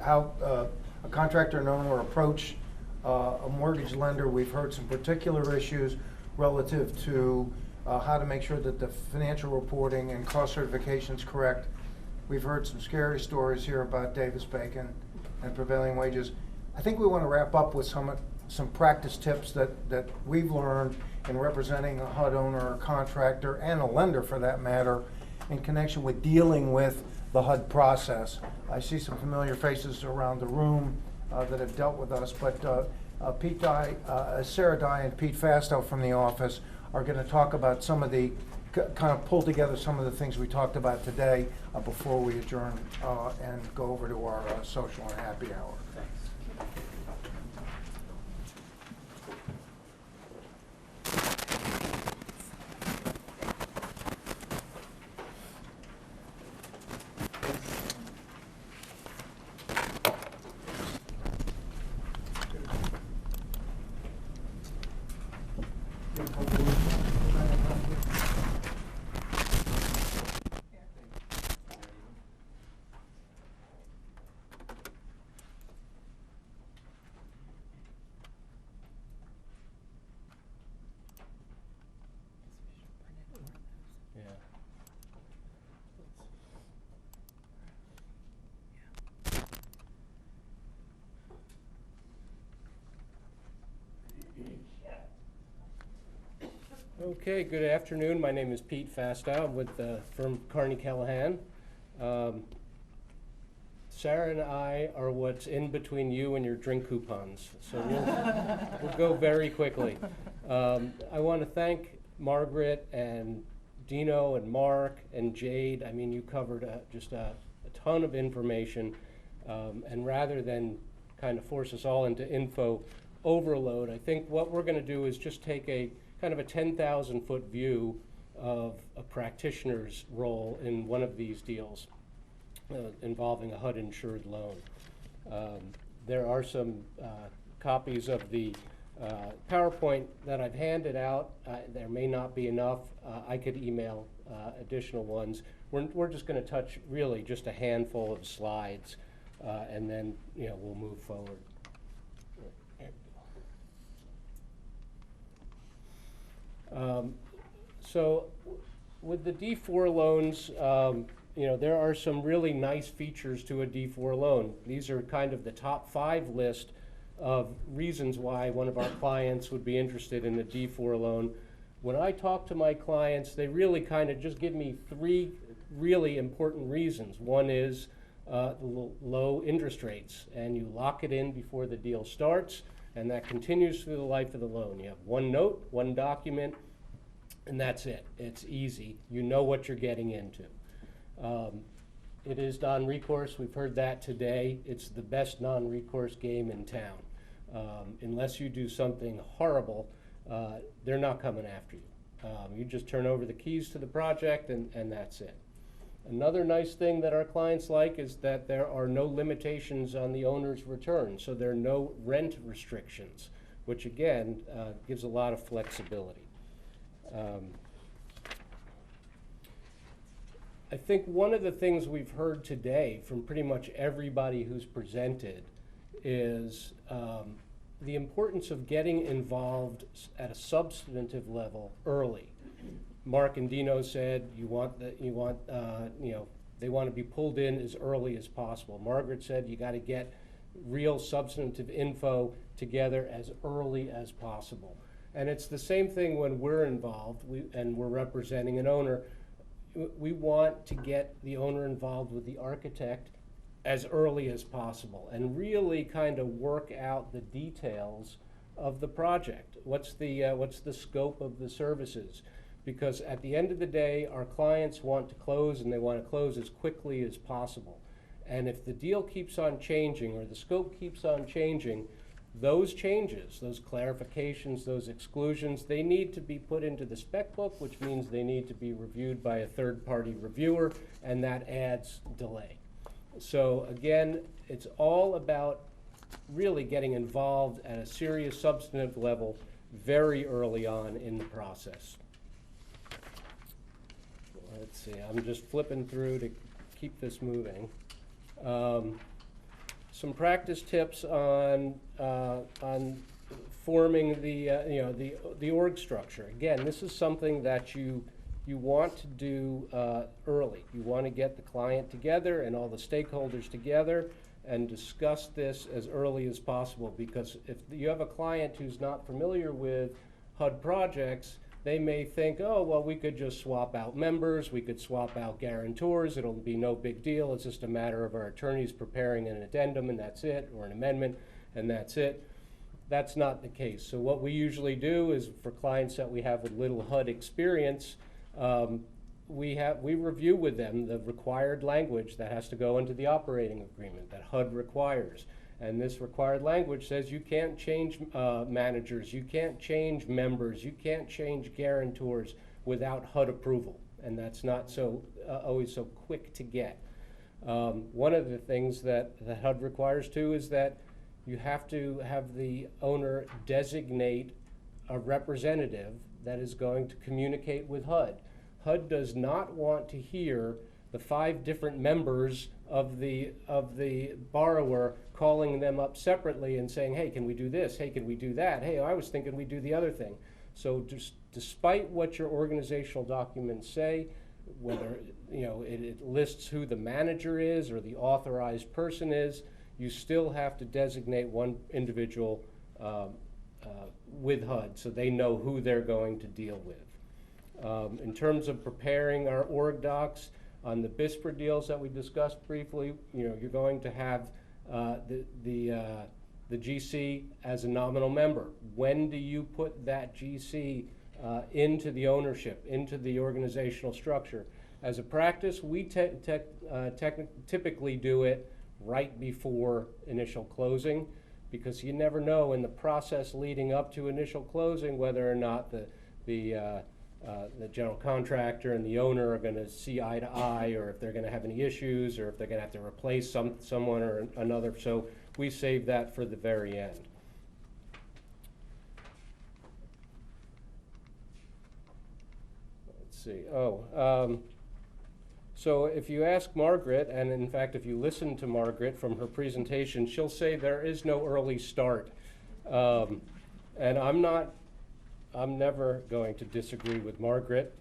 how a contractor and owner approach a mortgage lender. We've heard some particular issues relative to how to make sure that the financial reporting and cost certification is correct. We've heard some scary stories here about Davis-Bacon and prevailing wages. I think we want to wrap up with some practice tips that we've learned in representing a HUD owner or contractor, and a lender for that matter, in connection with dealing with the HUD process. I see some familiar faces around the room that have dealt with us, but Sarah Dye and Pete Fastow from the office are going to talk about some of the, kind of pull together some of the things we talked about today before we adjourn and go over to our social and happy hour. Okay, good afternoon. My name is Pete Fastow. I'm with the firm Carney Callahan. Sarah and I are what's in between you and your drink coupons, so we'll go very quickly. I want to thank Margaret and Dino and Mark and Jade. I mean, you covered just a ton of information, and rather than kind of force us all into info overload, I think what we're going to do is just take a kind of a 10,000-foot view of a practitioner's role in one of these deals involving a HUD-insured loan. There are some copies of the PowerPoint that I've handed out. There may not be enough. I could email additional ones. We're just going to touch really just a handful of slides, and then we'll move forward. So with the D4 loans, there are some really nice features to a D4 loan. These are kind of the top 5 list of reasons why one of our clients would be interested in a D4 loan. When I talk to my clients, they really kind of just give me 3 really important reasons. One is the low interest rates, and you lock it in before the deal starts, and that continues through the life of the loan. You have one note, one document, and that's it. It's easy. You know what you're getting into. It is non-recourse. We've heard that today. It's the best non-recourse game in town. Unless you do something horrible, they're not coming after you. You just turn over the keys to the project, and that's it. Another nice thing that our clients like is that there are no limitations on the owner's return, so there are no rent restrictions, which again gives a lot of flexibility. I think one of the things we've heard today from pretty much everybody who's presented is the importance of getting involved at a substantive level early. Mark and Dino said they want to be pulled in as early as possible. Margaret said you got to get real substantive info together as early as possible. And it's the same thing when we're involved and we're representing an owner. We want to get the owner involved with the architect as early as possible and really kind of work out the details of the project. What's the scope of the services? Because at the end of the day, our clients want to close, and they want to close as quickly as possible. And if the deal keeps on changing or the scope keeps on changing, those changes, those clarifications, those exclusions, they need to be put into the spec book, which means they need to be reviewed by a third-party reviewer, and that adds delay. So again, it's all about really getting involved at a serious substantive level very early on in the process. Let's see, I'm just flipping through to keep this moving. Some practice tips on forming the org structure. Again, this is something that you want to do early. You want to get the client together and all the stakeholders together and discuss this as early as possible, because if you have a client who's not familiar with HUD projects, they may think, oh, well, we could just swap out members, we could swap out guarantors, it'll be no big deal, it's just a matter of our attorneys preparing an addendum and that's it, or an amendment and that's it. That's not the case. So what we usually do is, for clients that we have with little HUD experience, we review with them the required language that has to go into the operating agreement that HUD requires. And this required language says you can't change managers, you can't change members, you can't change guarantors without HUD approval. And that's not always so quick to get. One of the things that the HUD requires too is that you have to have the owner designate a representative that is going to communicate with HUD. HUD does not want to hear the 5 different members of the borrower calling them up separately and saying, hey, can we do this? Hey, can we do that? Hey, I was thinking we'd do the other thing. So despite what your organizational documents say, whether it lists who the manager is or the authorized person is, you still have to designate one individual with HUD so they know who they're going to deal with. In terms of preparing our org docs, on the BISPR deals that we discussed briefly, you're going to have the GC as a nominal member. When do you put that GC into the ownership, into the organizational structure? As a practice, we typically do it right before initial closing, because you never know in the process leading up to initial closing whether or not the general contractor and the owner are going to see eye to eye, or if they're going to have any issues, or if they're going to have to replace someone or another. So we save that for the very end. Let's see. So if you ask Margaret, and in fact if you listen to Margaret from her presentation, she'll say there is no early start. And I'm never going to disagree with Margaret.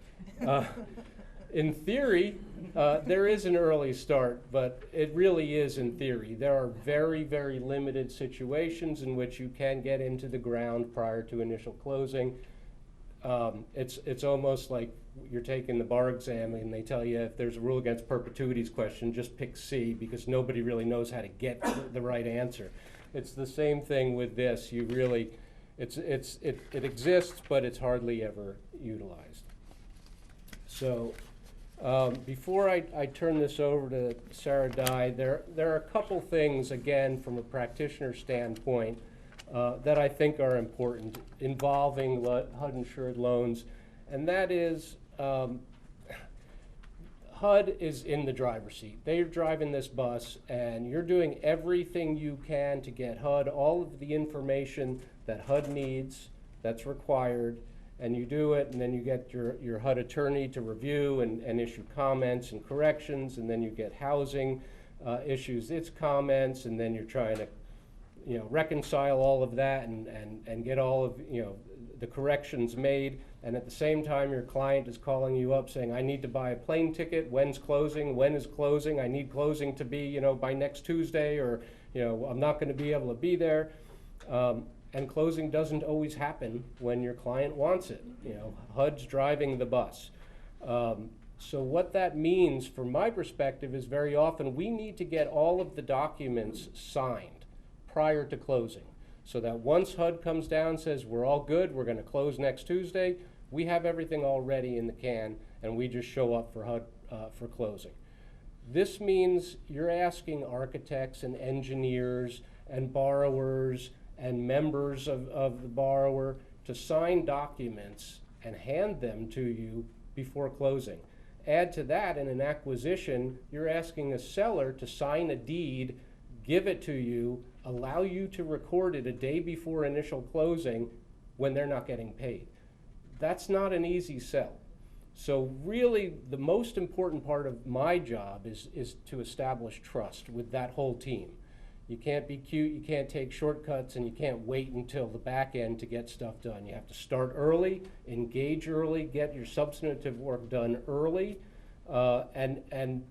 In theory, there is an early start, but it really is in theory. There are very, very limited situations in which you can get into the ground prior to initial closing. It's almost like you're taking the bar exam and they tell you if there's a rule against perpetuities question, just pick C, because nobody really knows how to get the right answer. It's the same thing with this. You really, it exists, but it's hardly ever utilized. So before I turn this over to Sarah Dye, there are a couple things, again, from a practitioner standpoint, that I think are important involving HUD-insured loans, and that is HUD is in the driver's seat. They're driving this bus, and you're doing everything you can to get HUD all of the information that HUD needs, that's required, and you do it, and then you get your HUD attorney to review and issue comments and corrections, and then you get housing issues its comments, and then you're trying to reconcile all of that and get all of the corrections made, and at the same time your client is calling you up saying, I need to buy a plane ticket, when's closing, when is closing, I need closing to be by next Tuesday, or I'm not going to be able to be there. And closing doesn't always happen when your client wants it. HUD's driving the bus. So what that means from my perspective is very often we need to get all of the documents signed prior to closing, so that once HUD comes down and says we're all good, we're going to close next Tuesday, we have everything already in the can and we just show up for HUD for closing. This means you're asking architects and engineers and borrowers and members of the borrower to sign documents and hand them to you before closing. Add to that, in an acquisition, you're asking a seller to sign a deed, give it to you, allow you to record it a day before initial closing when they're not getting paid. That's not an easy sell. So really, the most important part of my job is to establish trust with that whole team. You can't be cute, you can't take shortcuts, and you can't wait until the back end to get stuff done. You have to start early, engage early, get your substantive work done early, and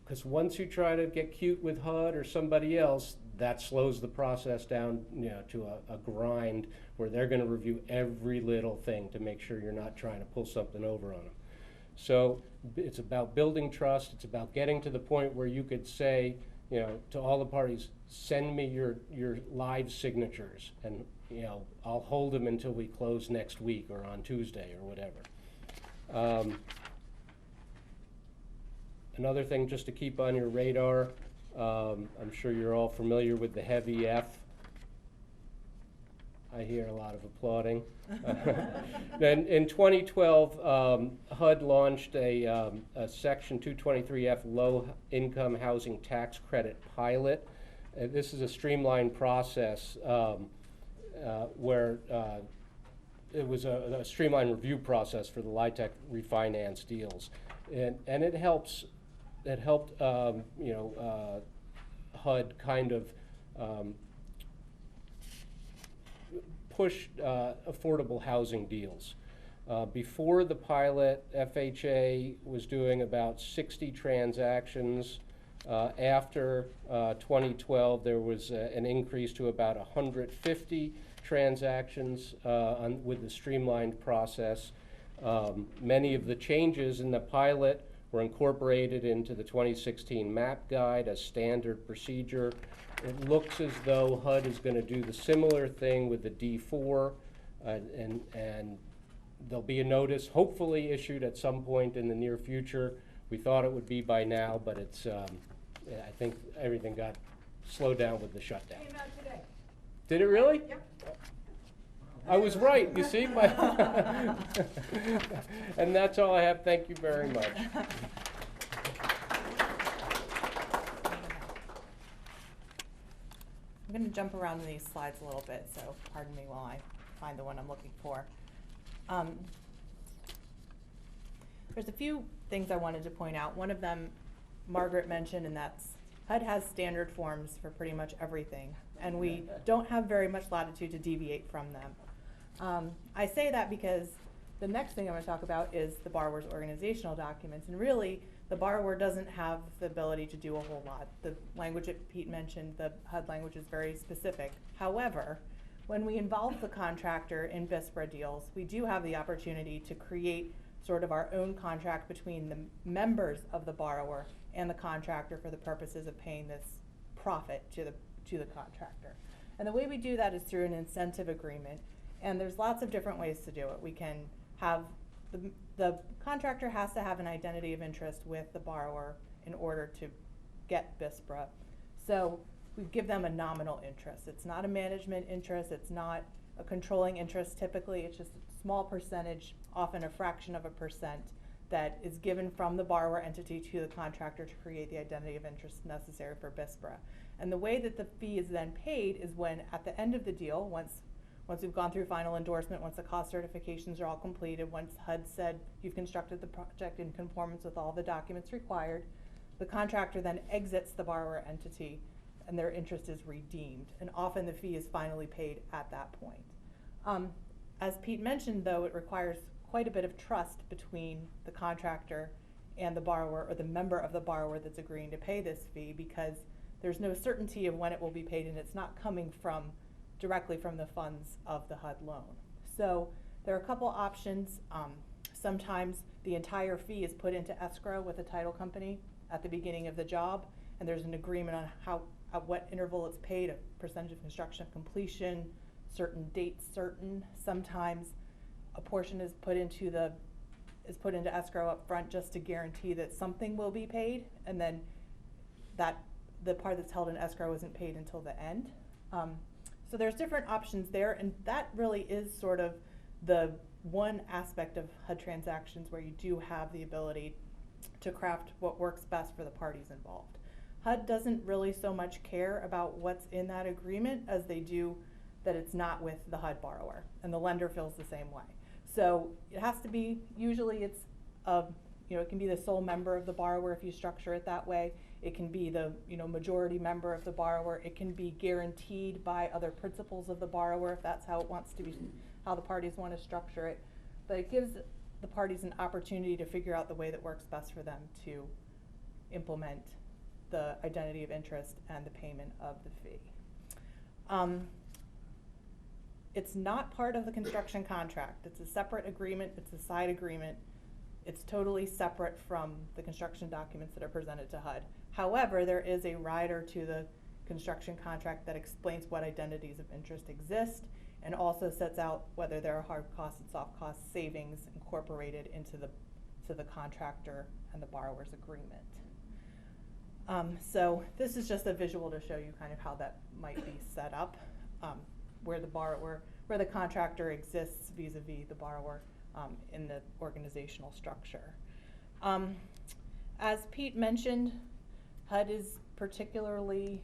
because once you try to get cute with HUD or somebody else, that slows the process down, you know, to a grind where they're going to review every little thing to make sure you're not trying to pull something over on them. So it's about building trust. It's about getting to the point where you could say, you know, to all the parties, send me your live signatures, and, you know, I'll hold them until we close next week or on Tuesday or whatever. Another thing just to keep on your radar, I'm sure you're all familiar with the heavy F. I hear a lot of applauding. Then in 2012, HUD launched a Section 223F low-income housing tax credit pilot. This is a streamlined process where it was a streamlined review process for the LIHTC refinance deals, and it helped you know, HUD kind of push affordable housing deals. Before the pilot, FHA was doing about 60 transactions. After 2012, there was an increase to about 150 transactions with the streamlined process. Many of the changes in the pilot were incorporated into the 2016 MAP guide as standard procedure. It looks as though HUD is going to do the similar thing with the D4, and there'll be a notice hopefully issued at some point in the near future. We thought it would be by now, but it's, I think everything got slowed down with the shutdown. Came out today. Did it really? Yep. I was right, you see? And that's all I have. Thank you very much. I'm going to jump around in these slides a little bit, so pardon me while I find the one I'm looking for. There's a few things I wanted to point out. One of them Margaret mentioned, and that's HUD has standard forms for pretty much everything, and we don't have very much latitude to deviate from them. I say that because the next thing I'm going to talk about is the borrower's organizational documents, and really the borrower doesn't have the ability to do a whole lot. The language that Pete mentioned, the HUD language, is very specific. However, when we involve the contractor in BISPRA deals, we do have the opportunity to create sort of our own contract between the members of the borrower and the contractor for the purposes of paying this profit to the contractor. And the way we do that is through an incentive agreement, and there's lots of different ways to do it. We can have the contractor has to have an identity of interest with the borrower in order to get BISPRA. So we give them a nominal interest. It's not a management interest, it's not a controlling interest typically, it's just a small percentage, often a fraction of a percent, that is given from the borrower entity to the contractor to create the identity of interest necessary for BISPRA. And the way that the fee is then paid is when, at the end of the deal, once we've gone through final endorsement, once the cost certifications are all completed, once HUD said you've constructed the project in conformance with all the documents required, the contractor then exits the borrower entity and their interest is redeemed. And often the fee is finally paid at that point. As Pete mentioned, though, it requires quite a bit of trust between the contractor and the borrower, or the member of the borrower that's agreeing to pay this fee, because there's no certainty of when it will be paid, and it's not coming directly from the funds of the HUD loan. So there are a couple options. Sometimes the entire fee is put into escrow with a title company at the beginning of the job, and there's an agreement on at what interval it's paid, a percentage of construction of completion, certain dates certain. Sometimes a portion is put into escrow up front just to guarantee that something will be paid, and then the part that's held in escrow isn't paid until the end. So there's different options there, and that really is sort of the one aspect of HUD transactions where you do have the ability to craft what works best for the parties involved. HUD doesn't really so much care about what's in that agreement as they do that it's not with the HUD borrower, and the lender feels the same way. So it has to be, usually it's of, it can be the sole member of the borrower if you structure it that way. It can be the, majority member of the borrower. It can be guaranteed by other principals of the borrower if that's how it wants to be, how the parties want to structure it. But it gives the parties an opportunity to figure out the way that works best for them to implement the identity of interest and the payment of the fee. It's not part of the construction contract. It's a separate agreement. It's a side agreement. It's totally separate from the construction documents that are presented to HUD. However, there is a rider to the construction contract that explains what identities of interest exist and also sets out whether there are hard cost and soft cost savings incorporated into the contractor and the borrower's agreement. So this is just a visual to show you kind of how that might be set up, where the contractor exists vis-a-vis the borrower in the organizational structure. As Pete mentioned, HUD is particularly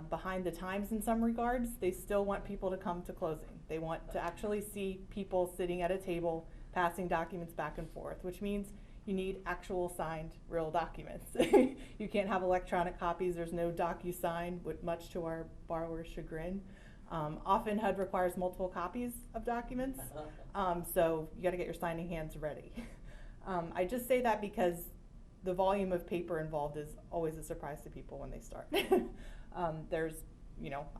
behind the times in some regards. They still want people to come to closing. They want to actually see people sitting at a table passing documents back and forth, which means you need actual signed real documents. You can't have electronic copies. There's no DocuSign, much to our borrower's chagrin. Often HUD requires multiple copies of documents, so you gotta get your signing hands ready. I just say that because the volume of paper involved is always a surprise to people when they start. There's,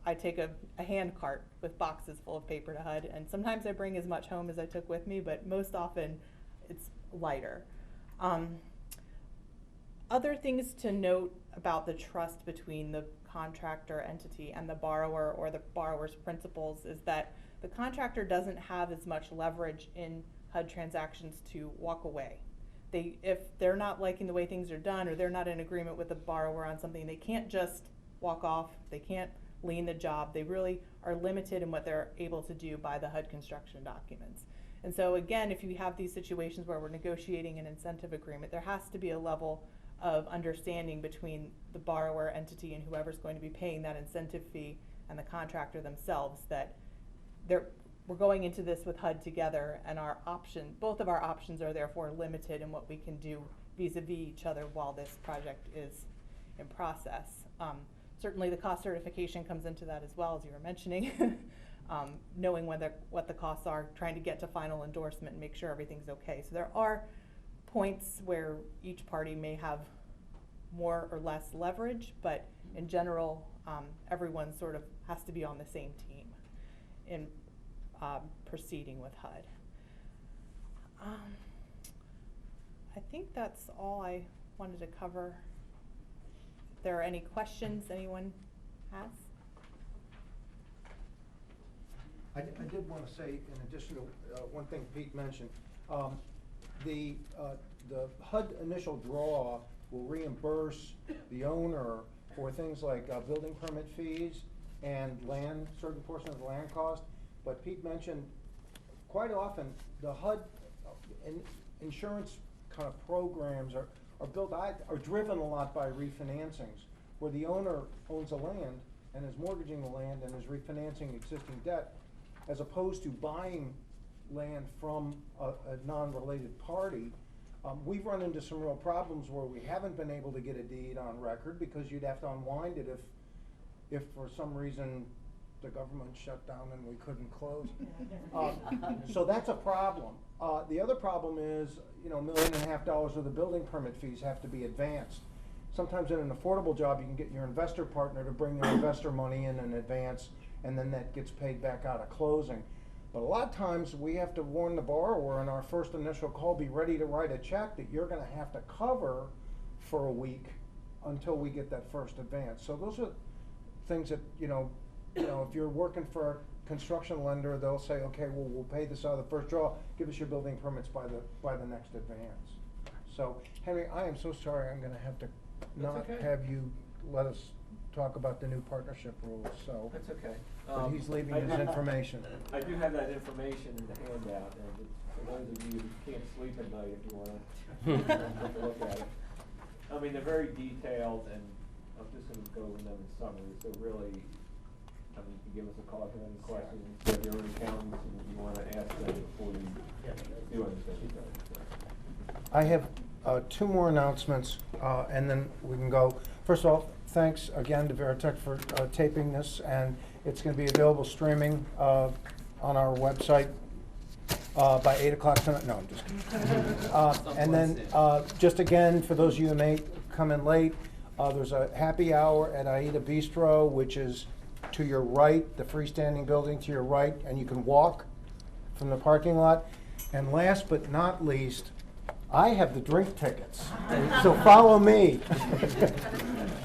I take a hand cart with boxes full of paper to HUD, and sometimes I bring as much home as I took with me, but most often it's lighter. Other things to note about the trust between the contractor entity and the borrower or the borrower's principals is that the contractor doesn't have as much leverage in HUD transactions to walk away. If they're not liking the way things are done or they're not in agreement with the borrower on something, they can't just walk off, they can't lien the job. They really are limited in what they're able to do by the HUD construction documents. And so again, if you have these situations where we're negotiating an incentive agreement, there has to be a level of understanding between the borrower entity and whoever's going to be paying that incentive fee and the contractor themselves that we're going into this with HUD together, and both of our options are therefore limited in what we can do vis-a-vis each other while this project is in process. Certainly the cost certification comes into that as well, as you were mentioning. Knowing what the costs are, trying to get to final endorsement and make sure everything's okay. So there are points where each party may have more or less leverage, but in general, everyone sort of has to be on the same team in proceeding with HUD. I think that's all I wanted to cover. If there are any questions anyone has? I did want to say, in addition to one thing Pete mentioned, the HUD initial draw will reimburse the owner for things like building permit fees and certain portion of the land cost. But Pete mentioned quite often the HUD insurance kind of programs are driven a lot by refinancings, where the owner owns the land and is mortgaging the land and is refinancing existing debt, as opposed to buying land from a non-related party. We've run into some real problems where we haven't been able to get a deed on record because you'd have to unwind it if for some reason the government shut down and we couldn't close. So that's a problem. The other problem is, $1.5 million worth of building permit fees have to be advanced. Sometimes in an affordable job, you can get your investor partner to bring their investor money in advance, and then that gets paid back out at closing. But a lot of times we have to warn the borrower in our first initial call, be ready to write a check that you're gonna have to cover for a week until we get that first advance. So those are things that, if you're working for a construction lender, they'll say, okay, well, we'll pay this out of the first draw, give us your building permits by the next advance. So, Henry, I am so sorry, I'm gonna have to not have you let us talk about the new partnership rules, so. That's okay. But he's leaving his information. I do have that information in the handout, and for those of you who can't sleep at night, if you wanna take a look at it. I mean, they're very detailed, and I'm just gonna go over them in summary, so really, you can give us a call if you have any questions, if you're an accountant, and you wanna ask them before you do anything. I have two more announcements, and then we can go. First of all, thanks again to Veritech for taping this, and it's going to be available streaming on our website by 8 o'clock tonight. No, I'm just kidding. And then, just again, for those of you who may come in late, there's a happy hour at Aida Bistro, which is to your right, the freestanding building to your right, and you can walk from the parking lot. And last but not least, I have the drink tickets, so follow me.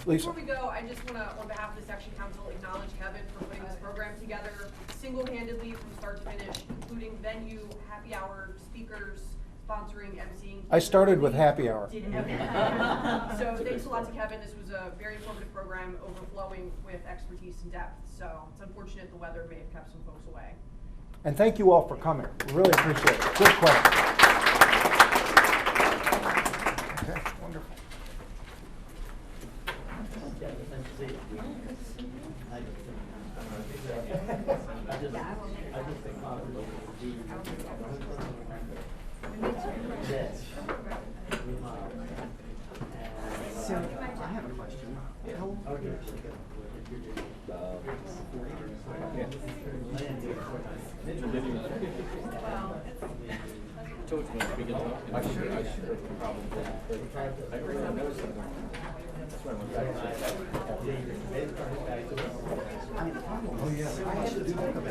Lisa. Before we go, I just want to, on behalf of the Section Council, acknowledge Kevin for putting this program together single-handedly from start to finish, including venue, happy hour, speakers, sponsoring, emceeing. I started with happy hour. Did everything. So thanks a lot to Kevin. This was a very informative program, overflowing with expertise and depth. So it's unfortunate the weather may have kept some folks away. And thank you all for coming. We really appreciate it. Good question. Okay, wonderful. So, I have a question. Oh,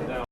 yeah.